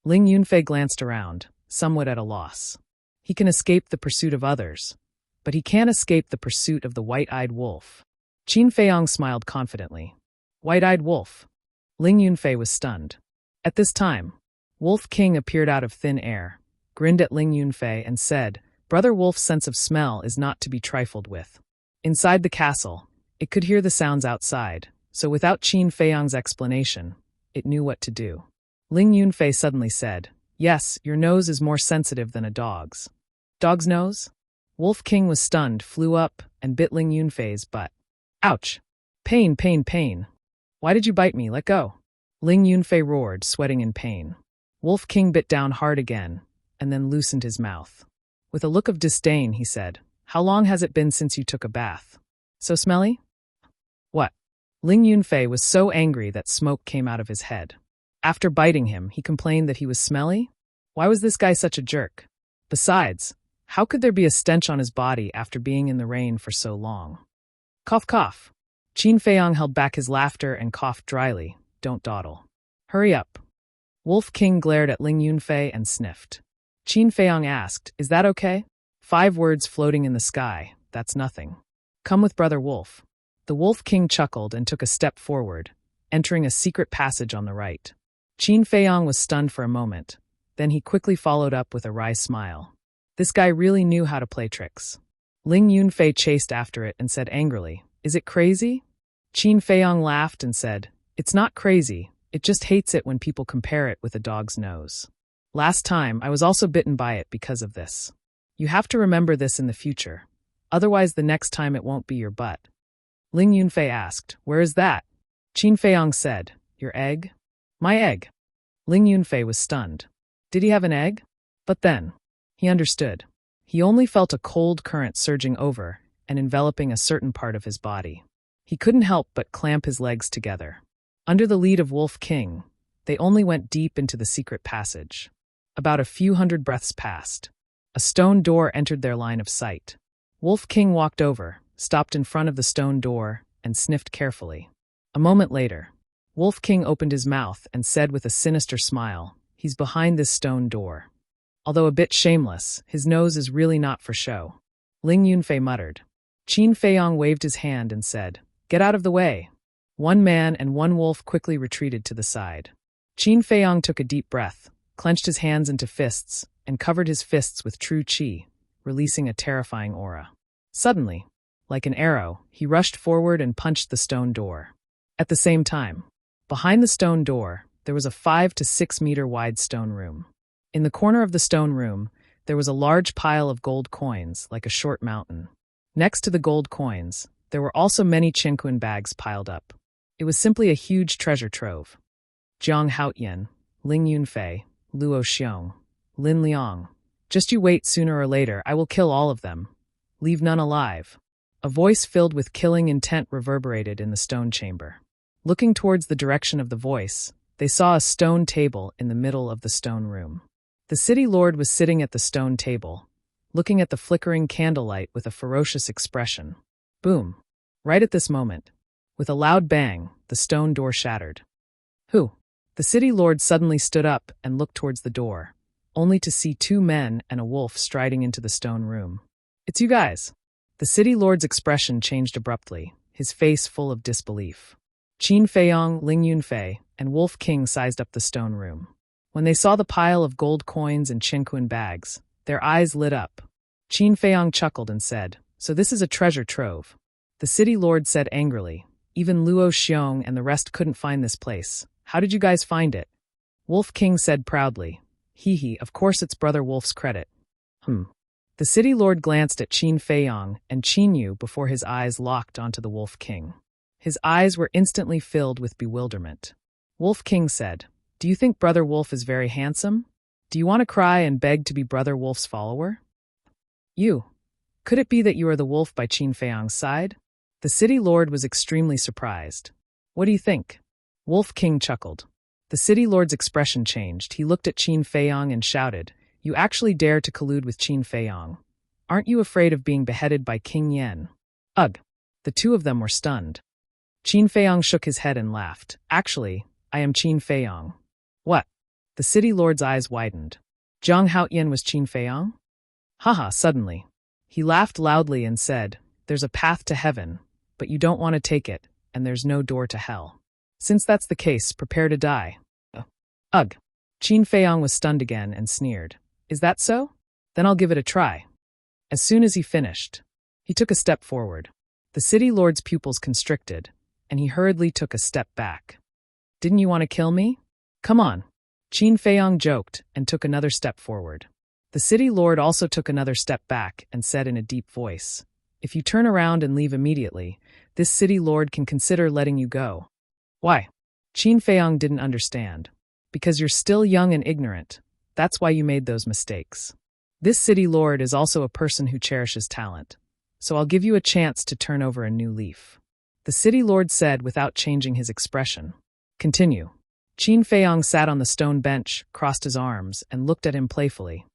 Ling Yunfei glanced around, somewhat at a loss. He can escape the pursuit of others, but he can't escape the pursuit of the white-eyed wolf. Qin Feiyong smiled confidently. White-eyed wolf. Ling Yunfei was stunned. At this time, Wolf King appeared out of thin air, grinned at Ling Yunfei and said, Brother Wolf's sense of smell is not to be trifled with. Inside the castle, it could hear the sounds outside, so without Qin Feiyong's explanation, it knew what to do. Ling Yunfei suddenly said, Yes, your nose is more sensitive than a dog's. Dog's nose? Wolf King was stunned, flew up, and bit Ling Yunfei's butt. Ouch! Pain, pain, pain. Why did you bite me? Let go. Ling Yunfei roared, sweating in pain. Wolf King bit down hard again, and then loosened his mouth. With a look of disdain, he said, How long has it been since you took a bath? So smelly? What? Ling Yunfei was so angry that smoke came out of his head. After biting him, he complained that he was smelly? Why was this guy such a jerk? Besides, how could there be a stench on his body after being in the rain for so long? Cough, cough. Qin Feiyong held back his laughter and coughed dryly. Don't dawdle. Hurry up. Wolf King glared at Ling Yunfei and sniffed. Qin Feiyong asked, Is that okay? 5 words floating in the sky, that's nothing. Come with Brother Wolf. The Wolf King chuckled and took a step forward, entering a secret passage on the right. Qin Feiyong was stunned for a moment. Then he quickly followed up with a wry smile. This guy really knew how to play tricks. Ling Yunfei chased after it and said angrily, Is it crazy? Qin Feiyong laughed and said, It's not crazy, it just hates it when people compare it with a dog's nose. Last time, I was also bitten by it because of this. You have to remember this in the future. Otherwise the next time it won't be your butt. Ling Yunfei asked, Where is that? Qin Feiyong said, Your egg? My egg. Ling Yunfei was stunned. Did he have an egg? But then, he understood. He only felt a cold current surging over and enveloping a certain part of his body. He couldn't help but clamp his legs together. Under the lead of Wolf King, they only went deep into the secret passage. About a few hundred breaths passed. A stone door entered their line of sight. Wolf King walked over, stopped in front of the stone door, and sniffed carefully. A moment later, Wolf King opened his mouth and said with a sinister smile, He's behind this stone door. Although a bit shameless, his nose is really not for show. Ling Yunfei muttered. Qin Feiyong waved his hand and said, Get out of the way. 1 man and 1 wolf quickly retreated to the side. Qin Feiyong took a deep breath, clenched his hands into fists, and covered his fists with true qi, releasing a terrifying aura. Suddenly, like an arrow, he rushed forward and punched the stone door. At the same time, behind the stone door, there was a 5 to 6 meter wide stone room. In the corner of the stone room, there was a large pile of gold coins, like a short mountain. Next to the gold coins, there were also many chinquan bags piled up. It was simply a huge treasure trove. Jiang Haotian, Ling Yunfei, Luo Xiong, Lin Liang. Just you wait, sooner or later I will kill all of them. Leave none alive. A voice filled with killing intent reverberated in the stone chamber. Looking towards the direction of the voice, they saw a stone table in the middle of the stone room. The city lord was sitting at the stone table, looking at the flickering candlelight with a ferocious expression. Boom! Right at this moment, with a loud bang, the stone door shattered. Who? The city lord suddenly stood up and looked towards the door, only to see 2 men and a wolf striding into the stone room. It's you guys. The city lord's expression changed abruptly, his face full of disbelief. Qin Feiyong, Ling Yunfei, and Wolf King sized up the stone room. When they saw the pile of gold coins and chinquan bags, their eyes lit up. Qin Feiyong chuckled and said, So this is a treasure trove. The city lord said angrily, Even Luo Xiong and the rest couldn't find this place. How did you guys find it? Wolf King said proudly, Hee, of course it's Brother Wolf's credit. The city lord glanced at Qin Feiyong and Qin Yu before his eyes locked onto the Wolf King. His eyes were instantly filled with bewilderment. Wolf King said, Do you think Brother Wolf is very handsome? Do you want to cry and beg to be Brother Wolf's follower? You. Could it be that you are the wolf by Qin Feiyong's side? The city lord was extremely surprised. What do you think? Wolf King chuckled. The city lord's expression changed. He looked at Qin Feiyong and shouted, You actually dare to collude with Qin Feiyong. Aren't you afraid of being beheaded by King Yen? Ugh. The 2 of them were stunned. Qin Feiyong shook his head and laughed. Actually, I am Qin Feiyong. What? The city lord's eyes widened. Jiang Haotian was Qin Feiyong? Haha, suddenly. He laughed loudly and said, "There's a path to heaven, but you don't want to take it, and there's no door to hell. Since that's the case, prepare to die." Ugh. Qin Feiyong was stunned again and sneered. "Is that so? Then I'll give it a try." As soon as he finished, he took a step forward. The city lord's pupils constricted, and he hurriedly took a step back. "Didn't you want to kill me? Come on." Qin Feiyong joked and took another step forward. The city lord also took another step back and said in a deep voice, "If you turn around and leave immediately, this city lord can consider letting you go." "Why?" Qin Feiyong didn't understand. "Because you're still young and ignorant. That's why you made those mistakes. This city lord is also a person who cherishes talent, so I'll give you a chance to turn over a new leaf," the city lord said without changing his expression. "Continue." Qin Feiyong sat on the stone bench, crossed his arms, and looked at him playfully.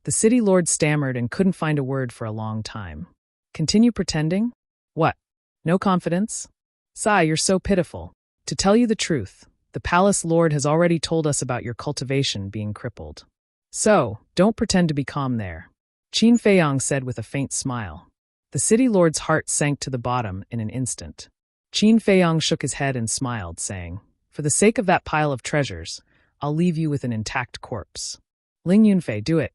The city lord stammered and couldn't find a word for a long time. "Continue pretending? What? No confidence? Sigh, you're so pitiful. To tell you the truth, the palace lord has already told us about your cultivation being crippled. So, don't pretend to be calm there," Qin Feiyong said with a faint smile. The city lord's heart sank to the bottom in an instant. Qin Feiyong shook his head and smiled, saying, "For the sake of that pile of treasures, I'll leave you with an intact corpse. Ling Yunfei, do it."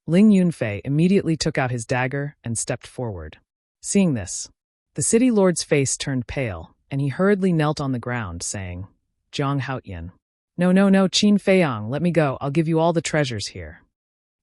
Ling Yunfei immediately took out his dagger and stepped forward. Seeing this, the city lord's face turned pale, and he hurriedly knelt on the ground, saying, "Jiang Haotian. No, Qin Feiyong, let me go. I'll give you all the treasures here."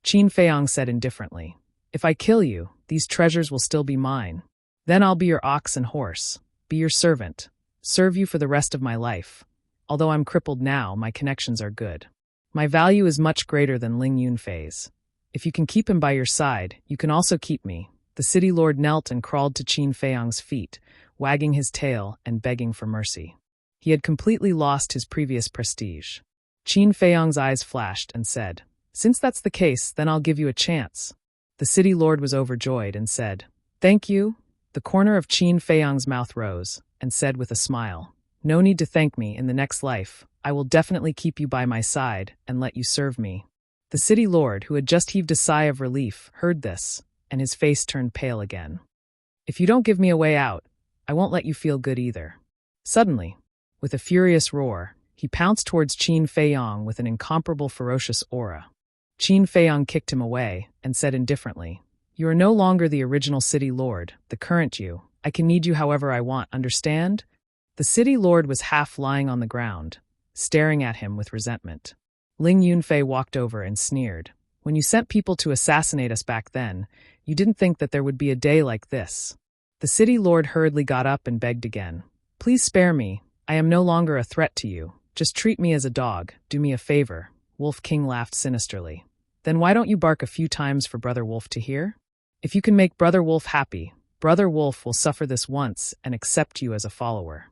Qin Feiyong said indifferently, "If I kill you, these treasures will still be mine. Then I'll be your ox and horse, be your servant, serve you for the rest of my life. Although I'm crippled now, my connections are good. My value is much greater than Ling Yunfei's. If you can keep him by your side, you can also keep me." The city lord knelt and crawled to Qin Feiyong's feet, wagging his tail and begging for mercy. He had completely lost his previous prestige. Qin Feiyong's eyes flashed and said, "Since that's the case, then I'll give you a chance." The city lord was overjoyed and said, "Thank you." The corner of Qin Feiyong's mouth rose and said with a smile, "No need to thank me. In the next life, I will definitely keep you by my side and let you serve me." The city lord, who had just heaved a sigh of relief, heard this, and his face turned pale again. "If you don't give me a way out, I won't let you feel good either." Suddenly, with a furious roar, he pounced towards Qin Feiyong with an incomparable ferocious aura. Qin Feiyong kicked him away and said indifferently, "You are no longer the original city lord, the current you. I can need you however I want, understand?" The city lord was half lying on the ground, staring at him with resentment. Ling Yunfei walked over and sneered. "When you sent people to assassinate us back then, you didn't think that there would be a day like this." The city lord hurriedly got up and begged again. "Please spare me. I am no longer a threat to you. Just treat me as a dog. Do me a favor." Wolf King laughed sinisterly. "Then why don't you bark a few times for Brother Wolf to hear? If you can make Brother Wolf happy, Brother Wolf will suffer this once and accept you as a follower."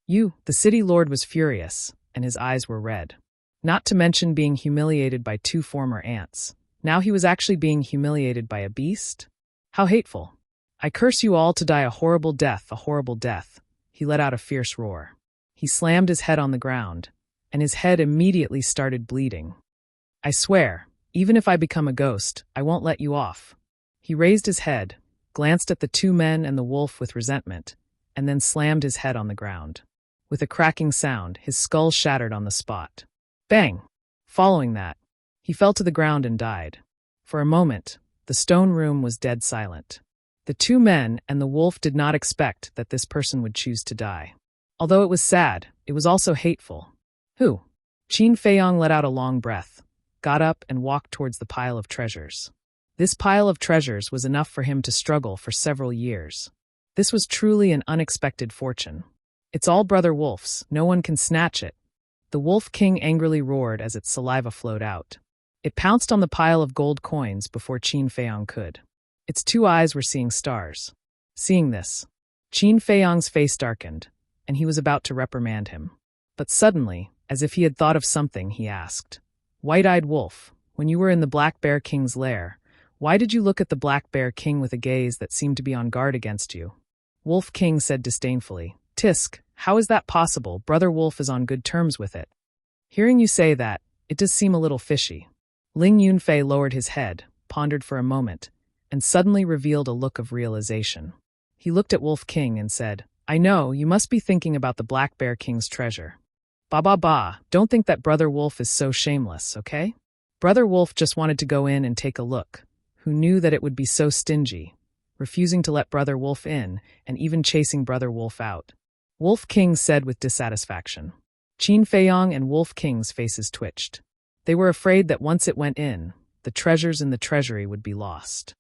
The city lord was furious, and his eyes were red. Not to mention being humiliated by two former ants. Now he was actually being humiliated by a beast? How hateful. "I curse you all to die a horrible death, a horrible death." He let out a fierce roar. He slammed his head on the ground, and his head immediately started bleeding. "I swear, even if I become a ghost, I won't let you off." He raised his head, glanced at the two men and the wolf with resentment, and then slammed his head on the ground. With a cracking sound, his skull shattered on the spot. Bang! Following that, he fell to the ground and died. For a moment, the stone room was dead silent. The two men and the wolf did not expect that this person would choose to die. Although it was sad, it was also hateful. "Who?" Qin Feiyong let out a long breath, got up and walked towards the pile of treasures. This pile of treasures was enough for him to struggle for several years. This was truly an unexpected fortune. "It's all Brother Wolf's, no one can snatch it." The Wolf King angrily roared as its saliva flowed out. It pounced on the pile of gold coins before Qin Feiyong could. Its two eyes were seeing stars. Seeing this, Qin Feiyong's face darkened, and he was about to reprimand him. But suddenly, as if he had thought of something, he asked, "White-eyed wolf, when you were in the Black Bear King's lair, why did you look at the Black Bear King with a gaze that seemed to be on guard against you?" Wolf King said disdainfully, "Tisk, how is that possible? Brother Wolf is on good terms with it." "Hearing you say that, it does seem a little fishy." Ling Yunfei lowered his head, pondered for a moment, and suddenly revealed a look of realization. He looked at Wolf King and said, "I know, you must be thinking about the Black Bear King's treasure. Ba, don't think that Brother Wolf is so shameless, okay? Brother Wolf just wanted to go in and take a look. Who knew that it would be so stingy, refusing to let Brother Wolf in and even chasing Brother Wolf out?" Wolf King said with dissatisfaction. Qin Feiyong and Wolf King's faces twitched. They were afraid that once it went in, the treasures in the treasury would be lost.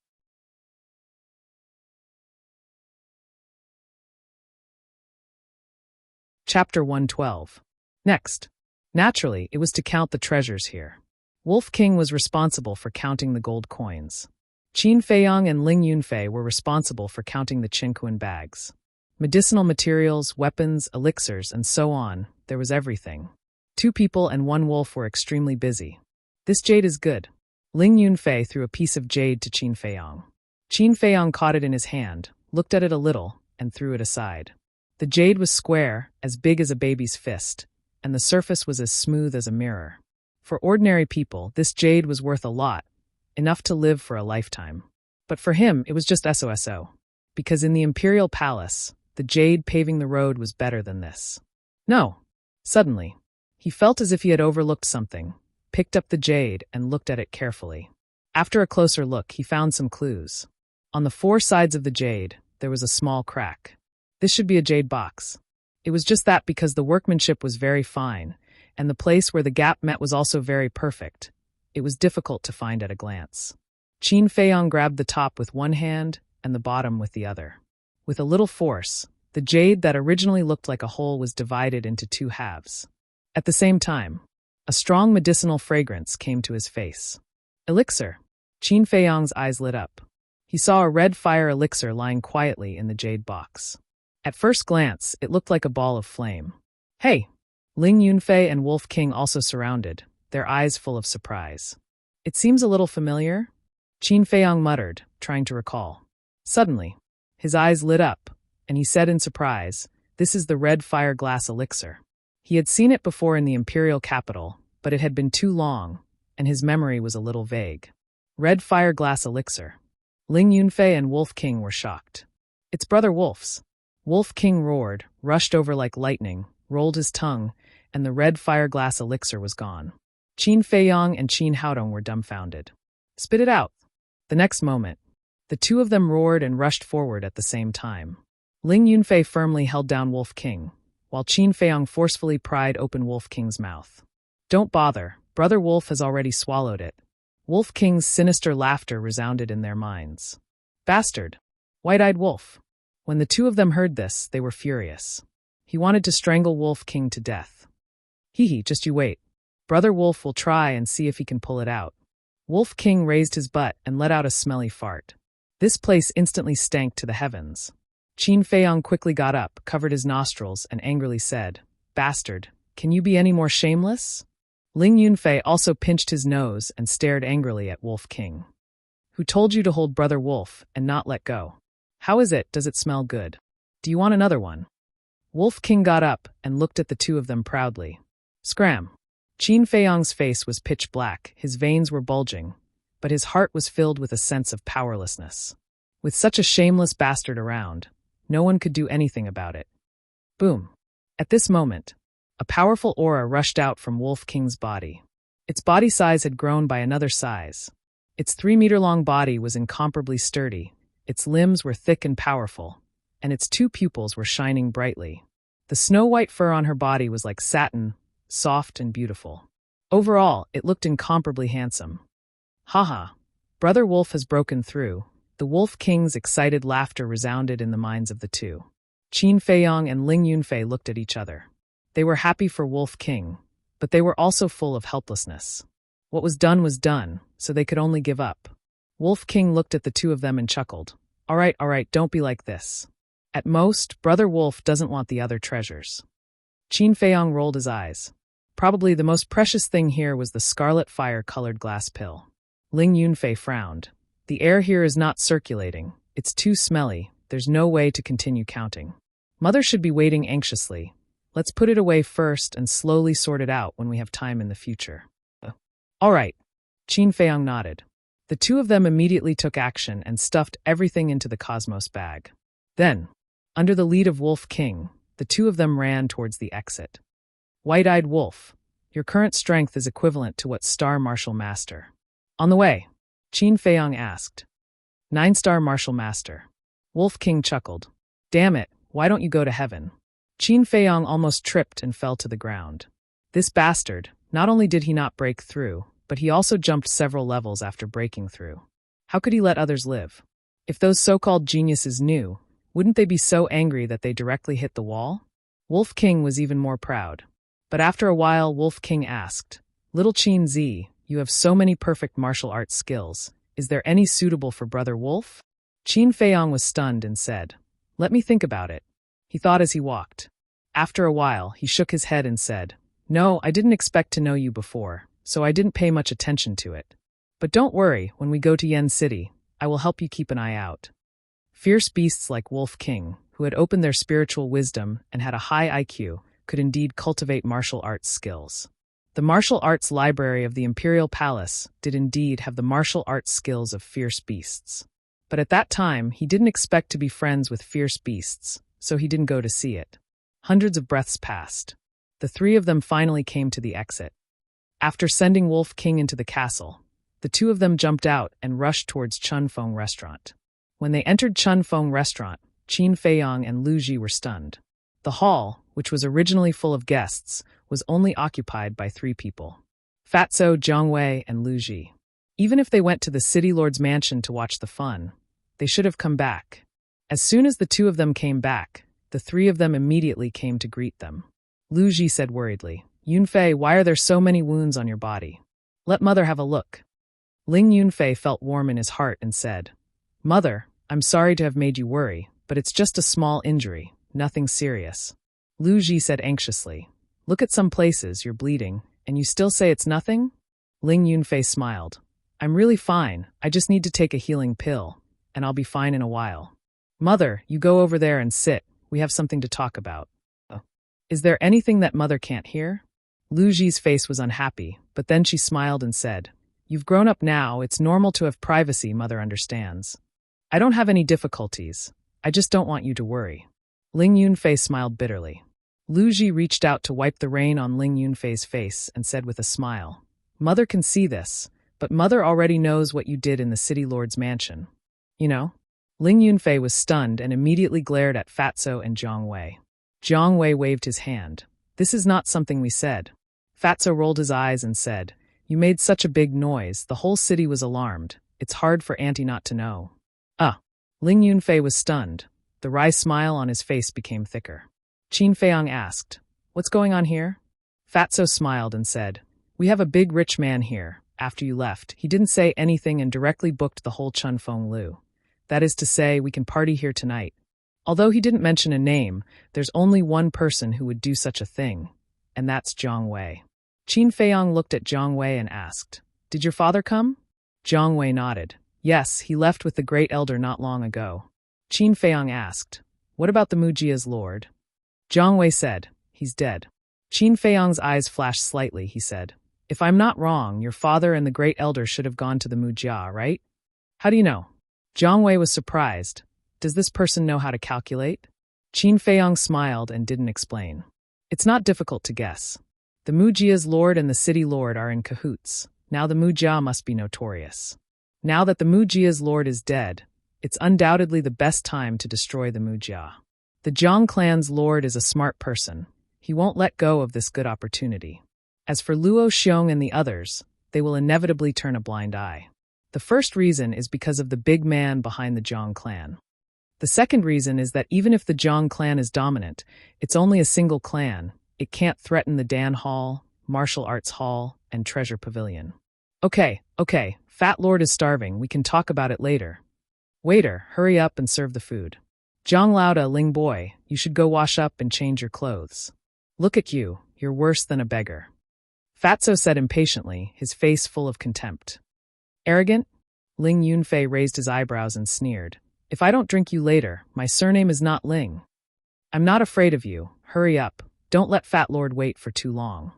Chapter 112. Next. Naturally, it was to count the treasures here. Wolf King was responsible for counting the gold coins. Qin Feiyong and Ling Yunfei were responsible for counting the Qinquan bags. Medicinal materials, weapons, elixirs, and so on, there was everything. 2 people and 1 wolf were extremely busy. "This jade is good." Ling Yunfei threw a piece of jade to Qin Feiyong. Qin Feiyong caught it in his hand, looked at it a little, and threw it aside. The jade was square, as big as a baby's fist, and the surface was as smooth as a mirror. For ordinary people, this jade was worth a lot, enough to live for a lifetime. But for him, it was just SOSO. Because in the imperial palace, the jade paving the road was better than this. No. Suddenly, he felt as if he had overlooked something, picked up the jade and looked at it carefully. After a closer look, he found some clues. On the 4 sides of the jade, there was a small crack. This should be a jade box. It was just that because the workmanship was very fine, and the place where the gap met was also very perfect. It was difficult to find at a glance. Qin Feiyong grabbed the top with one hand and the bottom with the other. With a little force, the jade that originally looked like a hole was divided into 2 halves. At the same time, a strong medicinal fragrance came to his face. Elixir. Qin Feiyong's eyes lit up. He saw a red fire elixir lying quietly in the jade box. At first glance, it looked like a ball of flame. "Hey!" Ling Yunfei and Wolf King also surrounded, their eyes full of surprise. "It seems a little familiar," Qin Feiyong muttered, trying to recall. Suddenly, his eyes lit up, and he said in surprise, "This is the red fire glass elixir." He had seen it before in the imperial capital, but it had been too long, and his memory was a little vague. Red fire glass elixir. Ling Yunfei and Wolf King were shocked. "It's Brother Wolf's." Wolf King roared, rushed over like lightning, rolled his tongue, and the red fire glass elixir was gone. Qin Feiyong and Qin Haodong were dumbfounded. "Spit it out." The next moment, the 2 of them roared and rushed forward at the same time. Ling Yunfei firmly held down Wolf King, while Qin Feiyong forcefully pried open Wolf King's mouth. "Don't bother, Brother Wolf has already swallowed it." Wolf King's sinister laughter resounded in their minds. "Bastard! White-eyed wolf!" When the 2 of them heard this, they were furious. He wanted to strangle Wolf King to death. "Hee, just you wait. Brother Wolf will try and see if he can pull it out." Wolf King raised his butt and let out a smelly fart. This place instantly stank to the heavens. Qin Feiyong quickly got up, covered his nostrils, and angrily said, "Bastard, can you be any more shameless?" Ling Yunfei also pinched his nose and stared angrily at Wolf King. "Who told you to hold Brother Wolf and not let go? How is it? Does it smell good? Do you want another one?" Wolf King got up and looked at the 2 of them proudly. Scram! Qin Feiyong's face was pitch black, his veins were bulging, but his heart was filled with a sense of powerlessness. With such a shameless bastard around, no one could do anything about it. Boom! At this moment, a powerful aura rushed out from Wolf King's body. Its body size had grown by another size. Its 3-meter-long body was incomparably sturdy, its limbs were thick and powerful, and its 2 pupils were shining brightly. The snow-white fur on her body was like satin, soft and beautiful. Overall, it looked incomparably handsome. "Haha, Brother Wolf has broken through." The Wolf King's excited laughter resounded in the minds of the 2. Qin Feiyong and Ling Yunfei looked at each other. They were happy for Wolf King, but they were also full of helplessness. What was done, so they could only give up. Wolf King looked at the 2 of them and chuckled. All right, don't be like this. At most, Brother Wolf doesn't want the other treasures." Qin Feiyong rolled his eyes. Probably the most precious thing here was the scarlet fire-colored glass pill. Ling Yunfei frowned. "The air here is not circulating. It's too smelly. There's no way to continue counting. Mother should be waiting anxiously. Let's put it away first and slowly sort it out when we have time in the future." All right. Qin Feiyong nodded. The two of them immediately took action and stuffed everything into the Cosmos bag. Then, under the lead of Wolf King, the two of them ran towards the exit. White-eyed Wolf, your current strength is equivalent to what Star Martial Master? On the way, Qin Feiyang asked. 9-star Martial Master. Wolf King chuckled. Damn it, why don't you go to heaven? Qin Feiyang almost tripped and fell to the ground. This bastard, not only did he not break through, but he also jumped several levels after breaking through. How could he let others live? If those so-called geniuses knew, wouldn't they be so angry that they directly hit the wall? Wolf King was even more proud. But after a while, Wolf King asked, Little Qin Zi, you have so many perfect martial arts skills. Is there any suitable for Brother Wolf? Qin Feiyang was stunned and said, Let me think about it. He thought as he walked. After a while, he shook his head and said, No, I didn't expect to know you before, so I didn't pay much attention to it. But don't worry, when we go to Yen City, I will help you keep an eye out. Fierce beasts like Wolf King, who had opened their spiritual wisdom and had a high IQ, could indeed cultivate martial arts skills. The martial arts library of the Imperial Palace did indeed have the martial arts skills of fierce beasts. But at that time, he didn't expect to be friends with fierce beasts, so he didn't go to see it. Hundreds of breaths passed. The three of them finally came to the exit. After sending Wolf King into the castle, the two of them jumped out and rushed towards Chun Feng Restaurant. When they entered Chun Feng Restaurant, Qin Feiyang and Lu Ji were stunned. The hall, which was originally full of guests, was only occupied by 3 people. Fatso, Jiang Wei, and Lu Ji. Even if they went to the city lord's mansion to watch the fun, they should have come back. As soon as the two of them came back, the 3 of them immediately came to greet them. Lu Ji said worriedly, Yunfei, why are there so many wounds on your body? Let Mother have a look. Ling Yunfei felt warm in his heart and said, Mother, I'm sorry to have made you worry, but it's just a small injury, nothing serious. Lu Ji said anxiously, Look at some places, you're bleeding, and you still say it's nothing? Ling Yunfei smiled. I'm really fine, I just need to take a healing pill, and I'll be fine in a while. Mother, you go over there and sit, we have something to talk about. Is there anything that Mother can't hear? Lu Ji's face was unhappy, but then she smiled and said, You've grown up now, it's normal to have privacy, Mother understands. I don't have any difficulties, I just don't want you to worry. Ling Yunfei smiled bitterly. Lu Ji reached out to wipe the rain on Ling Yunfei's face and said with a smile, Mother can see this, but Mother already knows what you did in the city lord's mansion. You know? Ling Yunfei was stunned and immediately glared at Fatso and Jiang Wei. Jiang Wei waved his hand. This is not something we said. Fatso rolled his eyes and said, You made such a big noise, the whole city was alarmed. It's hard for Auntie not to know. Ling Yunfei was stunned. The wry smile on his face became thicker. Qin Feiyang asked, What's going on here? Fatso smiled and said, We have a big rich man here. After you left, he didn't say anything and directly booked the whole Chun Feng Lu. That is to say, we can party here tonight. Although he didn't mention a name, there's only one person who would do such a thing, and that's Jiang Wei. Qin Feiyang looked at Jiang Wei and asked, Did your father come? Jiang Wei nodded. Yes, he left with the great elder not long ago. Qin Feiyang asked, What about the Mujia's lord? Jiang Wei said, He's dead. Qin Feiyang's eyes flashed slightly, he said, If I'm not wrong, your father and the great elder should have gone to the Mujia, right? How do you know? Jiang Wei was surprised. Does this person know how to calculate? Qin Feiyang smiled and didn't explain. It's not difficult to guess. The Mujia's lord and the city lord are in cahoots. Now the Mujia must be notorious. Now that the Mujia's lord is dead, it's undoubtedly the best time to destroy the Mujia. The Zhang clan's lord is a smart person. He won't let go of this good opportunity. As for Luo Xiong and the others, they will inevitably turn a blind eye. The first reason is because of the big man behind the Zhang clan. The second reason is that even if the Zhang clan is dominant, it's only a single clan. It can't threaten the Dan Hall, Martial Arts Hall, and Treasure Pavilion. Okay, Fat Lord is starving, we can talk about it later. Waiter, hurry up and serve the food. Zhang Lauda, Ling boy, you should go wash up and change your clothes. Look at you, you're worse than a beggar. Fatso said impatiently, his face full of contempt. Arrogant? Ling Yunfei raised his eyebrows and sneered. If I don't drink you later, my surname is not Ling. I'm not afraid of you, hurry up, don't let Fat Lord wait for too long.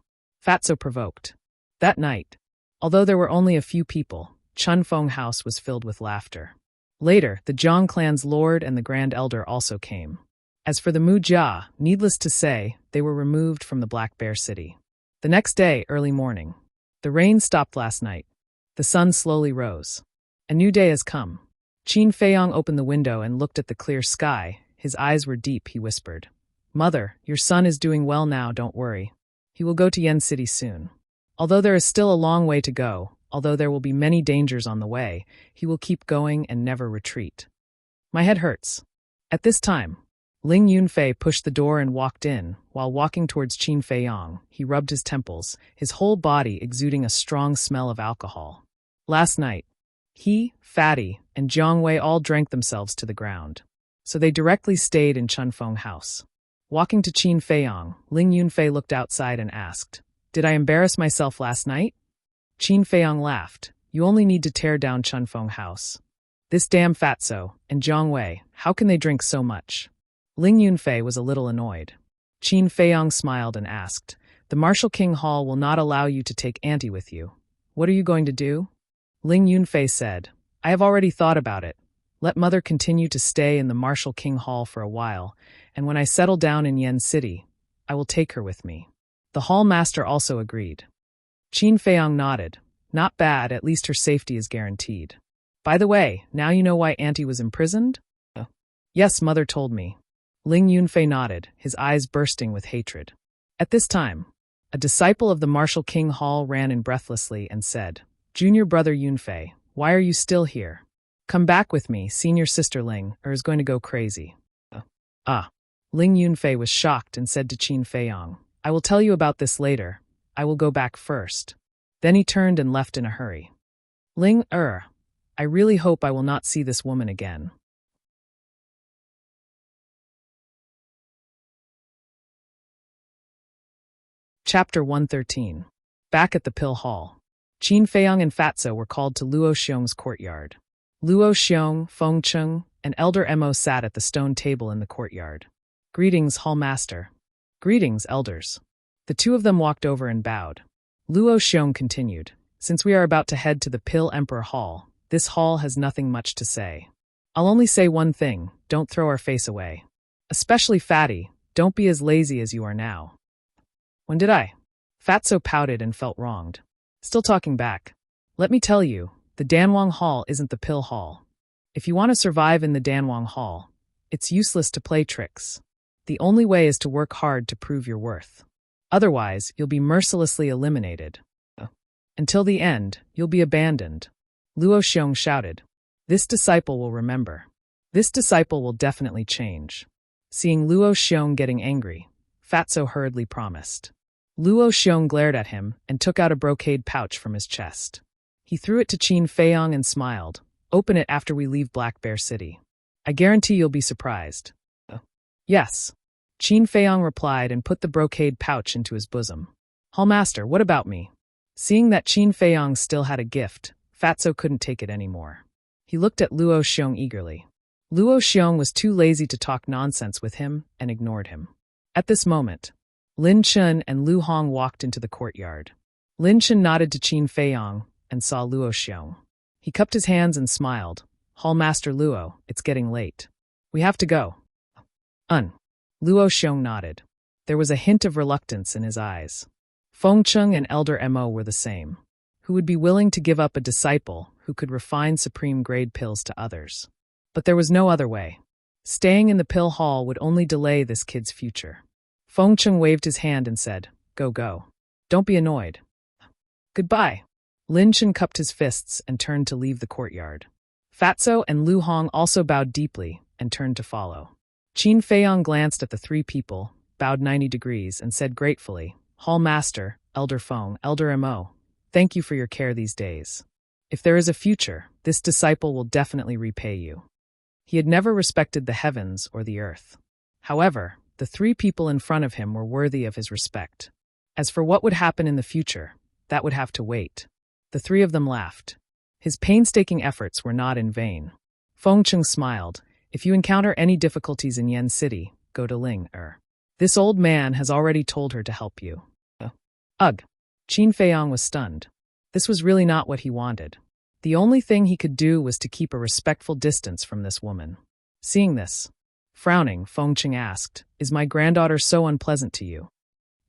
Fatso provoked. That night, although there were only a few people, Chun Feng house was filled with laughter. Later, the Zhang clan's lord and the Grand Elder also came. As for the Mu Jia, needless to say, they were removed from the Black Bear City. The next day, early morning. The rain stopped last night. The sun slowly rose. A new day has come. Qin Feiyong opened the window and looked at the clear sky. His eyes were deep, he whispered. Mother, your son is doing well now, don't worry. He will go to Yen City soon. Although there is still a long way to go, although there will be many dangers on the way, he will keep going and never retreat. My head hurts. At this time, Ling Yunfei pushed the door and walked in. While walking towards Qin Feiyong, he rubbed his temples, his whole body exuding a strong smell of alcohol. Last night, he, Fatty, and Jiang Wei all drank themselves to the ground. So they directly stayed in Chun Feng house. Walking to Qin Feiyong, Ling Yunfei looked outside and asked, "Did I embarrass myself last night?" Qin Feiyong laughed. "You only need to tear down Chun Feng house. This damn fatso, and Jiang Wei, how can they drink so much?" Ling Yunfei was a little annoyed. Qin Feiyong smiled and asked, "The Martial King Hall will not allow you to take Auntie with you. What are you going to do?" Ling Yunfei said, "I have already thought about it. Let Mother continue to stay in the Martial King Hall for a while, and when I settle down in Yen City, I will take her with me." The hall master also agreed. Qin Feiyong nodded. "Not bad, at least her safety is guaranteed. By the way, now you know why Auntie was imprisoned?" "Yes, Mother told me." Ling Yunfei nodded, his eyes bursting with hatred. At this time, a disciple of the Martial King Hall ran in breathlessly and said, "Junior brother Yunfei, why are you still here? Come back with me, senior sister Ling, or is going to go crazy." Ling Yunfei was shocked and said to Qin Feiyong, "I will tell you about this later. I will go back first." Then he turned and left in a hurry. Ling, I really hope I will not see this woman again. Chapter 113. Back at the Pill Hall. Qin Feiyong and Fatso were called to Luo Xiong's courtyard. Luo Xiong, Feng Cheng, and Elder Mo sat at the stone table in the courtyard. "Greetings, Hall Master." "Greetings, elders." The two of them walked over and bowed. Luo Xiong continued, "Since we are about to head to the Pill Emperor Hall, this hall has nothing much to say. I'll only say one thing, don't throw our face away. Especially Fatty, don't be as lazy as you are now." "When did I?" Fatso pouted and felt wronged. Still talking back. "Let me tell you, the Danwang Hall isn't the Pill Hall. If you want to survive in the Danwang Hall, it's useless to play tricks. The only way is to work hard to prove your worth. Otherwise, you'll be mercilessly eliminated. Until the end, you'll be abandoned." Luo Xiong shouted. "This disciple will remember. This disciple will definitely change." Seeing Luo Xiong getting angry, Fatso hurriedly promised. Luo Xiong glared at him and took out a brocade pouch from his chest. He threw it to Qin Feiyong and smiled. "Open it after we leave Black Bear City. I guarantee you'll be surprised." "Yes." Qin Feiyong replied and put the brocade pouch into his bosom. "Hallmaster, what about me?" Seeing that Qin Feiyong still had a gift, Fatso couldn't take it anymore. He looked at Luo Xiong eagerly. Luo Xiong was too lazy to talk nonsense with him and ignored him. At this moment, Lin Chun and Lu Hong walked into the courtyard. Lin Chun nodded to Qin Feiyong and saw Luo Xiong. He cupped his hands and smiled. "Hallmaster Luo, it's getting late. We have to go." Luo Xiong nodded. There was a hint of reluctance in his eyes. Feng Cheng and Elder Mo were the same. Who would be willing to give up a disciple who could refine supreme grade pills to others? But there was no other way. Staying in the pill hall would only delay this kid's future. Feng Cheng waved his hand and said, "Go, go. Don't be annoyed." "Goodbye." Lin Chen cupped his fists and turned to leave the courtyard. Fatso and Lu Hong also bowed deeply and turned to follow. Qin Feiyong glanced at the three people, bowed 90 degrees, and said gratefully, "Hall Master, Elder Feng, Elder Mo, thank you for your care these days. If there is a future, this disciple will definitely repay you." He had never respected the heavens or the earth. However, the three people in front of him were worthy of his respect. As for what would happen in the future, that would have to wait. The three of them laughed. His painstaking efforts were not in vain. Feng Cheng smiled. "If you encounter any difficulties in Yen City, go to Ling. This old man has already told her to help you." Ugh. Qin Feiyong was stunned. This was really not what he wanted. The only thing he could do was to keep a respectful distance from this woman. Seeing this, frowning, Fengqing asked, "Is my granddaughter so unpleasant to you?"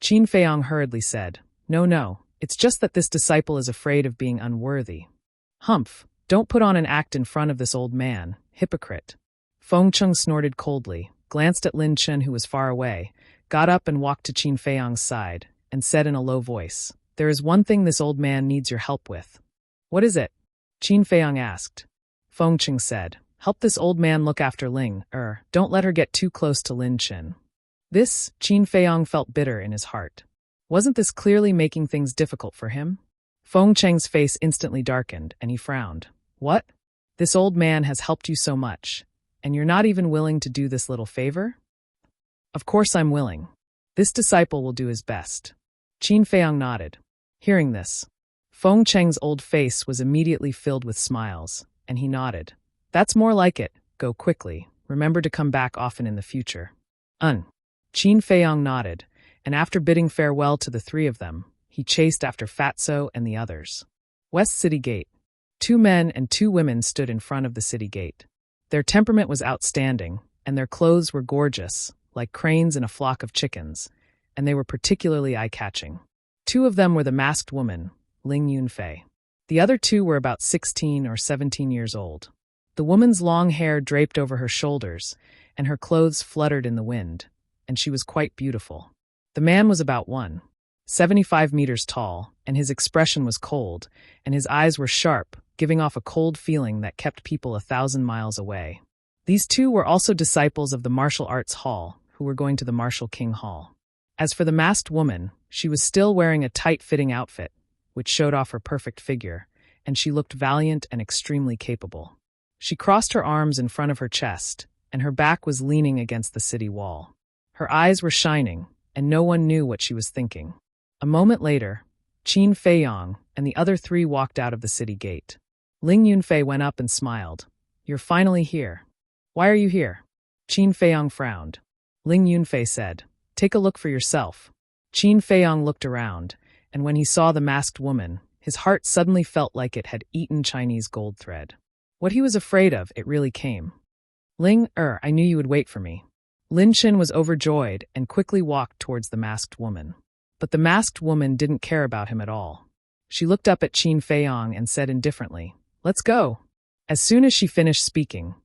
Qin Feiyong hurriedly said, No, it's just that this disciple is afraid of being unworthy." "Humph, don't put on an act in front of this old man, hypocrite." Fengqing snorted coldly, glanced at Lin Chen who was far away, got up and walked to Qin Feiyong's side, and said in a low voice, "There is one thing this old man needs your help with." "What is it?" Qin Feiyong asked. Fengqing said, "Help this old man look after Ling, don't let her get too close to Lin Chen." This, Qin Feiyong felt bitter in his heart. Wasn't this clearly making things difficult for him? Fengqing's face instantly darkened, and he frowned. "What? This old man has helped you so much, and you're not even willing to do this little favor?" "Of course I'm willing. This disciple will do his best." Qin Feiyong nodded. Hearing this, Fengqing's old face was immediately filled with smiles, and he nodded. "That's more like it. Go quickly. Remember to come back often in the future." Qin Feiyong nodded, and after bidding farewell to the three of them, he chased after Fatso and the others. West City Gate. 2 men and 2 women stood in front of the city gate. Their temperament was outstanding, and their clothes were gorgeous, like cranes in a flock of chickens, and they were particularly eye-catching. 2 of them were the masked woman, Ling Yunfei. The other 2 were about 16 or 17 years old. The woman's long hair draped over her shoulders, and her clothes fluttered in the wind, and she was quite beautiful. The man was about 1.75 meters tall, and his expression was cold, and his eyes were sharp, giving off a cold feeling that kept people 1,000 miles away. These 2 were also disciples of the martial arts hall, who were going to the Martial King Hall. As for the masked woman, she was still wearing a tight-fitting outfit, which showed off her perfect figure, and she looked valiant and extremely capable. She crossed her arms in front of her chest, and her back was leaning against the city wall. Her eyes were shining, and no one knew what she was thinking. A moment later, Qin Feiyong and the other 3 walked out of the city gate. Ling Yunfei went up and smiled. "You're finally here. Why are you here?" Qin Feiyong frowned. Ling Yunfei said, "Take a look for yourself." Qin Feiyong looked around, and when he saw the masked woman, his heart suddenly felt like it had eaten Chinese gold thread. What he was afraid of, it really came. I knew you would wait for me." Lin Chen was overjoyed and quickly walked towards the masked woman. But the masked woman didn't care about him at all. She looked up at Qin Feiyong and said indifferently, "Let's go." As soon as she finished speaking,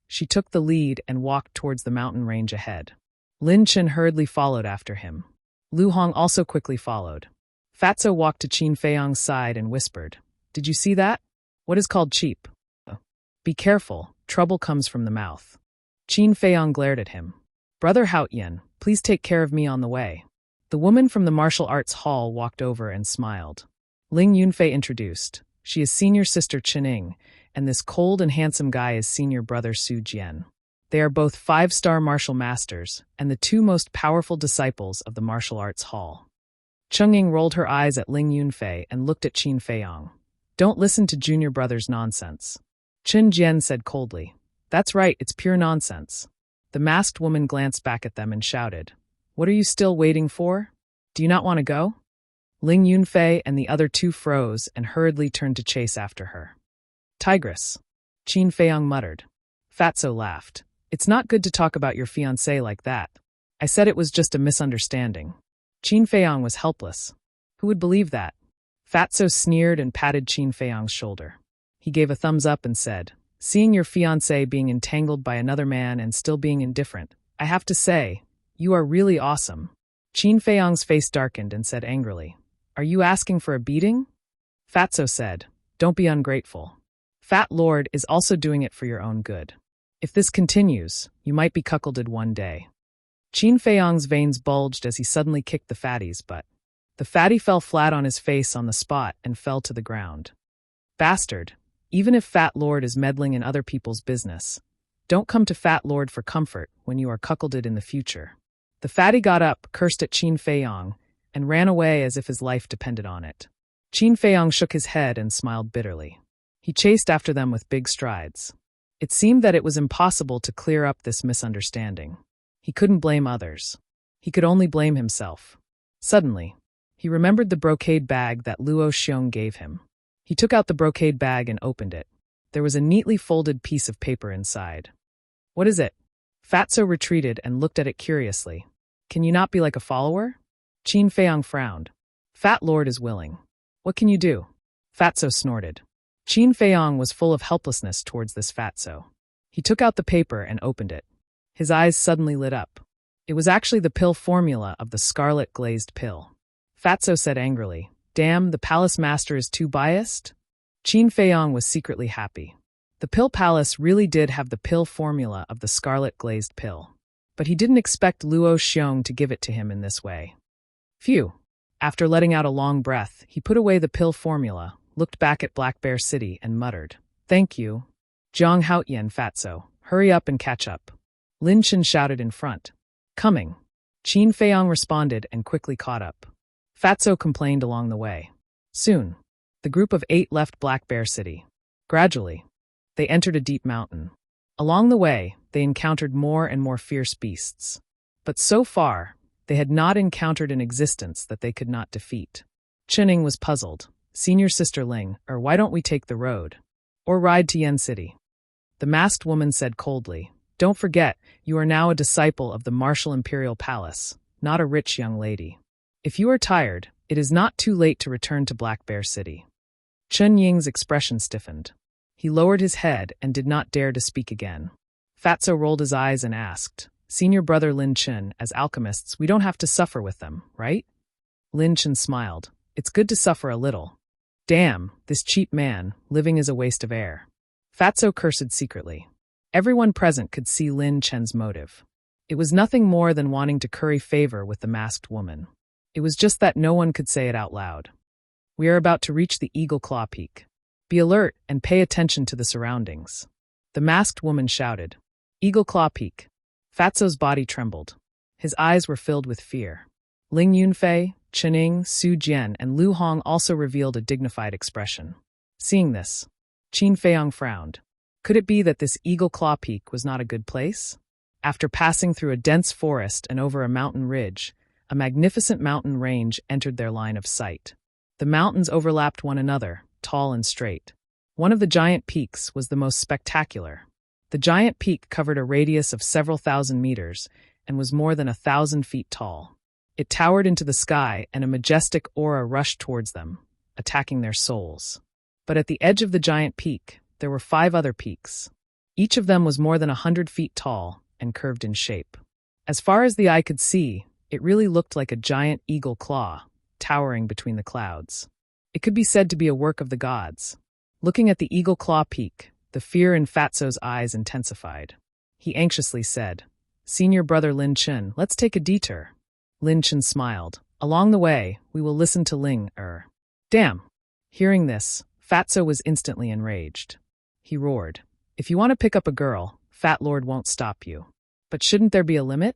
she took the lead and walked towards the mountain range ahead. Lin Chen hurriedly followed after him. Lu Hong also quickly followed. Fatso walked to Qin Feiyong's side and whispered, "Did you see that? What is called cheap? Be careful, trouble comes from the mouth." Qin Feiyong glared at him. "Brother Haotian, please take care of me on the way." The woman from the martial arts hall walked over and smiled. Ling Yunfei introduced. She is senior sister Chening, and this cold and handsome guy is senior brother Su Jian. They are both 5-star martial masters, and the 2 most powerful disciples of the martial arts hall. Cheng-Ying rolled her eyes at Ling Yunfei and looked at Qin Feiyong. "Don't listen to junior brother's nonsense." Chen Jian said coldly, "That's right, it's pure nonsense." The masked woman glanced back at them and shouted, "What are you still waiting for? Do you not want to go?" Ling Yunfei and the other 2 froze and hurriedly turned to chase after her. "Tigress," Qin Feiyong muttered. Fatso laughed. "It's not good to talk about your fiancé like that. I said it was just a misunderstanding." Qin Feiyong was helpless. Who would believe that? Fatso sneered and patted Qin Feiyong's shoulder. He gave a thumbs up and said, "Seeing your fiancé being entangled by another man and still being indifferent, I have to say, you are really awesome." Qin Feiyong's face darkened and said angrily, "Are you asking for a beating?" Fatso said, "Don't be ungrateful. Fat Lord is also doing it for your own good. If this continues, you might be cuckolded one day." Qin Feiyong's veins bulged as he suddenly kicked the fatty's butt. The fatty fell flat on his face on the spot and fell to the ground. "Bastard, even if Fat Lord is meddling in other people's business, don't come to Fat Lord for comfort when you are cuckolded in the future." The fatty got up, cursed at Qin Feiyong, and ran away as if his life depended on it. Qin Feiyong shook his head and smiled bitterly. He chased after them with big strides. It seemed that it was impossible to clear up this misunderstanding. He couldn't blame others. He could only blame himself. Suddenly, he remembered the brocade bag that Luo Xiong gave him. He took out the brocade bag and opened it. There was a neatly folded piece of paper inside. What is it? Fatso retreated and looked at it curiously. Can you not be like a follower? Qin Feiyang frowned. Fat Lord is willing. What can you do? Fatso snorted. Qin Feiyang was full of helplessness towards this Fatso. He took out the paper and opened it. His eyes suddenly lit up. It was actually the pill formula of the scarlet glazed pill. Fatso said angrily, Damn, the palace master is too biased? Qin Feiyang was secretly happy. The pill palace really did have the pill formula of the scarlet glazed pill. But he didn't expect Luo Xiong to give it to him in this way. Phew. After letting out a long breath, he put away the pill formula, looked back at Black Bear City and muttered, Thank you. Jiang Haotian Fatso, hurry up and catch up. Lin Chen shouted in front. Coming. Qin Feiyang responded and quickly caught up. Fatso complained along the way. Soon, the group of 8 left Black Bear City. Gradually, they entered a deep mountain. Along the way, they encountered more and more fierce beasts. But so far, they had not encountered an existence that they could not defeat. Chuning was puzzled. Senior Sister Ling, or why don't we take the road? Or ride to Yen City? The masked woman said coldly, Don't forget, you are now a disciple of the Martial Imperial Palace, not a rich young lady. If you are tired, it is not too late to return to Black Bear City. Chen Ying's expression stiffened. He lowered his head and did not dare to speak again. Fatso rolled his eyes and asked, Senior brother Lin Chen, as alchemists, we don't have to suffer with them, right? Lin Chen smiled. It's good to suffer a little. Damn, this cheap man, living is a waste of air. Fatso cursed secretly. Everyone present could see Lin Chen's motive. It was nothing more than wanting to curry favor with the masked woman. It was just that no one could say it out loud. We are about to reach the Eagle Claw Peak. Be alert and pay attention to the surroundings. The masked woman shouted. Eagle Claw Peak. Fatso's body trembled. His eyes were filled with fear. Ling Yunfei, Chening, Su Jian, and Lu Hong also revealed a dignified expression. Seeing this, Qin Feiyang frowned. Could it be that this Eagle Claw Peak was not a good place? After passing through a dense forest and over a mountain ridge, a magnificent mountain range entered their line of sight. The mountains overlapped one another, tall and straight. One of the giant peaks was the most spectacular. The giant peak covered a radius of several thousand meters and was more than 1,000 feet tall. It towered into the sky, and a majestic aura rushed towards them, attacking their souls. But at the edge of the giant peak, there were 5 other peaks. Each of them was more than 100 feet tall and curved in shape. As far as the eye could see, it really looked like a giant eagle claw, towering between the clouds. It could be said to be a work of the gods. Looking at the Eagle Claw Peak, the fear in Fatso's eyes intensified. He anxiously said, Senior brother Lin Chen, let's take a detour. Lin Chen smiled. Along the way, we will listen to Ling Damn! Hearing this, Fatso was instantly enraged. He roared, If you want to pick up a girl, Fat Lord won't stop you. But shouldn't there be a limit?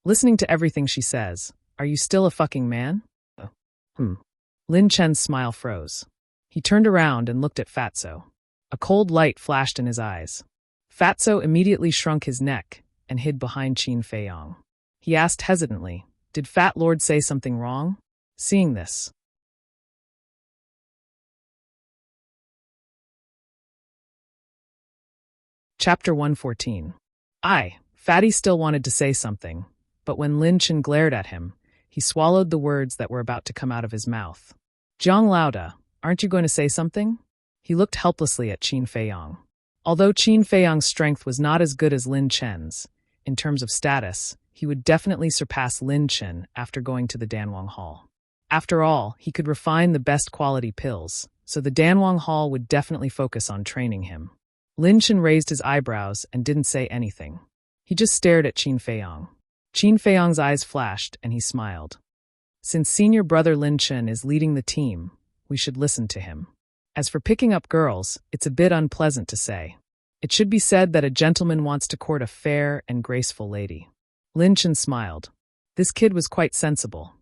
Listening to everything she says, are you still a fucking man? Lin Chen's smile froze. He turned around and looked at Fatso. A cold light flashed in his eyes. Fatso immediately shrunk his neck and hid behind Qin Feiyang. He asked hesitantly, Did Fat Lord say something wrong? Seeing this, Chapter 114. Fatty still wanted to say something, but when Lin Chen glared at him, he swallowed the words that were about to come out of his mouth. Jiang Lauda, aren't you going to say something? He looked helplessly at Qin Feiyang. Although Qin Feiyang's strength was not as good as Lin Chen's, in terms of status, he would definitely surpass Lin Chen after going to the Danwang Hall. After all, he could refine the best quality pills, so the Danwang Hall would definitely focus on training him. Lin Chen raised his eyebrows and didn't say anything. He just stared at Qin Feiyang. Qin Feiyang's eyes flashed and he smiled. Since senior brother Lin Chen is leading the team, we should listen to him. As for picking up girls, it's a bit unpleasant to say. It should be said that a gentleman wants to court a fair and graceful lady. Lin Chen smiled. This kid was quite sensible.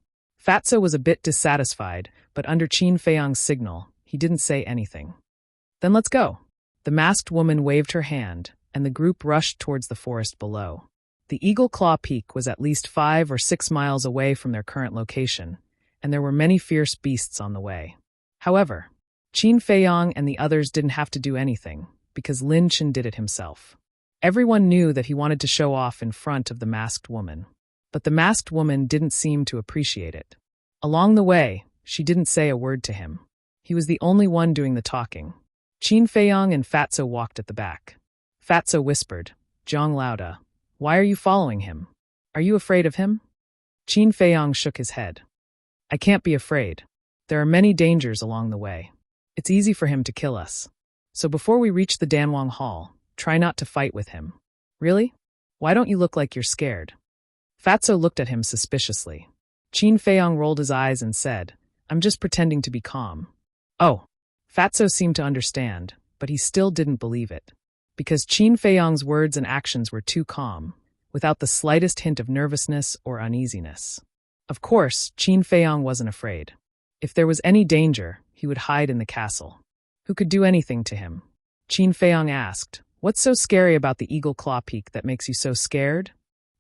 Fatso was a bit dissatisfied, but under Qin Feiyang's signal, he didn't say anything. Then let's go. The masked woman waved her hand, and the group rushed towards the forest below. The Eagle Claw Peak was at least 5 or 6 miles away from their current location, and there were many fierce beasts on the way. However, Qin Feiyong and the others didn't have to do anything, because Lin Chen did it himself. Everyone knew that he wanted to show off in front of the masked woman. But the masked woman didn't seem to appreciate it. Along the way, she didn't say a word to him. He was the only one doing the talking. Qin Feiyong and Fatso walked at the back. Fatso whispered, "Zhang Laoda, why are you following him? Are you afraid of him?" Qin Feiyong shook his head. "I can't be afraid. There are many dangers along the way. It's easy for him to kill us. So before we reach the Danwang Hall, try not to fight with him." "Really? Why don't you look like you're scared?" Fatso looked at him suspiciously. Qin Feiyong rolled his eyes and said, "I'm just pretending to be calm." Oh. Fatso seemed to understand, but he still didn't believe it. Because Qin Feiyong's words and actions were too calm, without the slightest hint of nervousness or uneasiness. Of course, Qin Feiyong wasn't afraid. If there was any danger, he would hide in the castle. Who could do anything to him? Qin Feiyong asked, "What's so scary about the Eagle Claw Peak that makes you so scared?"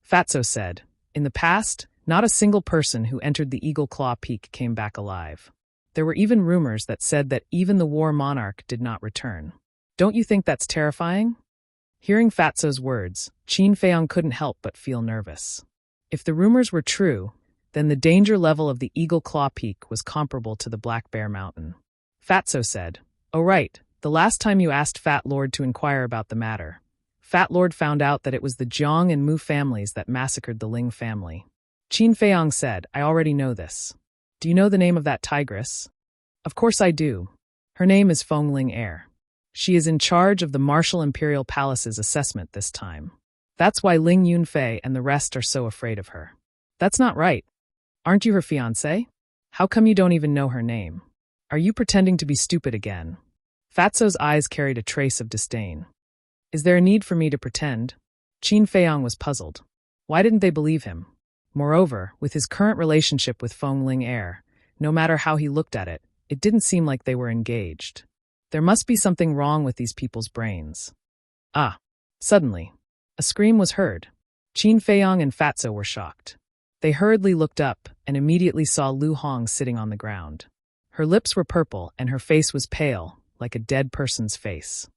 Fatso said, "In the past, not a single person who entered the Eagle Claw Peak came back alive. There were even rumors that said that even the war monarch did not return. Don't you think that's terrifying?" Hearing Fatso's words, Qin Feiyong couldn't help but feel nervous. If the rumors were true, then the danger level of the Eagle Claw Peak was comparable to the Black Bear Mountain. Fatso said, "Oh right, the last time you asked Fat Lord to inquire about the matter, Fat Lord found out that it was the Jiang and Mu families that massacred the Ling family." Qin Feiyong said, "I already know this. Do you know the name of that tigress?" "Of course I do. Her name is Feng Ling Heir. She is in charge of the Martial Imperial Palace's assessment this time. That's why Ling Yunfei and the rest are so afraid of her." "That's not right. Aren't you her fiancé? How come you don't even know her name? Are you pretending to be stupid again?" Fatso's eyes carried a trace of disdain. "Is there a need for me to pretend?" Qin Feiyong was puzzled. Why didn't they believe him? Moreover, with his current relationship with Feng Ling Heir, no matter how he looked at it, it didn't seem like they were engaged. There must be something wrong with these people's brains. Ah! Suddenly, a scream was heard. Qin Feiyong and Fatso were shocked. They hurriedly looked up and immediately saw Lu Hong sitting on the ground. Her lips were purple and her face was pale, like a dead person's face.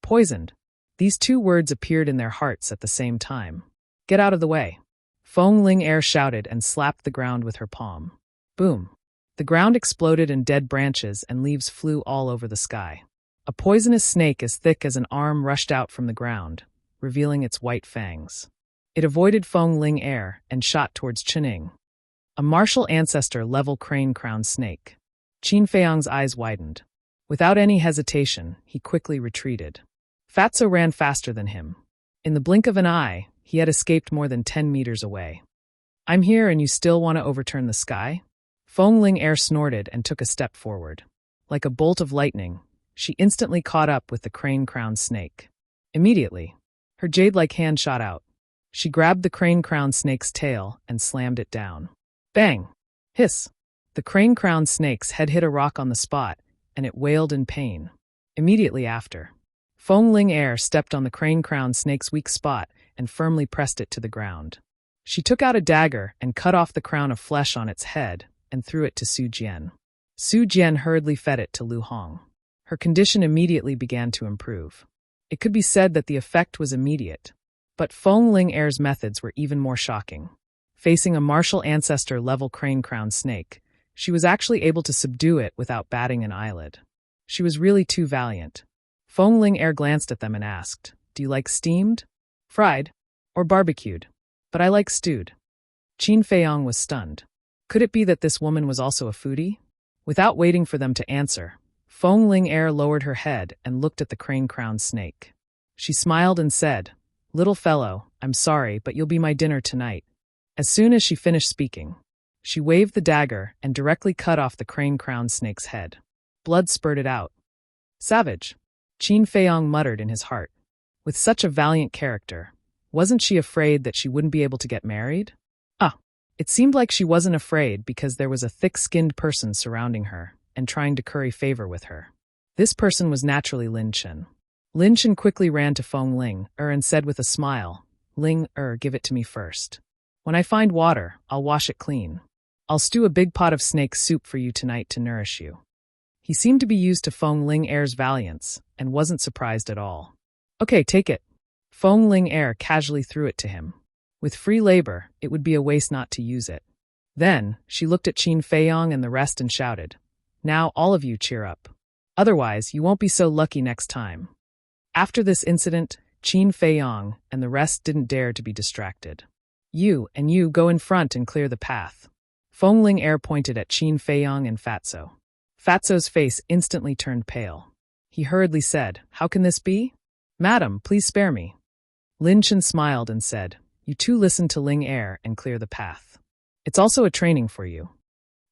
Poisoned. These two words appeared in their hearts at the same time. "Get out of the way." Feng Ling Heir shouted and slapped the ground with her palm. Boom. The ground exploded and dead branches and leaves flew all over the sky. A poisonous snake as thick as an arm rushed out from the ground, revealing its white fangs. It avoided Feng Ling Heir and shot towards Chening, a martial ancestor-level crane-crowned snake. Qin Feiyong's eyes widened. Without any hesitation, he quickly retreated. Fatso ran faster than him. In the blink of an eye, he had escaped more than 10 meters away. "I'm here and you still want to overturn the sky?" Feng Ling Heir snorted and took a step forward. Like a bolt of lightning, she instantly caught up with the crane-crowned snake. Immediately, her jade-like hand shot out. She grabbed the crane-crowned snake's tail and slammed it down. Bang! Hiss! The crane-crowned snake's head hit a rock on the spot, and it wailed in pain. Immediately after, Feng Ling Heir stepped on the crane-crowned snake's weak spot and firmly pressed it to the ground. She took out a dagger and cut off the crown of flesh on its head and threw it to Su Jian. Su Jian hurriedly fed it to Lu Hong. Her condition immediately began to improve. It could be said that the effect was immediate, but Feng Ling Heir's methods were even more shocking. Facing a martial ancestor-level crane-crowned snake, she was actually able to subdue it without batting an eyelid. She was really too valiant. Feng Ling Heir glanced at them and asked, "Do you like steamed, fried, or barbecued?" "But I like stewed." Qin Feiyong was stunned. Could it be that this woman was also a foodie? Without waiting for them to answer, Feng Ling Heir lowered her head and looked at the crane-crowned snake. She smiled and said, "Little fellow, I'm sorry, but you'll be my dinner tonight." As soon as she finished speaking, she waved the dagger and directly cut off the crane-crowned snake's head. Blood spurted out. "Savage," Qin Feiyong muttered in his heart. With such a valiant character, wasn't she afraid that she wouldn't be able to get married? It seemed like she wasn't afraid because there was a thick-skinned person surrounding her and trying to curry favor with her. This person was naturally Lin Chen. Lin Chen quickly ran to Feng Ling and said with a smile, "Ling give it to me first. When I find water, I'll wash it clean. I'll stew a big pot of snake soup for you tonight to nourish you." He seemed to be used to Feng Ling Air's valiance and wasn't surprised at all. Okay, take it. Feng Ling Air casually threw it to him. With free labor, it would be a waste not to use it. Then, she looked at Qin Feiyong and the rest and shouted, "Now all of you cheer up. Otherwise, you won't be so lucky next time." After this incident, Qin Feiyong and the rest didn't dare to be distracted. You go in front and clear the path." Feng Ling Air pointed at Qin Feiyong and Fatso. Fatso's face instantly turned pale. He hurriedly said, "How can this be? Madam, please spare me." Lin Chen smiled and said, "You two listen to Ling Air and clear the path. It's also a training for you."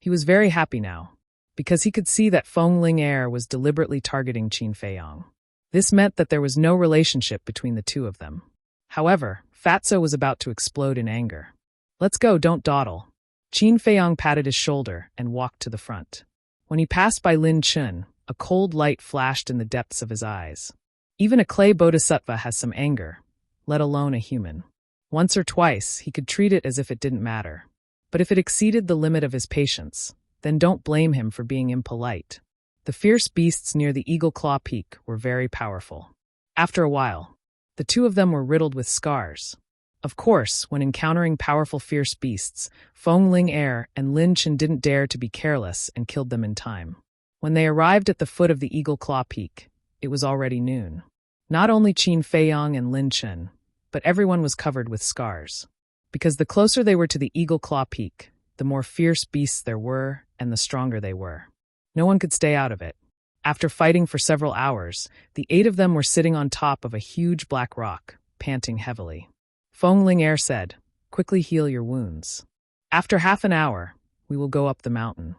He was very happy now, because he could see that Feng Ling Air was deliberately targeting Qin Feiyong. This meant that there was no relationship between the two of them. However, Fatso was about to explode in anger. "Let's go, don't dawdle." Qin Feiyong patted his shoulder and walked to the front. When he passed by Lin Chen, a cold light flashed in the depths of his eyes. Even a clay bodhisattva has some anger, let alone a human. Once or twice, he could treat it as if it didn't matter. But if it exceeded the limit of his patience, then don't blame him for being impolite. The fierce beasts near the Eagle Claw Peak were very powerful. After a while, the two of them were riddled with scars. Of course, when encountering powerful fierce beasts, Feng Ling Air and Lin Chen didn't dare to be careless and killed them in time. When they arrived at the foot of the Eagle Claw Peak, it was already noon. Not only Qin Feiyong and Lin Chen, but everyone was covered with scars. Because the closer they were to the Eagle Claw Peak, the more fierce beasts there were and the stronger they were. No one could stay out of it. After fighting for several hours, the 8 of them were sitting on top of a huge black rock, panting heavily. Feng Ling Air said, "Quickly heal your wounds. After half an hour, we will go up the mountain."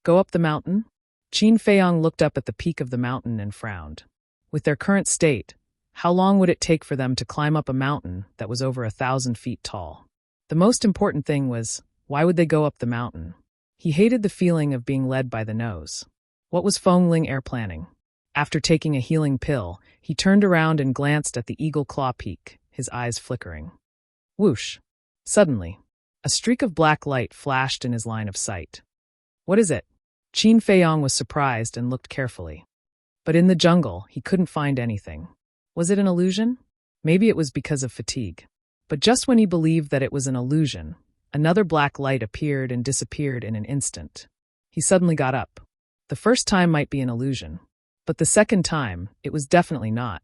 Go up the mountain? Qin Feiyong looked up at the peak of the mountain and frowned. With their current state, how long would it take for them to climb up a mountain that was over 1,000 feet tall? The most important thing was, why would they go up the mountain? He hated the feeling of being led by the nose. What was Feng Ling Air planning? After taking a healing pill, he turned around and glanced at the Eagle Claw Peak, his eyes flickering. Whoosh! Suddenly, a streak of black light flashed in his line of sight. What is it? Qin Feiyong was surprised and looked carefully. But in the jungle, he couldn't find anything. Was it an illusion? Maybe it was because of fatigue. But just when he believed that it was an illusion, another black light appeared and disappeared in an instant. He suddenly got up. The first time might be an illusion, but the second time, it was definitely not.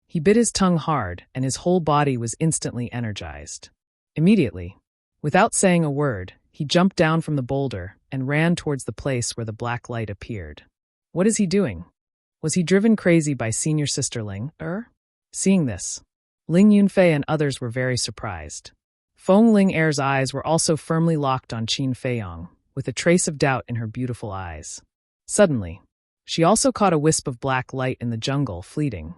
He bit his tongue hard, and his whole body was instantly energized. Immediately, without saying a word, he jumped down from the boulder and ran towards the place where the black light appeared. What is he doing? Was he driven crazy by senior sister Ling? Seeing this, Ling Yunfei and others were very surprised. Feng Ling Air's eyes were also firmly locked on Qin Feiyong, with a trace of doubt in her beautiful eyes. Suddenly, she also caught a wisp of black light in the jungle, fleeting.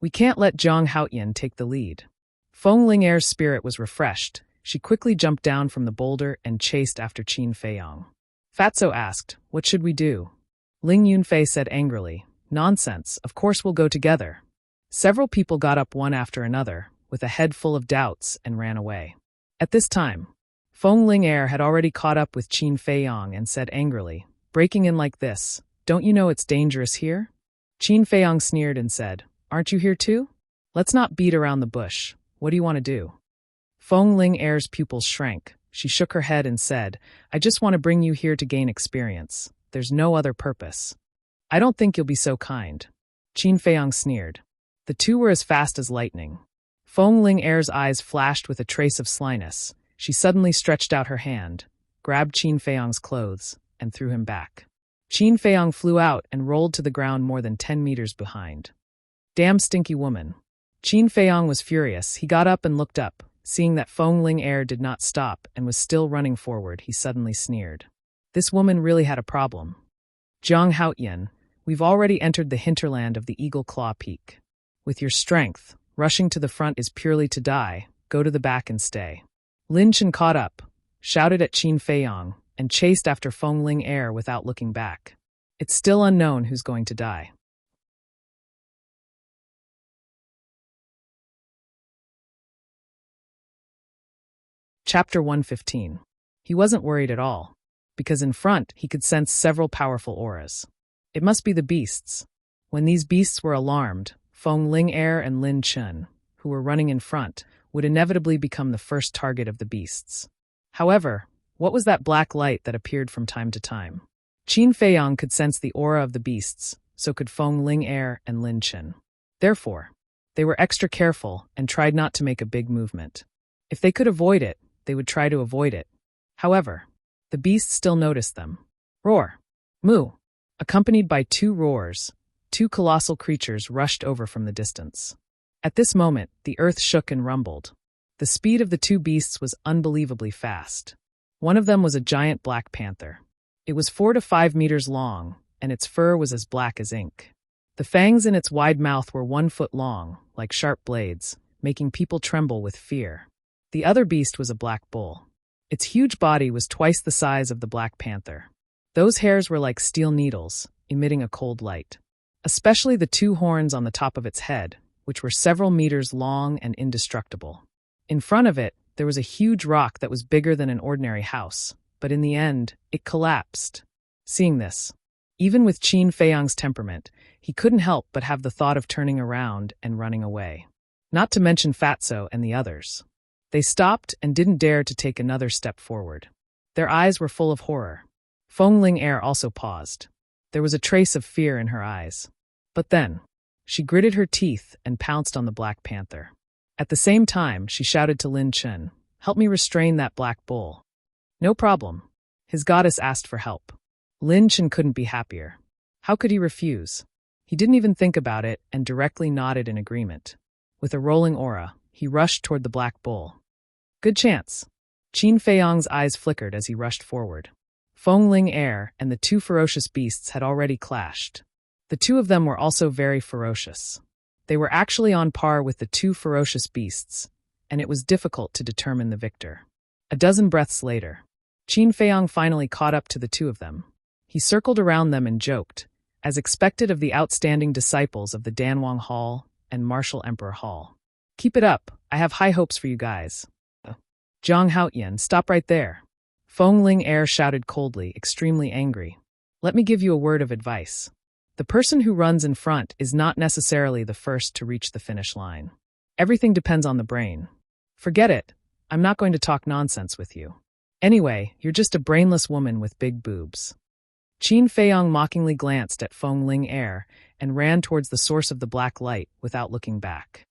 We can't let Zhang Haoyan take the lead. Feng Ling Air's spirit was refreshed. She quickly jumped down from the boulder and chased after Qin Feiyong. Fatso asked, "What should we do?" Ling Yunfei said angrily, "Nonsense, of course we'll go together." Several people got up one after another, with a head full of doubts, and ran away. At this time, Feng Ling Air had already caught up with Qin Feiyong and said angrily, "Breaking in like this, don't you know it's dangerous here?" Qin Feiyong sneered and said, "Aren't you here too? Let's not beat around the bush. What do you want to do?" Feng Ling Air's pupils shrank. She shook her head and said, "I just want to bring you here to gain experience. There's no other purpose." "I don't think you'll be so kind." Qin Feiyong sneered. The two were as fast as lightning. Feng Ling Air's eyes flashed with a trace of slyness. She suddenly stretched out her hand, grabbed Qin Feiyong's clothes, and threw him back. Qin Feiyong flew out and rolled to the ground more than 10 meters behind. "Damn stinky woman." Qin Feiyong was furious. He got up and looked up. Seeing that Feng Ling Air did not stop and was still running forward, he suddenly sneered. This woman really had a problem. "Zhang Haoyan, we've already entered the hinterland of the Eagle Claw Peak. With your strength, rushing to the front is purely to die. Go to the back and stay." Lin Chen caught up, shouted at Qin Feiyong, and chased after Feng Ling Air without looking back. It's still unknown who's going to die. Chapter 115. He wasn't worried at all, because in front he could sense several powerful auras. It must be the beasts. When these beasts were alarmed, Feng Ling-er and Lin Chun, who were running in front, would inevitably become the first target of the beasts. However, what was that black light that appeared from time to time? Qin Feiyang could sense the aura of the beasts, so could Feng Ling-er and Lin Chun. Therefore, they were extra careful and tried not to make a big movement. If they could avoid it, they would try to avoid it. However, the beasts still noticed them. Roar! Moo! Accompanied by two roars, two colossal creatures rushed over from the distance. At this moment, the earth shook and rumbled. The speed of the two beasts was unbelievably fast. One of them was a giant black panther. It was 4 to 5 meters long, and its fur was as black as ink. The fangs in its wide mouth were 1 foot long, like sharp blades, making people tremble with fear. The other beast was a black bull. Its huge body was twice the size of the black panther. Those hairs were like steel needles, emitting a cold light. Especially the two horns on the top of its head, which were several meters long and indestructible. In front of it, there was a huge rock that was bigger than an ordinary house, but in the end, it collapsed. Seeing this, even with Qin Feiyang's temperament, he couldn't help but have the thought of turning around and running away. Not to mention Fatso and the others. They stopped and didn't dare to take another step forward. Their eyes were full of horror. Feng Ling-er also paused. There was a trace of fear in her eyes. But then, she gritted her teeth and pounced on the black panther. At the same time, she shouted to Lin Chun, "Help me restrain that black bull." "No problem." His goddess asked for help. Lin Chun couldn't be happier. How could he refuse? He didn't even think about it and directly nodded in agreement. With a rolling aura, he rushed toward the black bull. Good chance. Qin Feiyang's eyes flickered as he rushed forward. Feng Ling-er and the two ferocious beasts had already clashed. The two of them were also very ferocious. They were actually on par with the two ferocious beasts, and it was difficult to determine the victor. A dozen breaths later, Qin Feiyang finally caught up to the two of them. He circled around them and joked, as expected of the outstanding disciples of the Danwang Hall and Martial Emperor Hall. "Keep it up, I have high hopes for you guys." "Zhang Haotian, stop right there." Feng Ling-er shouted coldly, extremely angry. "Let me give you a word of advice. The person who runs in front is not necessarily the first to reach the finish line. Everything depends on the brain. Forget it, I'm not going to talk nonsense with you. Anyway, you're just a brainless woman with big boobs." Qin Feiyang mockingly glanced at Feng Ling-er and ran towards the source of the black light without looking back.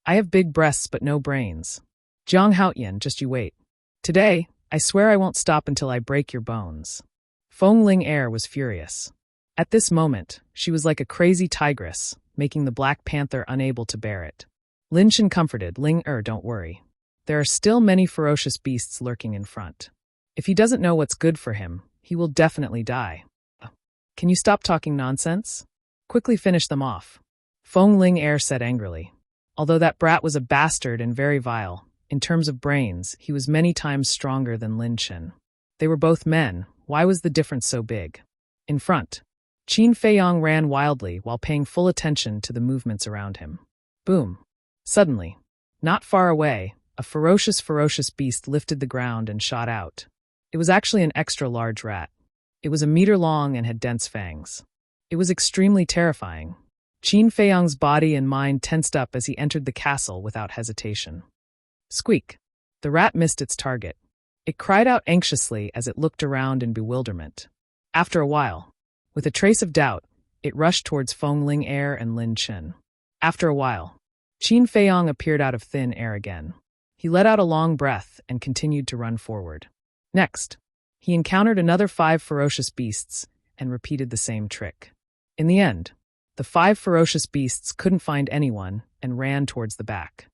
"I have big breasts but no brains. Zhang Haotian, just you wait. Today, I swear I won't stop until I break your bones." Feng Ling-er was furious. At this moment, she was like a crazy tigress, making the Black Panther unable to bear it. Lin Chun comforted, "Ling-er, don't worry. There are still many ferocious beasts lurking in front. If he doesn't know what's good for him, he will definitely die. Can you stop talking nonsense? Quickly finish them off." Feng Ling-er said angrily. Although that brat was a bastard and very vile, in terms of brains, he was many times stronger than Lin Chun. They were both men, why was the difference so big? In front, Qin Feiyang ran wildly while paying full attention to the movements around him. Boom! Suddenly, not far away, a ferocious beast lifted the ground and shot out. It was actually an extra-large rat. It was a meter long and had dense fangs. It was extremely terrifying. Qin Feiyang's body and mind tensed up as he entered the castle without hesitation. Squeak! The rat missed its target. It cried out anxiously as it looked around in bewilderment. After a while, with a trace of doubt, it rushed towards Feng Ling-er and Lin Chun. After a while, Qin Feiyang appeared out of thin air again. He let out a long breath and continued to run forward. Next, he encountered another 5 ferocious beasts and repeated the same trick. In the end, the 5 ferocious beasts couldn't find anyone and ran towards the back.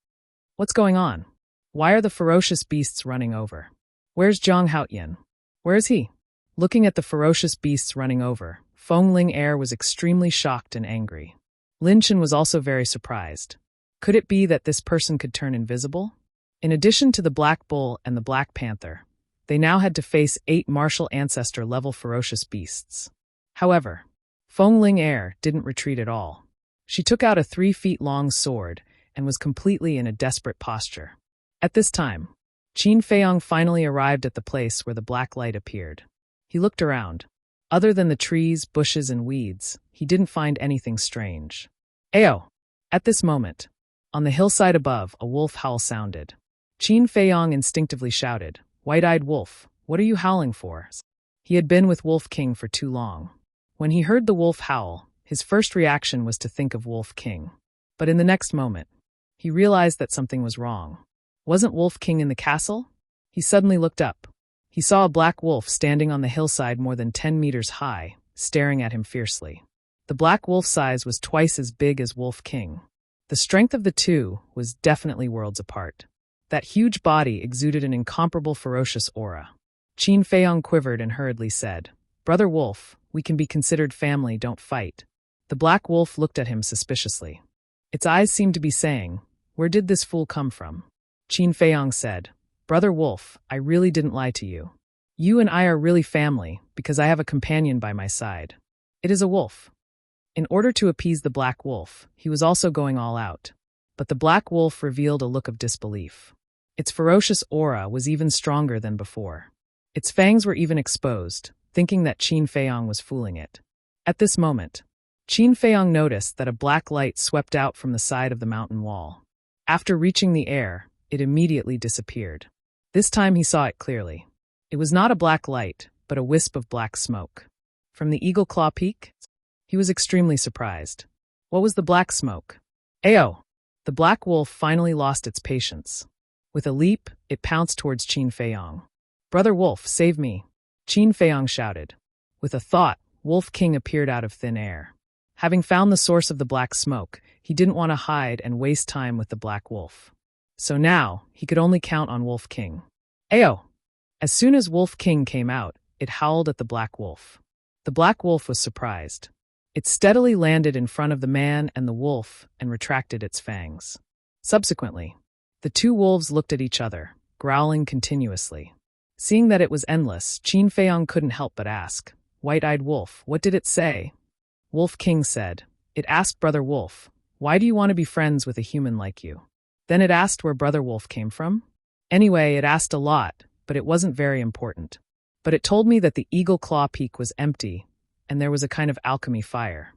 What's going on? Why are the ferocious beasts running over? Where's Zhang Haotian? Where is he? Looking at the ferocious beasts running over, Feng Ling-er was extremely shocked and angry. Lin Chun was also very surprised. Could it be that this person could turn invisible? In addition to the Black Bull and the Black Panther, they now had to face 8 martial ancestor-level ferocious beasts. However, Feng Ling-er didn't retreat at all. She took out a 3-feet-long sword and was completely in a desperate posture. At this time, Qin Feiyang finally arrived at the place where the black light appeared. He looked around. Other than the trees, bushes, and weeds, he didn't find anything strange. Ayo! At this moment, on the hillside above, a wolf howl sounded. Qin Feiyong instinctively shouted, "White-eyed wolf, what are you howling for?" He had been with Wolf King for too long. When he heard the wolf howl, his first reaction was to think of Wolf King. But in the next moment, he realized that something was wrong. Wasn't Wolf King in the castle? He suddenly looked up. He saw a black wolf standing on the hillside more than 10 meters high, staring at him fiercely. The black wolf's size was twice as big as Wolf King. The strength of the two was definitely worlds apart. That huge body exuded an incomparable ferocious aura. Qin Feiyong quivered and hurriedly said, "Brother Wolf, we can be considered family, don't fight." The black wolf looked at him suspiciously. Its eyes seemed to be saying, "Where did this fool come from?" Qin Feiyong said, "Brother Wolf, I really didn't lie to you. You and I are really family because I have a companion by my side. It is a wolf." In order to appease the black wolf, he was also going all out. But the black wolf revealed a look of disbelief. Its ferocious aura was even stronger than before. Its fangs were even exposed, thinking that Qin Feiyong was fooling it. At this moment, Qin Feiyong noticed that a black light swept out from the side of the mountain wall. After reaching the air, it immediately disappeared. This time he saw it clearly. It was not a black light, but a wisp of black smoke. From the Eagle Claw Peak? He was extremely surprised. What was the black smoke? Ayo! The black wolf finally lost its patience. With a leap, it pounced towards Qin Feiyong. "Brother Wolf, save me!" Qin Feiyong shouted. With a thought, Wolf King appeared out of thin air. Having found the source of the black smoke, he didn't want to hide and waste time with the black wolf. So now, he could only count on Wolf King. Ayo! As soon as Wolf King came out, it howled at the black wolf. The black wolf was surprised. It steadily landed in front of the man and the wolf and retracted its fangs. Subsequently, the two wolves looked at each other, growling continuously. Seeing that it was endless, Qin Feiyong couldn't help but ask, "White-eyed wolf, what did it say?" Wolf King said, "It asked Brother Wolf, why do you want to be friends with a human like you?" Then it asked where Brother Wolf came from. Anyway, it asked a lot, but it wasn't very important. But it told me that the Eagle Claw Peak was empty, and there was a kind of alchemy fire.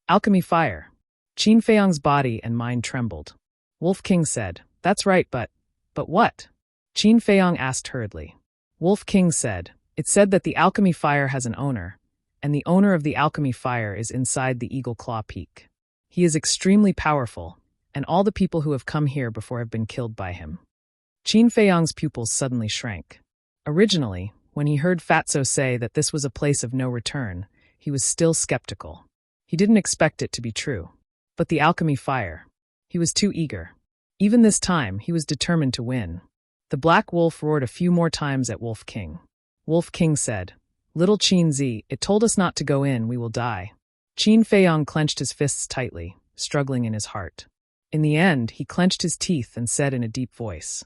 Alchemy fire. Qin Feiyong's body and mind trembled. Wolf King said, "That's right, but what?" Qin Feiyong asked hurriedly. Wolf King said, "It said that the alchemy fire has an owner, and the owner of the alchemy fire is inside the Eagle Claw Peak. He is extremely powerful, and all the people who have come here before have been killed by him." Qin Feiyong's pupils suddenly shrank. Originally, when he heard Fatso say that this was a place of no return, he was still skeptical. He didn't expect it to be true. But the alchemy fire. He was too eager. Even this time, he was determined to win. The black wolf roared a few more times at Wolf King. Wolf King said, "Little Qin Zi, it told us not to go in, we will die." Qin Feiyong clenched his fists tightly, struggling in his heart. In the end, he clenched his teeth and said in a deep voice,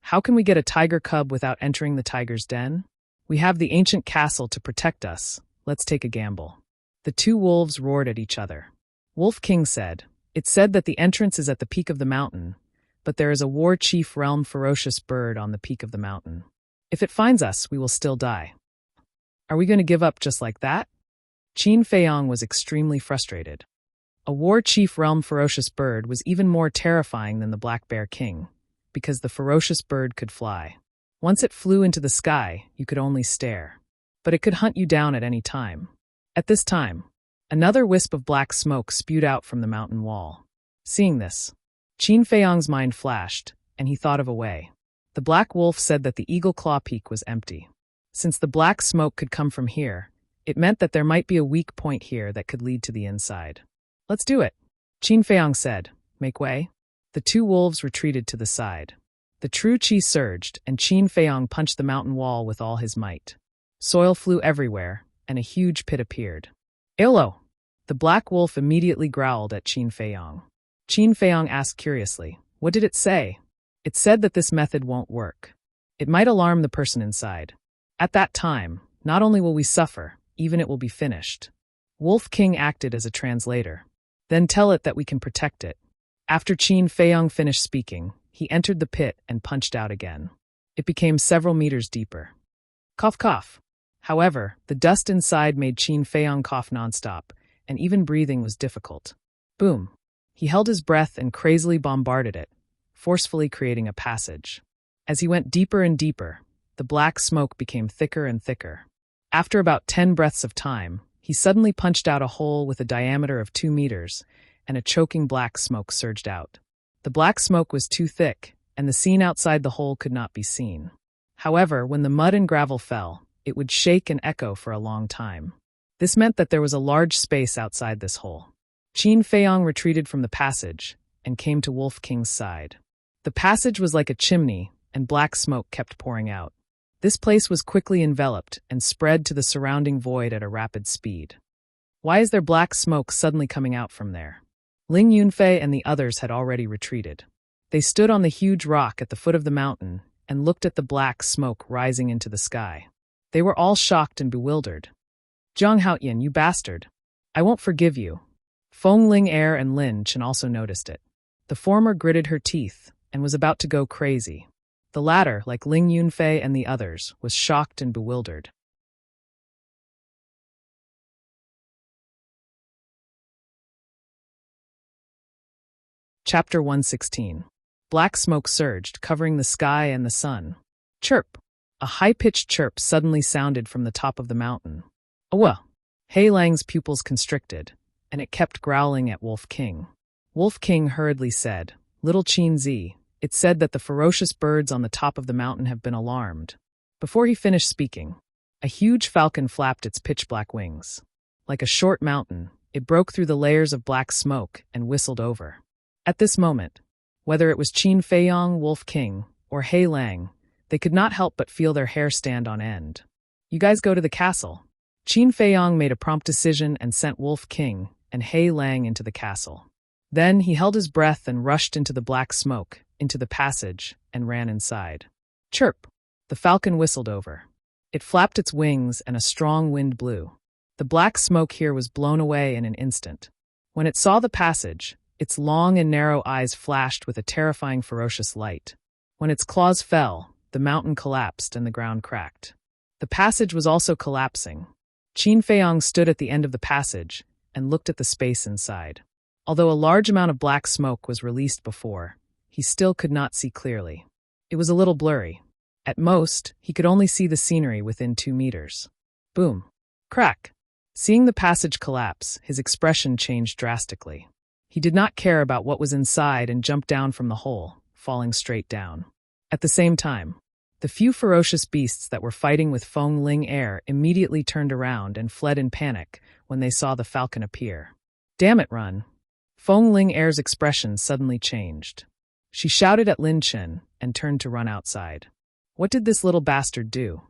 "How can we get a tiger cub without entering the tiger's den? We have the ancient castle to protect us. Let's take a gamble." The two wolves roared at each other. Wolf King said, "It said that the entrance is at the peak of the mountain, but there is a war chief realm ferocious bird on the peak of the mountain. If it finds us, we will still die. Are we going to give up just like that?" Qin Feiyong was extremely frustrated. A war chief realm ferocious bird was even more terrifying than the Black Bear King, because the ferocious bird could fly. Once it flew into the sky, you could only stare. But it could hunt you down at any time. At this time, another wisp of black smoke spewed out from the mountain wall. Seeing this, Qin Feiyong's mind flashed, and he thought of a way. The black wolf said that the Eagle Claw Peak was empty. Since the black smoke could come from here, it meant that there might be a weak point here that could lead to the inside. "Let's do it," Qin Feiyong said. "Make way." The two wolves retreated to the side. The true qi surged, and Qin Feiyong punched the mountain wall with all his might. Soil flew everywhere, and a huge pit appeared. "Elo!" The black wolf immediately growled at Qin Feiyong. Qin Feiyong asked curiously, "What did it say?" "It said that this method won't work. It might alarm the person inside. At that time, not only will we suffer, even it will be finished." Wolf King acted as a translator. "Then tell it that we can protect it." After Qin Feiyong finished speaking, he entered the pit and punched out again. It became several meters deeper. Cough cough. However, the dust inside made Qin Feiyong cough nonstop, and even breathing was difficult. Boom! He held his breath and crazily bombarded it, forcefully creating a passage. As he went deeper and deeper, the black smoke became thicker and thicker. After about 10 breaths of time, he suddenly punched out a hole with a diameter of 2 meters, and a choking black smoke surged out. The black smoke was too thick, and the scene outside the hole could not be seen. However, when the mud and gravel fell, it would shake and echo for a long time. This meant that there was a large space outside this hole. Qin Feiyong retreated from the passage and came to Wolf King's side. The passage was like a chimney, and black smoke kept pouring out. This place was quickly enveloped and spread to the surrounding void at a rapid speed. Why is there black smoke suddenly coming out from there? Ling Yunfei and the others had already retreated. They stood on the huge rock at the foot of the mountain and looked at the black smoke rising into the sky. They were all shocked and bewildered. Zhang Haoyan, you bastard! I won't forgive you. Feng Ling Er and Lin Chen also noticed it. The former gritted her teeth and was about to go crazy. The latter, like Ling Yunfei and the others, was shocked and bewildered. Chapter 116. Black smoke surged, covering the sky and the sun. Chirp! A high-pitched chirp suddenly sounded from the top of the mountain. Oh well! Hei Lang's pupils constricted, and it kept growling at Wolf King. Wolf King hurriedly said, "Little Qin Zi, it's said that the ferocious birds on the top of the mountain have been alarmed." Before he finished speaking, a huge falcon flapped its pitch-black wings. Like a short mountain, it broke through the layers of black smoke and whistled over. At this moment, whether it was Qin Feiyong, Wolf King, or Hei Lang, they could not help but feel their hair stand on end. "You guys go to the castle." Qin Feiyong made a prompt decision and sent Wolf King and Hei Lang into the castle. Then he held his breath and rushed into the black smoke, into the passage, and ran inside. Chirp! The falcon whistled over. It flapped its wings and a strong wind blew. The black smoke here was blown away in an instant. When it saw the passage, its long and narrow eyes flashed with a terrifying ferocious light. When its claws fell, the mountain collapsed and the ground cracked. The passage was also collapsing. Qin Feiyong stood at the end of the passage and looked at the space inside. Although a large amount of black smoke was released before, he still could not see clearly. It was a little blurry. At most, he could only see the scenery within 2 meters. Boom! Crack! Seeing the passage collapse, his expression changed drastically. He did not care about what was inside and jumped down from the hole, falling straight down. At the same time, the few ferocious beasts that were fighting with Feng Ling Er immediately turned around and fled in panic when they saw the falcon appear. "Damn it, run!" Feng Ling Er's expression suddenly changed. She shouted at Lin Chen and turned to run outside. What did this little bastard do?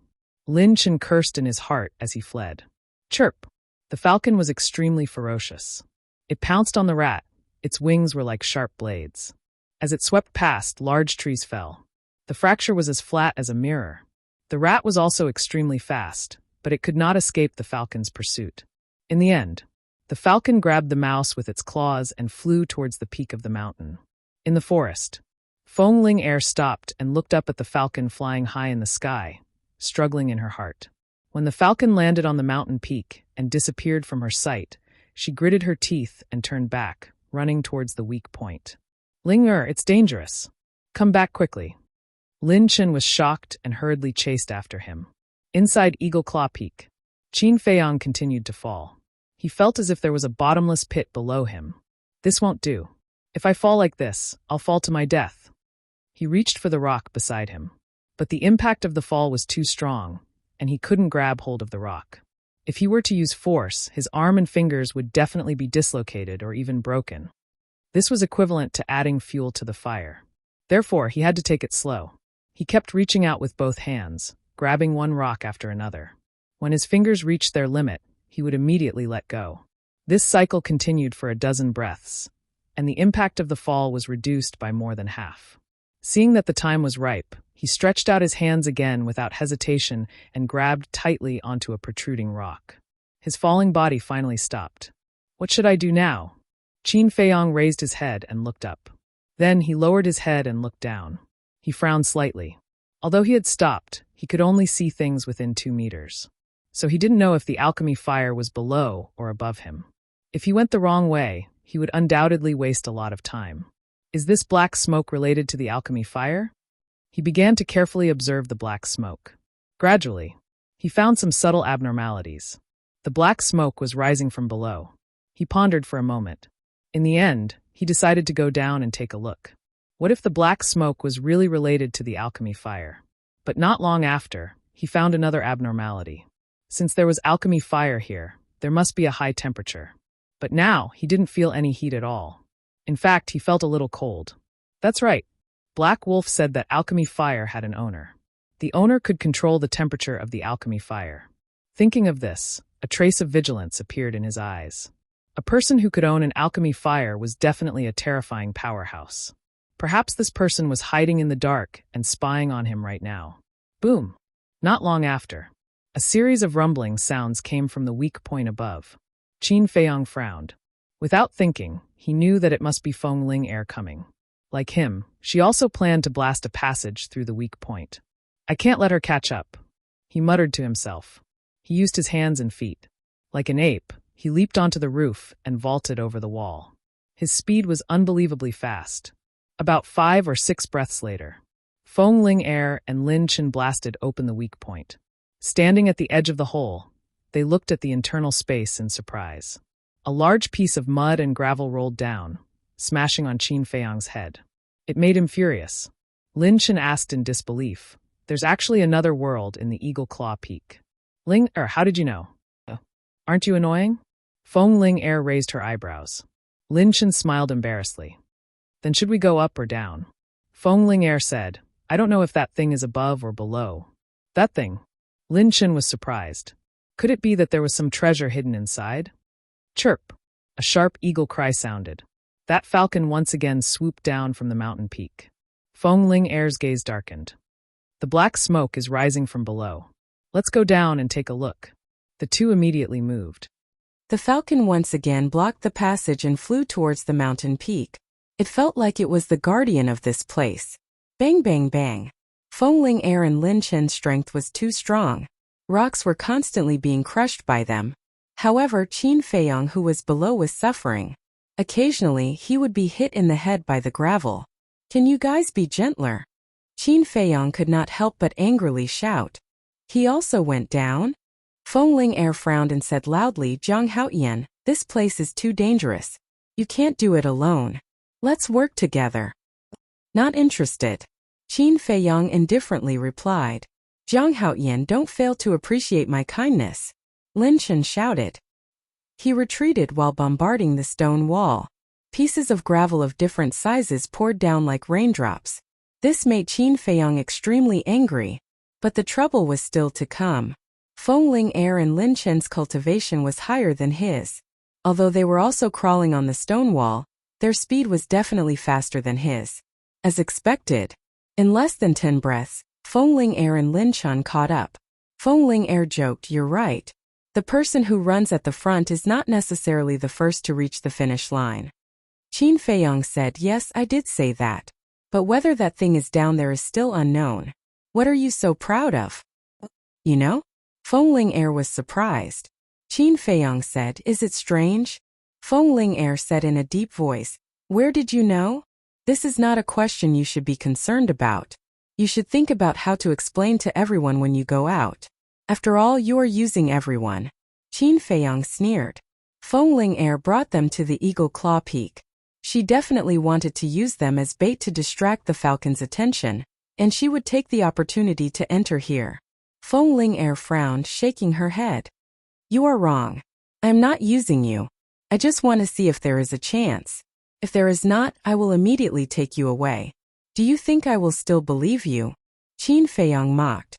Lin Chen cursed in his heart as he fled. Chirp! The falcon was extremely ferocious. It pounced on the rat. Its wings were like sharp blades. As it swept past, large trees fell. The fracture was as flat as a mirror. The rat was also extremely fast, but it could not escape the falcon's pursuit. In the end, the falcon grabbed the mouse with its claws and flew towards the peak of the mountain. In the forest, Feng Ling Er stopped and looked up at the falcon flying high in the sky, struggling in her heart. When the falcon landed on the mountain peak and disappeared from her sight, she gritted her teeth and turned back, running towards the weak point. "Ling Er, it's dangerous. Come back quickly." Lin Chen was shocked and hurriedly chased after him. Inside Eagle Claw Peak, Qin Feiyong continued to fall. He felt as if there was a bottomless pit below him. "This won't do. If I fall like this, I'll fall to my death." He reached for the rock beside him, but the impact of the fall was too strong, and he couldn't grab hold of the rock. If he were to use force, his arm and fingers would definitely be dislocated or even broken. This was equivalent to adding fuel to the fire. Therefore, he had to take it slow. He kept reaching out with both hands, grabbing one rock after another. When his fingers reached their limit, he would immediately let go. This cycle continued for a dozen breaths, and the impact of the fall was reduced by more than half. Seeing that the time was ripe, he stretched out his hands again without hesitation and grabbed tightly onto a protruding rock. His falling body finally stopped. "What should I do now?" Qin Feiyong raised his head and looked up. Then he lowered his head and looked down. He frowned slightly. Although he had stopped, he could only see things within 2 meters. so he didn't know if the alchemy fire was below or above him. If he went the wrong way, he would undoubtedly waste a lot of time. Is this black smoke related to the alchemy fire? He began to carefully observe the black smoke. Gradually, he found some subtle abnormalities. The black smoke was rising from below. He pondered for a moment. In the end, he decided to go down and take a look. What if the black smoke was really related to the alchemy fire? But not long after, he found another abnormality. Since there was alchemy fire here, there must be a high temperature. But now, he didn't feel any heat at all. In fact, he felt a little cold. That's right. Black Wolf said that alchemy fire had an owner. The owner could control the temperature of the alchemy fire. Thinking of this, a trace of vigilance appeared in his eyes. A person who could own an alchemy fire was definitely a terrifying powerhouse. Perhaps this person was hiding in the dark and spying on him right now. Boom! Not long after, a series of rumbling sounds came from the weak point above. Qin Feiyong frowned. Without thinking, he knew that it must be Feng Ling Air coming. Like him, she also planned to blast a passage through the weak point. I can't let her catch up, he muttered to himself. He used his hands and feet. Like an ape, he leaped onto the roof and vaulted over the wall. His speed was unbelievably fast. About 5 or 6 breaths later, Feng Ling Air and Lin Chen blasted open the weak point. Standing at the edge of the hole, they looked at the internal space in surprise. A large piece of mud and gravel rolled down, smashing on Qin Feiyong's head. It made him furious. Lin Chen asked in disbelief, "There's actually another world in the Eagle Claw Peak." How did you know? Aren't you annoying? Feng Ling Air raised her eyebrows. Lin Chen smiled embarrassedly. Then should we go up or down? Feng Ling Air said, I don't know if that thing is above or below. That thing? Lin Chen was surprised. Could it be that there was some treasure hidden inside? Chirp! A sharp eagle cry sounded. That falcon once again swooped down from the mountain peak. Feng Ling Air's gaze darkened. The black smoke is rising from below. Let's go down and take a look. The two immediately moved. The falcon once again blocked the passage and flew towards the mountain peak. It felt like it was the guardian of this place. Bang, bang, bang. Feng Ling Air and Lin Chen's strength was too strong. Rocks were constantly being crushed by them. However, Qin Feiyong, who was below, was suffering. Occasionally, he would be hit in the head by the gravel. Can you guys be gentler? Qin Feiyong could not help but angrily shout. He also went down? Feng Ling Air frowned and said loudly, Zhang Haoyan, this place is too dangerous. You can't do it alone. Let's work together. Not interested. Qin Feiyong indifferently replied. Zhang Haoyan, don't fail to appreciate my kindness. Lin Chen shouted. He retreated while bombarding the stone wall. Pieces of gravel of different sizes poured down like raindrops. This made Qin Feiyong extremely angry. But the trouble was still to come. Feng Ling Air and Lin Chen's cultivation was higher than his. Although they were also crawling on the stone wall, their speed was definitely faster than his. As expected, in less than 10 breaths, Feng Ling Air and Lin Chen caught up. Feng Ling Air joked, You're right. The person who runs at the front is not necessarily the first to reach the finish line. Qin Feiyong said, Yes, I did say that. But whether that thing is down there is still unknown. What are you so proud of? You know? Feng Ling Air was surprised. Qin Feiyong said, Is it strange? Feng Ling Air said in a deep voice, Where did you know? This is not a question you should be concerned about. You should think about how to explain to everyone when you go out. After all, you are using everyone. Qin Feiyong sneered. Feng Ling Air brought them to the Eagle Claw Peak. She definitely wanted to use them as bait to distract the falcon's attention, and she would take the opportunity to enter here. Feng Ling Air frowned, shaking her head. You are wrong. I am not using you. I just want to see if there is a chance. If there is not, I will immediately take you away. Do you think I will still believe you? Qin Feiyong mocked.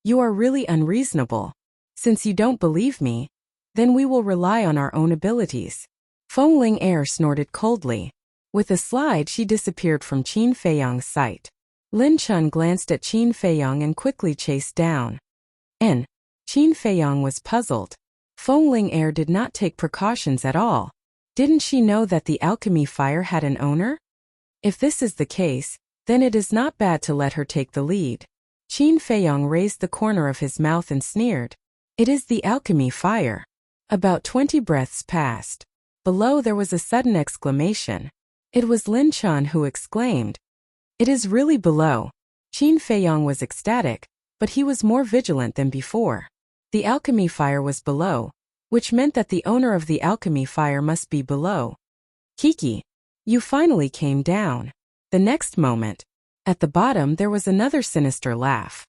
You are really unreasonable. Since you don't believe me, then we will rely on our own abilities. Feng Ling Air snorted coldly. With a slide, she disappeared from Qin Feiyong's sight. Lin Chen glanced at Qin Feiyong and quickly chased down. Qin Feiyong was puzzled. Feng Ling Air did not take precautions at all. Didn't she know that the alchemy fire had an owner? If this is the case, then it is not bad to let her take the lead. Qin Feiyong raised the corner of his mouth and sneered. It is the alchemy fire. About 20 breaths passed. Below there was a sudden exclamation. It was Lin Chan who exclaimed, "It is really below." Qin Feiyong was ecstatic, but he was more vigilant than before. The alchemy fire was below, which meant that the owner of the alchemy fire must be below. "Kiki, you finally came down." The next moment, at the bottom there was another sinister laugh.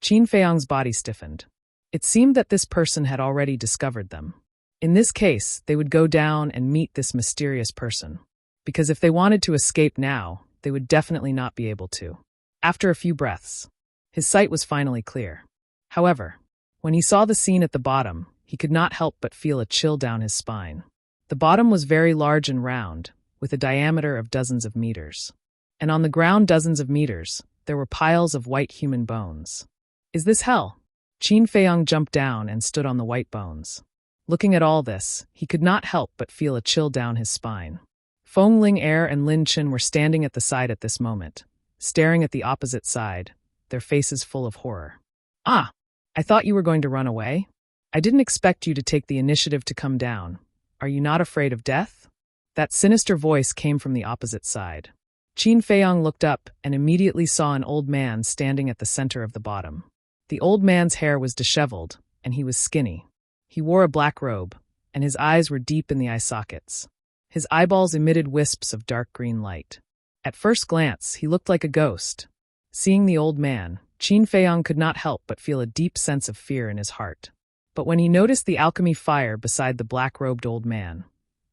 Qin Feiyong's body stiffened. It seemed that this person had already discovered them. In this case, they would go down and meet this mysterious person. Because if they wanted to escape now, they would definitely not be able to. After a few breaths, his sight was finally clear. However, when he saw the scene at the bottom, he could not help but feel a chill down his spine. The bottom was very large and round, with a diameter of dozens of meters. And on the ground dozens of meters, there were piles of white human bones. Is this hell? Qin Feiyong jumped down and stood on the white bones. Looking at all this, he could not help but feel a chill down his spine. Feng Ling-er and Lin Chen were standing at the side at this moment, staring at the opposite side, their faces full of horror. "Ah! I thought you were going to run away. I didn't expect you to take the initiative to come down. Are you not afraid of death?" That sinister voice came from the opposite side. Qin Feiyong looked up and immediately saw an old man standing at the center of the bottom. The old man's hair was disheveled, and he was skinny. He wore a black robe, and his eyes were deep in the eye sockets. His eyeballs emitted wisps of dark green light. At first glance, he looked like a ghost. Seeing the old man, Qin Feiyong could not help but feel a deep sense of fear in his heart. But when he noticed the alchemy fire beside the black-robed old man,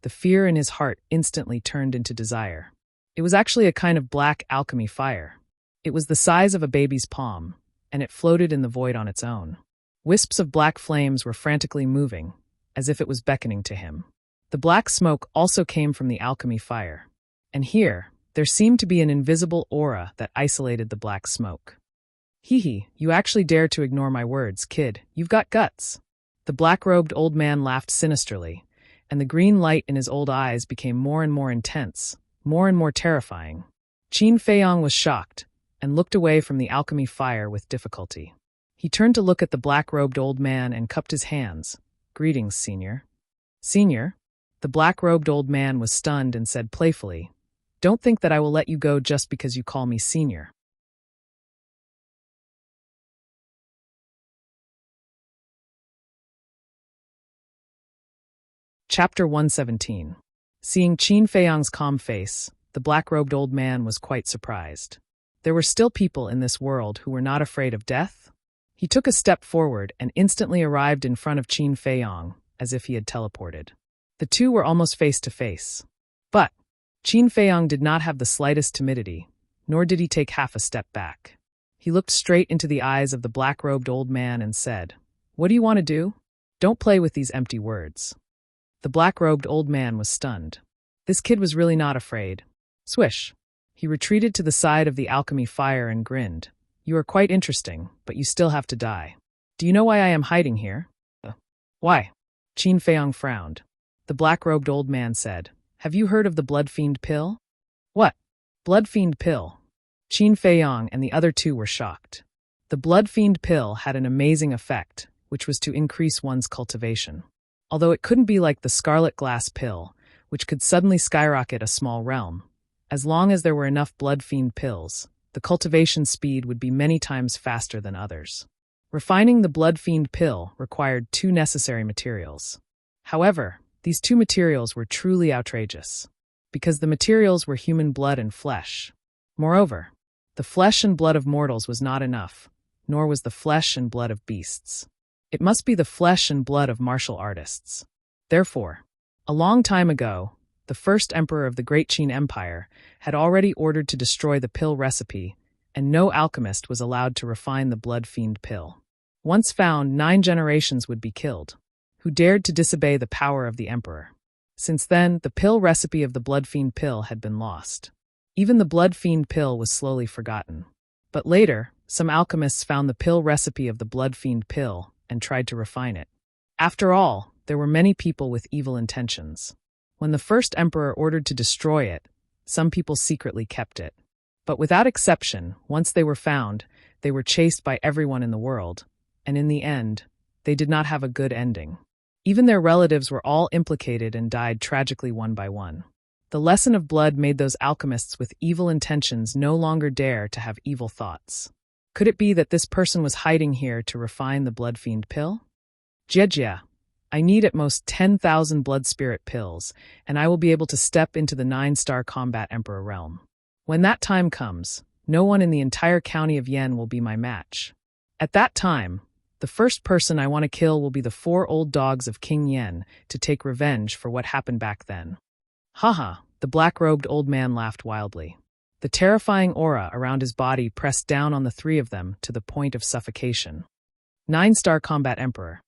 the fear in his heart instantly turned into desire. It was actually a kind of black alchemy fire. It was the size of a baby's palm, and it floated in the void on its own. Wisps of black flames were frantically moving, as if it was beckoning to him. The black smoke also came from the alchemy fire. And here, there seemed to be an invisible aura that isolated the black smoke. "Hee, you actually dare to ignore my words, kid. You've got guts." The black-robed old man laughed sinisterly, and the green light in his old eyes became more and more intense, more and more terrifying. Qin Feiyong was shocked, and looked away from the alchemy fire with difficulty. He turned to look at the black-robed old man and cupped his hands. "Greetings, Senior." "Senior?" The black-robed old man was stunned and said playfully, "Don't think that I will let you go just because you call me Senior." Chapter 117. Seeing Qin Feiyong's calm face, the black-robed old man was quite surprised. There were still people in this world who were not afraid of death? He took a step forward and instantly arrived in front of Qin Feiyong, as if he had teleported. The two were almost face to face. But Qin Feiyong did not have the slightest timidity, nor did he take half a step back. He looked straight into the eyes of the black-robed old man and said, "What do you want to do? Don't play with these empty words." The black-robed old man was stunned. This kid was really not afraid. Swish. He retreated to the side of the alchemy fire and grinned. "You are quite interesting, but you still have to die. Do you know why I am hiding here?" "Why?" Qin Feiyong frowned. The black-robed old man said, "Have you heard of the blood fiend pill?" "What? Blood fiend pill?" Qin Feiyong and the other two were shocked. The blood fiend pill had an amazing effect, which was to increase one's cultivation. Although it couldn't be like the scarlet glass pill, which could suddenly skyrocket a small realm, as long as there were enough blood fiend pills, the cultivation speed would be many times faster than others. Refining the blood fiend pill required two necessary materials. However, these two materials were truly outrageous, because the materials were human blood and flesh. Moreover, the flesh and blood of mortals was not enough, nor was the flesh and blood of beasts. It must be the flesh and blood of martial artists. Therefore, a long time ago, the first emperor of the Great Qin Empire had already ordered to destroy the pill recipe, and no alchemist was allowed to refine the blood fiend pill. Once found, 9 generations would be killed, who dared to disobey the power of the emperor. Since then, the pill recipe of the blood fiend pill had been lost. Even the blood fiend pill was slowly forgotten. But later, some alchemists found the pill recipe of the blood fiend pill and tried to refine it. After all, there were many people with evil intentions. When the first emperor ordered to destroy it, some people secretly kept it. But without exception, once they were found, they were chased by everyone in the world, and in the end, they did not have a good ending. Even their relatives were all implicated and died tragically one by one. The lesson of blood made those alchemists with evil intentions no longer dare to have evil thoughts. Could it be that this person was hiding here to refine the blood fiend pill? Jejia, I need at most 10,000 blood spirit pills, and I will be able to step into the 9-star combat emperor realm. When that time comes, no one in the entire county of Yen will be my match. At that time, the first person I want to kill will be the 4 old dogs of King Yen to take revenge for what happened back then. Haha, the black-robed old man laughed wildly. The terrifying aura around his body pressed down on the 3 of them to the point of suffocation. 9-star combat emperor.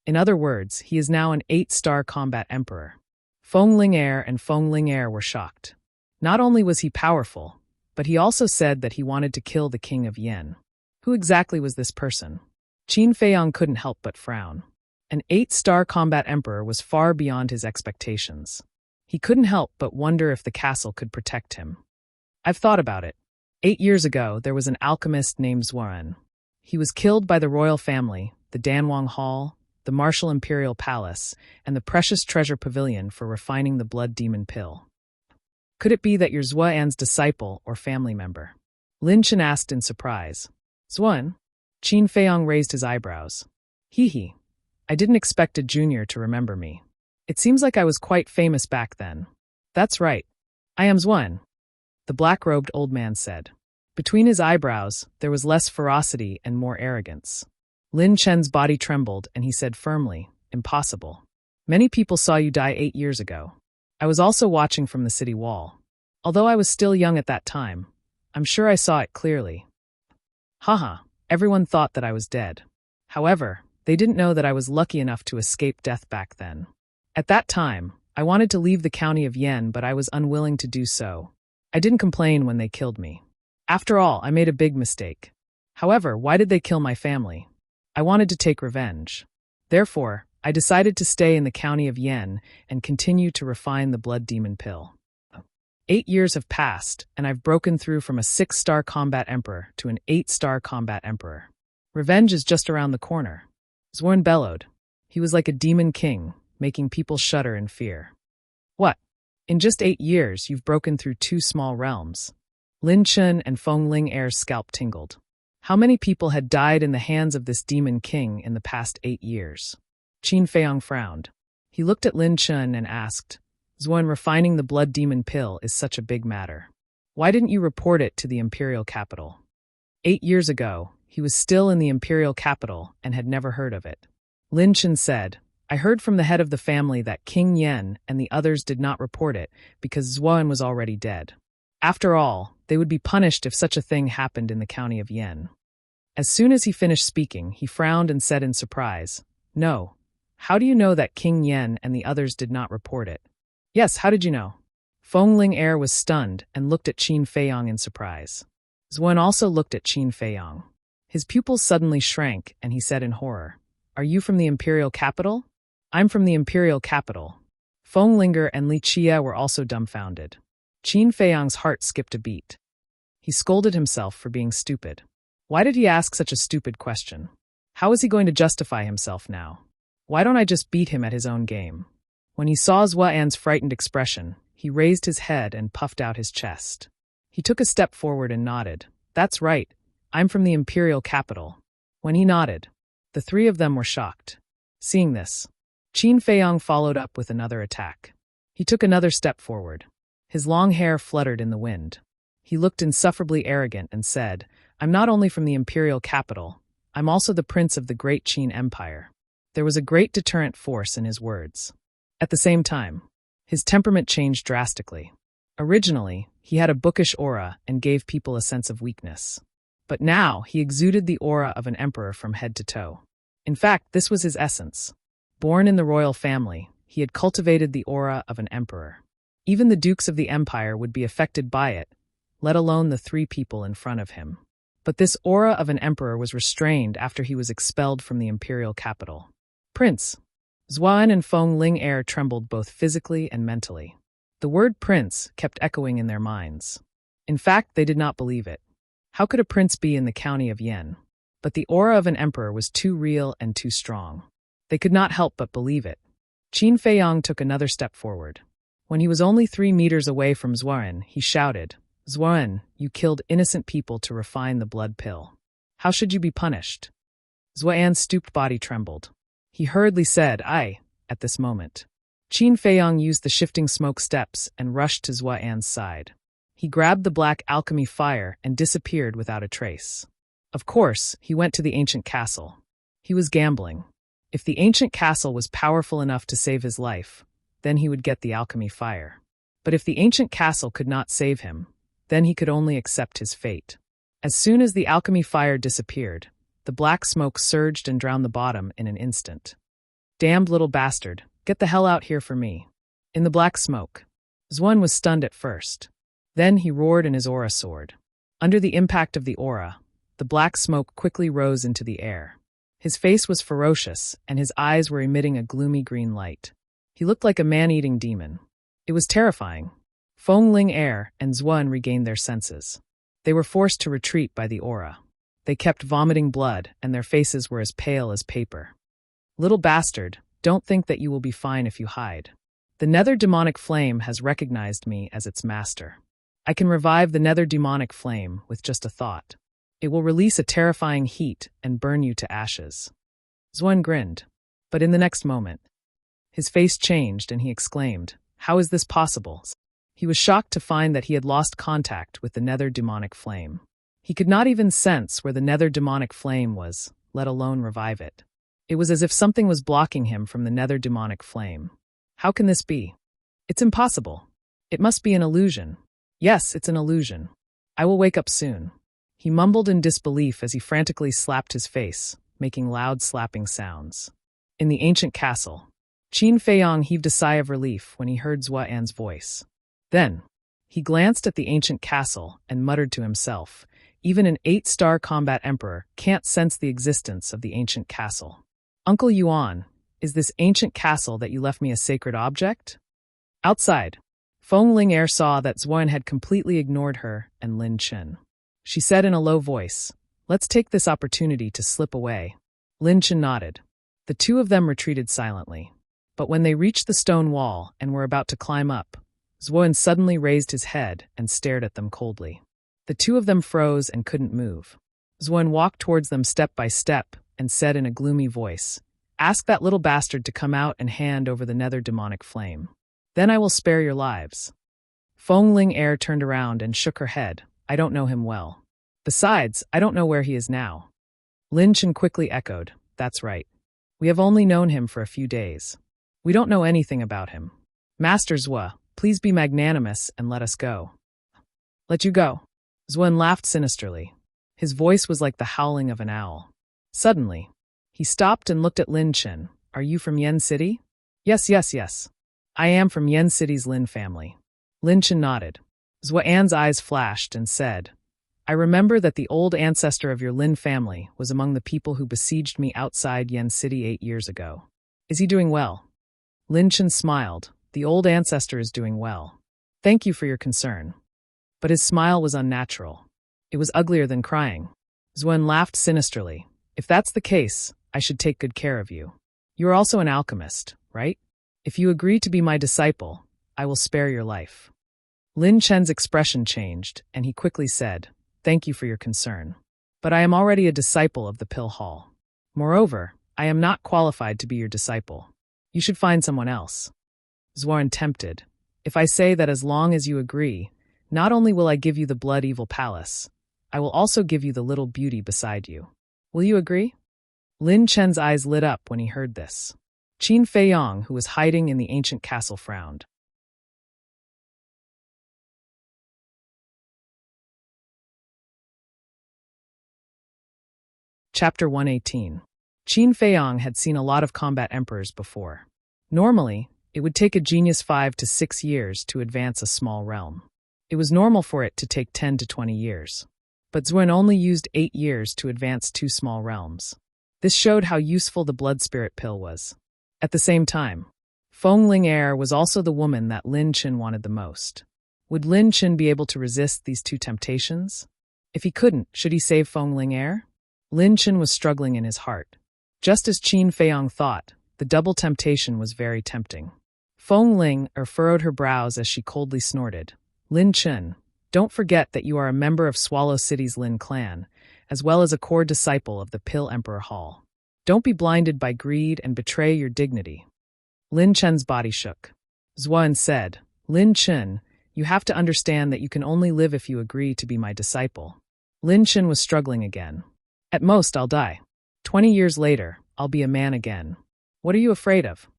In other words, he is now an 8-star combat emperor. Feng Ling'er and Feng Ling'er were shocked. Not only was he powerful, but he also said that he wanted to kill the king of Yen. Who exactly was this person? Qin Feiyong couldn't help but frown. An 8-star combat emperor was far beyond his expectations. He couldn't help but wonder if the castle could protect him. I've thought about it. 8 years ago, there was an alchemist named Zuan. He was killed by the royal family, the Danwang Hall, the Martial Imperial Palace, and the precious treasure pavilion for refining the blood demon pill. Could it be that you're Zuan's disciple or family member? Lin Chen asked in surprise. Zuan? Qin Feiyong raised his eyebrows. Hee. I didn't expect a junior to remember me. It seems like I was quite famous back then. That's right. I am Zuan, the black-robed old man said. Between his eyebrows, there was less ferocity and more arrogance. Lin Chen's body trembled, and he said firmly, Impossible. Many people saw you die 8 years ago. I was also watching from the city wall. Although I was still young at that time, I'm sure I saw it clearly. Haha, everyone thought that I was dead. However, they didn't know that I was lucky enough to escape death back then. At that time, I wanted to leave the county of Yen, but I was unwilling to do so. I didn't complain when they killed me. After all, I made a big mistake. However, why did they kill my family? I wanted to take revenge. Therefore, I decided to stay in the county of Yen and continue to refine the blood demon pill. 8 years have passed, and I've broken through from a 6-star combat emperor to an 8-star combat emperor. Revenge is just around the corner. Zuan bellowed. He was like a demon king, making people shudder in fear. What? In just 8 years, you've broken through 2 small realms. Lin Chen and Feng Ling'er's scalp tingled. How many people had died in the hands of this demon king in the past 8 years? Qin Feiyong frowned. He looked at Lin Chen and asked, Zuan, refining the blood demon pill is such a big matter. Why didn't you report it to the imperial capital? 8 years ago, he was still in the imperial capital and had never heard of it. Lin Chen said, I heard from the head of the family that King Yen and the others did not report it because Zuan was already dead. After all, they would be punished if such a thing happened in the county of Yen. As soon as he finished speaking, he frowned and said in surprise, No. How do you know that King Yen and the others did not report it? Yes, how did you know? Feng Ling'er was stunned and looked at Qin Feiyong in surprise. Zuan also looked at Qin Feiyong. His pupils suddenly shrank, and he said in horror, Are you from the imperial capital? I'm from the imperial capital. Feng Ling'er and Li Chia were also dumbfounded. Qin Feiyong's heart skipped a beat. He scolded himself for being stupid. Why did he ask such a stupid question? How is he going to justify himself now? Why don't I just beat him at his own game? When he saw Zuan's frightened expression, he raised his head and puffed out his chest. He took a step forward and nodded. That's right, I'm from the imperial capital. When he nodded, the 3 of them were shocked. Seeing this, Qin Feiyong followed up with another attack. He took another step forward. His long hair fluttered in the wind. He looked insufferably arrogant and said, I'm not only from the imperial capital, I'm also the prince of the great Qin Empire. There was a great deterrent force in his words. At the same time, his temperament changed drastically. Originally, he had a bookish aura and gave people a sense of weakness. But now, he exuded the aura of an emperor from head to toe. In fact, this was his essence. Born in the royal family, he had cultivated the aura of an emperor. Even the dukes of the empire would be affected by it, let alone the 3 people in front of him. But this aura of an emperor was restrained after he was expelled from the imperial capital. Prince. Zuan and Feng Ling'er trembled both physically and mentally. The word prince kept echoing in their minds. In fact, they did not believe it. How could a prince be in the county of Yen? But the aura of an emperor was too real and too strong. They could not help but believe it. Qin Feiyong took another step forward. When he was only 3 meters away from Zuan, he shouted, "Zuan, you killed innocent people to refine the blood pill. How should you be punished?" Zuan's stooped body trembled. He hurriedly said, "I," at this moment. Qin Feiyong used the shifting smoke steps and rushed to Zuan's side. He grabbed the black alchemy fire and disappeared without a trace. Of course, he went to the ancient castle. He was gambling. If the ancient castle was powerful enough to save his life, then he would get the alchemy fire. But if the ancient castle could not save him, then he could only accept his fate. As soon as the alchemy fire disappeared, the black smoke surged and drowned the bottom in an instant. "Damned little bastard, get the hell out here for me." In the black smoke, Zuan was stunned at first. Then he roared and his aura soared. Under the impact of the aura, the black smoke quickly rose into the air. His face was ferocious, and his eyes were emitting a gloomy green light. He looked like a man-eating demon. It was terrifying. Feng Ling Air and Zuan regained their senses. They were forced to retreat by the aura. They kept vomiting blood, and their faces were as pale as paper. "Little bastard, don't think that you will be fine if you hide. The nether demonic flame has recognized me as its master. I can revive the nether demonic flame with just a thought. It will release a terrifying heat and burn you to ashes." Zuan grinned, but in the next moment, his face changed and he exclaimed, "How is this possible?" He was shocked to find that he had lost contact with the nether demonic flame. He could not even sense where the nether demonic flame was, let alone revive it. It was as if something was blocking him from the nether demonic flame. How can this be? It's impossible. It must be an illusion. Yes, it's an illusion. I will wake up soon. He mumbled in disbelief as he frantically slapped his face, making loud slapping sounds. In the ancient castle, Qin Feiyong heaved a sigh of relief when he heard Zuan's voice. Then, he glanced at the ancient castle and muttered to himself, "Even an 8-star combat emperor can't sense the existence of the ancient castle. Uncle Yuan, is this ancient castle that you left me a sacred object?" Outside, Feng Ling Air saw that Zuan had completely ignored her and Lin Chen. She said in a low voice, "Let's take this opportunity to slip away." Lin Chen nodded. The two of them retreated silently. But when they reached the stone wall and were about to climb up, Zuan suddenly raised his head and stared at them coldly. The two of them froze and couldn't move. Zuan walked towards them step by step and said in a gloomy voice, "Ask that little bastard to come out and hand over the nether demonic flame. Then I will spare your lives." Feng Ling Air turned around and shook her head. "I don't know him well. Besides, I don't know where he is now." Lin Chen quickly echoed, "That's right. We have only known him for a few days. We don't know anything about him. Master Zua, please be magnanimous and let us go." "Let you go?" Zuan laughed sinisterly. His voice was like the howling of an owl. Suddenly, he stopped and looked at Lin Chen. "Are you from Yen City?" Yes. I am from Yen City's Lin family." Lin Chen nodded. Zuan's eyes flashed and said, "I remember that the old ancestor of your Lin family was among the people who besieged me outside Yen City 8 years ago. Is he doing well?" Lin Chen smiled. "The old ancestor is doing well. Thank you for your concern." But his smile was unnatural. It was uglier than crying. Zuan laughed sinisterly. "If that's the case, I should take good care of you. You are also an alchemist, right? If you agree to be my disciple, I will spare your life." Lin Chen's expression changed, and he quickly said, "Thank you for your concern. But I am already a disciple of the Pill Hall. Moreover, I am not qualified to be your disciple. You should find someone else." Zuan tempted. "If I say that as long as you agree, not only will I give you the Blood Evil Palace, I will also give you the little beauty beside you. Will you agree?" Lin Chen's eyes lit up when he heard this. Qin Feiyong, who was hiding in the ancient castle, frowned. Chapter 118. Qin Feiyong had seen a lot of combat emperors before. Normally, it would take a genius 5 to 6 years to advance a small realm. It was normal for it to take 10 to 20 years. But Zuan only used 8 years to advance 2 small realms. This showed how useful the blood spirit pill was. At the same time, Feng Ling Air was also the woman that Lin Chen wanted the most. Would Lin Chen be able to resist these 2 temptations? If he couldn't, should he save Feng Ling Air? Lin Chen was struggling in his heart. Just as Qin Feiyong thought, the double temptation was very tempting. Feng Ling furrowed her brows as she coldly snorted. Lin Chen, don't forget that you are a member of Swallow City's Lin clan, as well as a core disciple of the Pill Emperor Hall. Don't be blinded by greed and betray your dignity. Lin Chen's body shook. Zuan said, Lin Chen, you have to understand that you can only live if you agree to be my disciple. Lin Chen was struggling again. At most, I'll die. 20 years later, I'll be a man again. What are you afraid of?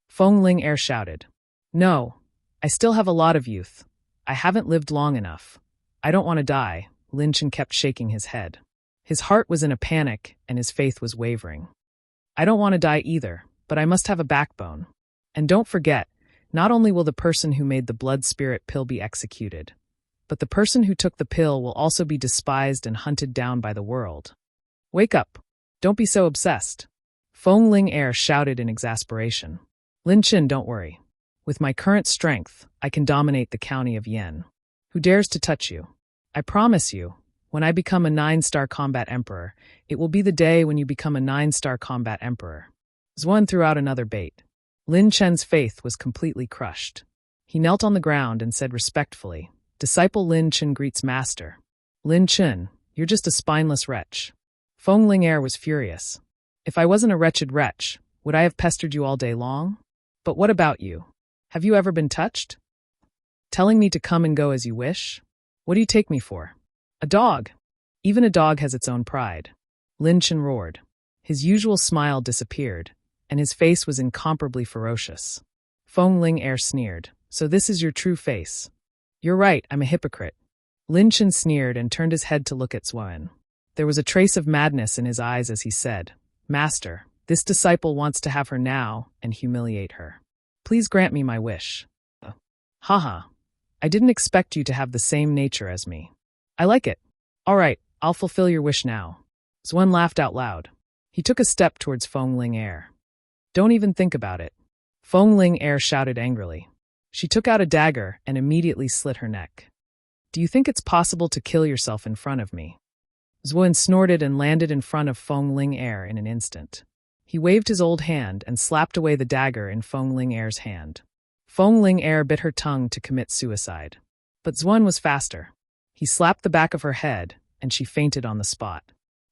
Feng Ling shouted. No, I still have a lot of youth. I haven't lived long enough. I don't want to die. Lin Chen kept shaking his head. His heart was in a panic, and his faith was wavering. I don't want to die either, but I must have a backbone. And don't forget, not only will the person who made the blood spirit pill be executed, but the person who took the pill will also be despised and hunted down by the world. Wake up. Don't be so obsessed. Feng Ling shouted in exasperation. Lin Chen, don't worry. With my current strength, I can dominate the county of Yen. Who dares to touch you? I promise you, when I become a 9-star combat emperor, it will be the day when you become a 9-star combat emperor. Zuan threw out another bait. Lin Chen's faith was completely crushed. He knelt on the ground and said respectfully, Disciple Lin Chen greets master. Lin Chen, you're just a spineless wretch. Feng Ling was furious. If I wasn't a wretched wretch, would I have pestered you all day long? But what about you? Have you ever been touched? Telling me to come and go as you wish? What do you take me for? A dog. Even a dog has its own pride. Lin Chen roared. His usual smile disappeared, and his face was incomparably ferocious. Feng Ling sneered. So this is your true face. You're right, I'm a hypocrite. Lin Chen sneered and turned his head to look at Zuan. There was a trace of madness in his eyes as he said, Master, this disciple wants to have her now and humiliate her. Please grant me my wish. Haha. I didn't expect you to have the same nature as me. I like it. All right, I'll fulfill your wish now. Zuan laughed out loud. He took a step towards Feng Ling Don't even think about it. Feng Ling shouted angrily. She took out a dagger and immediately slit her neck. Do you think it's possible to kill yourself in front of me? Zuan snorted and landed in front of Feng Ling in an instant. He waved his old hand and slapped away the dagger in Feng Ling hand. Feng Ling bit her tongue to commit suicide. But Zuan was faster. He slapped the back of her head, and she fainted on the spot.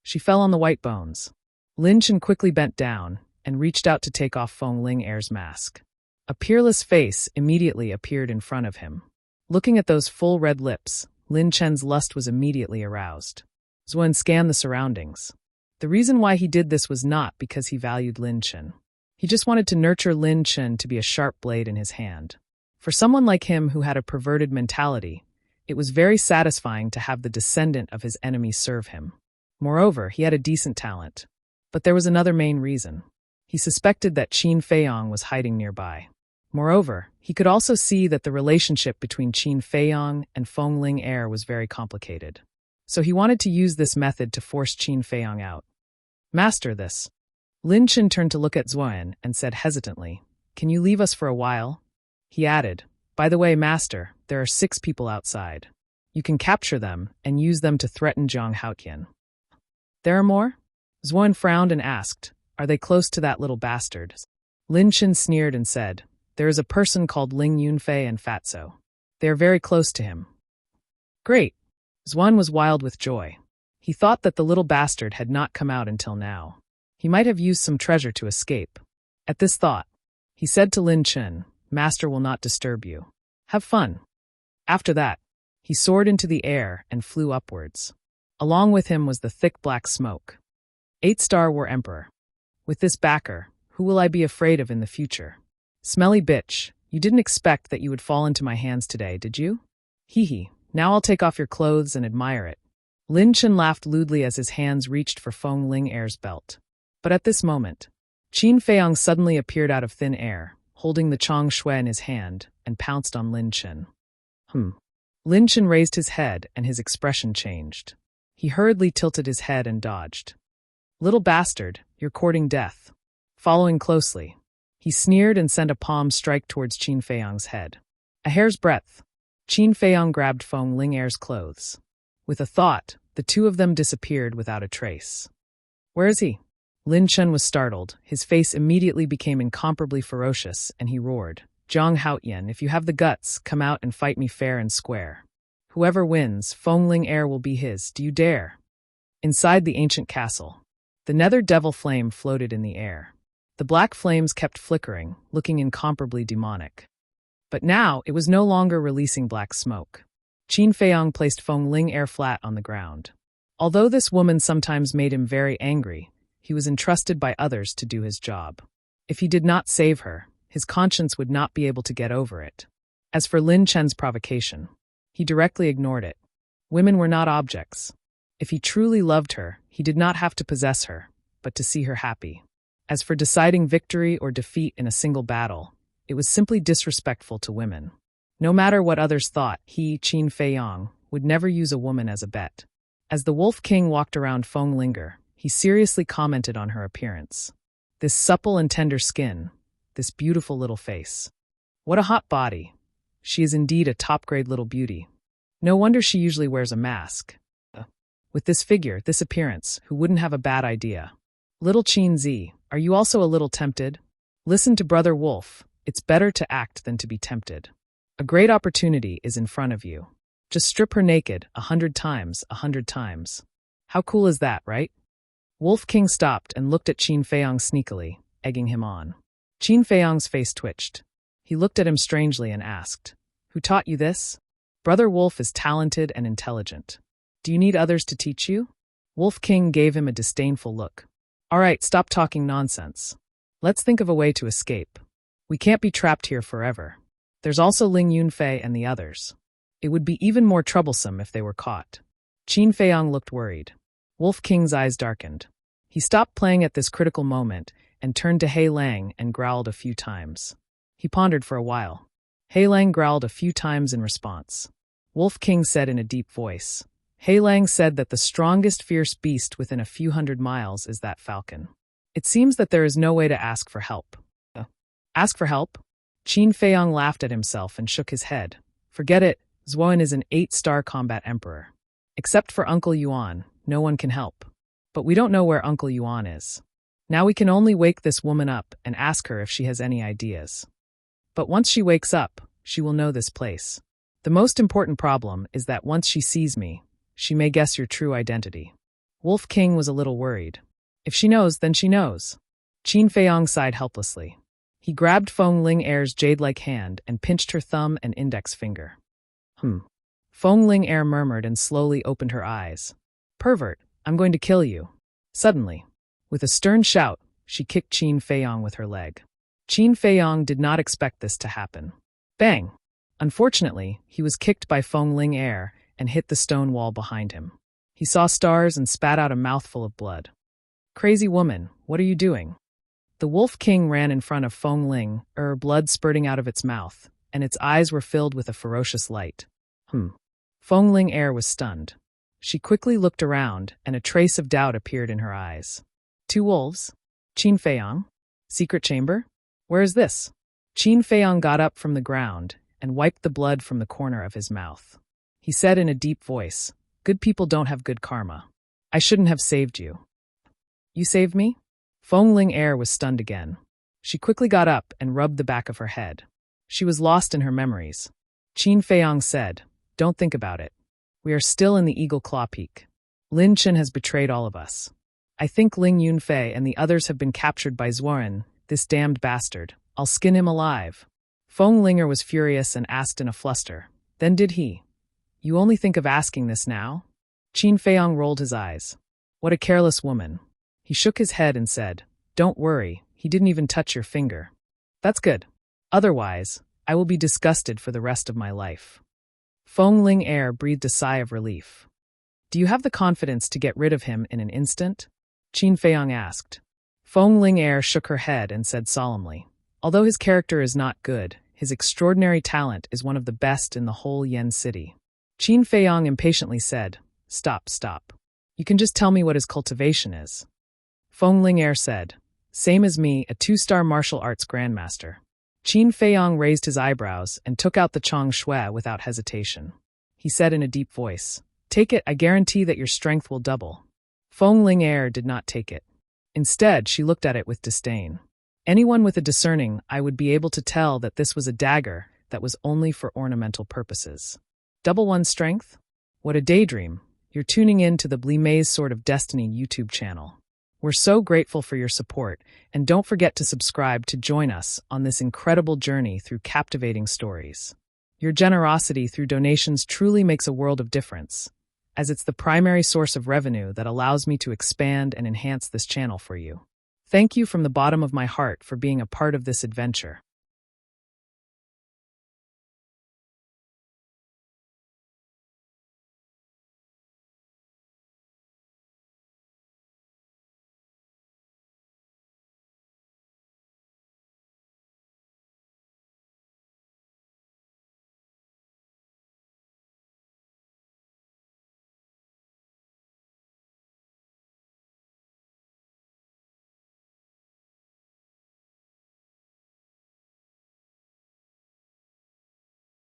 She fell on the white bones. Lin Chen quickly bent down and reached out to take off Feng Ling mask. A peerless face immediately appeared in front of him. Looking at those full red lips, Lin Chen's lust was immediately aroused. Zuan scanned the surroundings. The reason why he did this was not because he valued Lin Chen. He just wanted to nurture Lin Chen to be a sharp blade in his hand. For someone like him who had a perverted mentality, it was very satisfying to have the descendant of his enemy serve him. Moreover, he had a decent talent. But there was another main reason. He suspected that Qin Feiyong was hiding nearby. Moreover, he could also see that the relationship between Qin Feiyong and Feng Ling was very complicated. So he wanted to use this method to force Qin Feiyong out. Master this. Lin Chen turned to look at Zuan and said hesitantly, Can you leave us for a while? He added, By the way, Master, there are 6 people outside. You can capture them and use them to threaten Jiang Haotian. There are more? Zuan frowned and asked, Are they close to that little bastard? Lin Chen sneered and said, There is a person called Ling Yunfei and Fatso. They are very close to him. Great. Zuan was wild with joy. He thought that the little bastard had not come out until now. He might have used some treasure to escape. At this thought, he said to Lin Chen, Master will not disturb you. Have fun. After that, he soared into the air and flew upwards. Along with him was the thick black smoke. 8-star War Emperor. With this backer, who will I be afraid of in the future? Smelly bitch, you didn't expect that you would fall into my hands today, did you? Hee hee, now I'll take off your clothes and admire it. Lin Chen laughed lewdly as his hands reached for Feng Ling belt. But at this moment, Qin Feiyong suddenly appeared out of thin air, holding the Chong Shui in his hand, and pounced on Lin Chen. Lin Chen raised his head and his expression changed. He hurriedly tilted his head and dodged. Little bastard, you're courting death. Following closely, he sneered and sent a palm strike towards Qin Feiyong's head. A hair's breadth. Qin Feiyong grabbed Feng Ling clothes. With a thought, the two of them disappeared without a trace. Where is he? Lin Chen was startled. His face immediately became incomparably ferocious, and he roared, Zhang Haotian, if you have the guts, come out and fight me fair and square. Whoever wins, Fengling heir will be his. Do you dare? Inside the ancient castle, the nether devil flame floated in the air. The black flames kept flickering, looking incomparably demonic. But now it was no longer releasing black smoke. Qin Feiyang placed Fengling heir flat on the ground. Although this woman sometimes made him very angry, he was entrusted by others to do his job. If he did not save her, his conscience would not be able to get over it. As for Lin Chen's provocation, he directly ignored it. Women were not objects. If he truly loved her, he did not have to possess her, but to see her happy. As for deciding victory or defeat in a single battle, it was simply disrespectful to women. No matter what others thought, he, Qin Feiyang, would never use a woman as a bet. As the Wolf King walked around Fenglinger, he seriously commented on her appearance. This supple and tender skin, this beautiful little face. What a hot body. She is indeed a top-grade little beauty. No wonder she usually wears a mask. With this figure, this appearance, who wouldn't have a bad idea? Little Qin Zi, are you also a little tempted? Listen to Brother Wolf, it's better to act than to be tempted. A great opportunity is in front of you. Just strip her naked, 100 times, 100 times. How cool is that, right? Wolf King stopped and looked at Qin Feiyang sneakily, egging him on. Qin Feiyang's face twitched. He looked at him strangely and asked, Who taught you this? Brother Wolf is talented and intelligent. Do you need others to teach you? Wolf King gave him a disdainful look. All right, stop talking nonsense. Let's think of a way to escape. We can't be trapped here forever. There's also Ling Yunfei and the others. It would be even more troublesome if they were caught. Qin Feiyang looked worried. Wolf King's eyes darkened. He stopped playing at this critical moment and turned to He Lang and growled a few times. He pondered for a while. He Lang growled a few times in response. Wolf King said in a deep voice, He Lang said that the strongest fierce beast within a few hundred miles is that falcon. It seems that there is no way to ask for help. Ask for help? Qin Feiyang laughed at himself and shook his head. Forget it, Zuoan is an 8-star combat emperor. Except for Uncle Yuan, no one can help. But we don't know where Uncle Yuan is. Now we can only wake this woman up and ask her if she has any ideas. But once she wakes up, she will know this place. The most important problem is that once she sees me, she may guess your true identity. Wolf King was a little worried. If she knows, then she knows. Qin Feiyang sighed helplessly. He grabbed Fengling heir's jade-like hand and pinched her thumb and index finger. Fengling heir murmured and slowly opened her eyes. Pervert, I'm going to kill you. Suddenly, with a stern shout, she kicked Qin Feiyang with her leg. Qin Feiyang did not expect this to happen. Bang! Unfortunately, he was kicked by Fengling heir and hit the stone wall behind him. He saw stars and spat out a mouthful of blood. Crazy woman, what are you doing? The Wolf King ran in front of Fengling, blood spurting out of its mouth, and its eyes were filled with a ferocious light. Fengling heir was stunned. She quickly looked around, and a trace of doubt appeared in her eyes. 2 wolves? Qin Feiyang? Secret chamber? Where is this? Qin Feiyang got up from the ground and wiped the blood from the corner of his mouth. He said in a deep voice, Good people don't have good karma. I shouldn't have saved you. You saved me? Fengling heir was stunned again. She quickly got up and rubbed the back of her head. She was lost in her memories. Qin Feiyang said, Don't think about it. We are still in the Eagle Claw Peak. Lin Chen has betrayed all of us. I think Ling Yunfei and the others have been captured by Zuoren, this damned bastard. I'll skin him alive. Fenglinger was furious and asked in a fluster. Then did he? You only think of asking this now? Qin Feiyang rolled his eyes. What a careless woman. He shook his head and said, Don't worry, he didn't even touch your finger. That's good. Otherwise, I will be disgusted for the rest of my life. Fengling heir breathed a sigh of relief. Do you have the confidence to get rid of him in an instant? Qin Feiyang asked. Fengling heir shook her head and said solemnly, Although his character is not good, his extraordinary talent is one of the best in the whole Yen city. Qin Feiyang impatiently said, Stop. You can just tell me what his cultivation is. Fengling heir said, Same as me, a 2-star martial arts grandmaster. Qin Feiyang raised his eyebrows and took out the Chong Shui without hesitation. He said in a deep voice, Take it, I guarantee that your strength will double. Feng Ling Air did not take it. Instead, she looked at it with disdain. Anyone with a discerning eye would be able to tell that this was a dagger that was only for ornamental purposes. Double one's strength? What a daydream. You're tuning in to the Blimay's Sword of Destiny YouTube channel. We're so grateful for your support, and don't forget to subscribe to join us on this incredible journey through captivating stories. Your generosity through donations truly makes a world of difference, as it's the primary source of revenue that allows me to expand and enhance this channel for you. Thank you from the bottom of my heart for being a part of this adventure.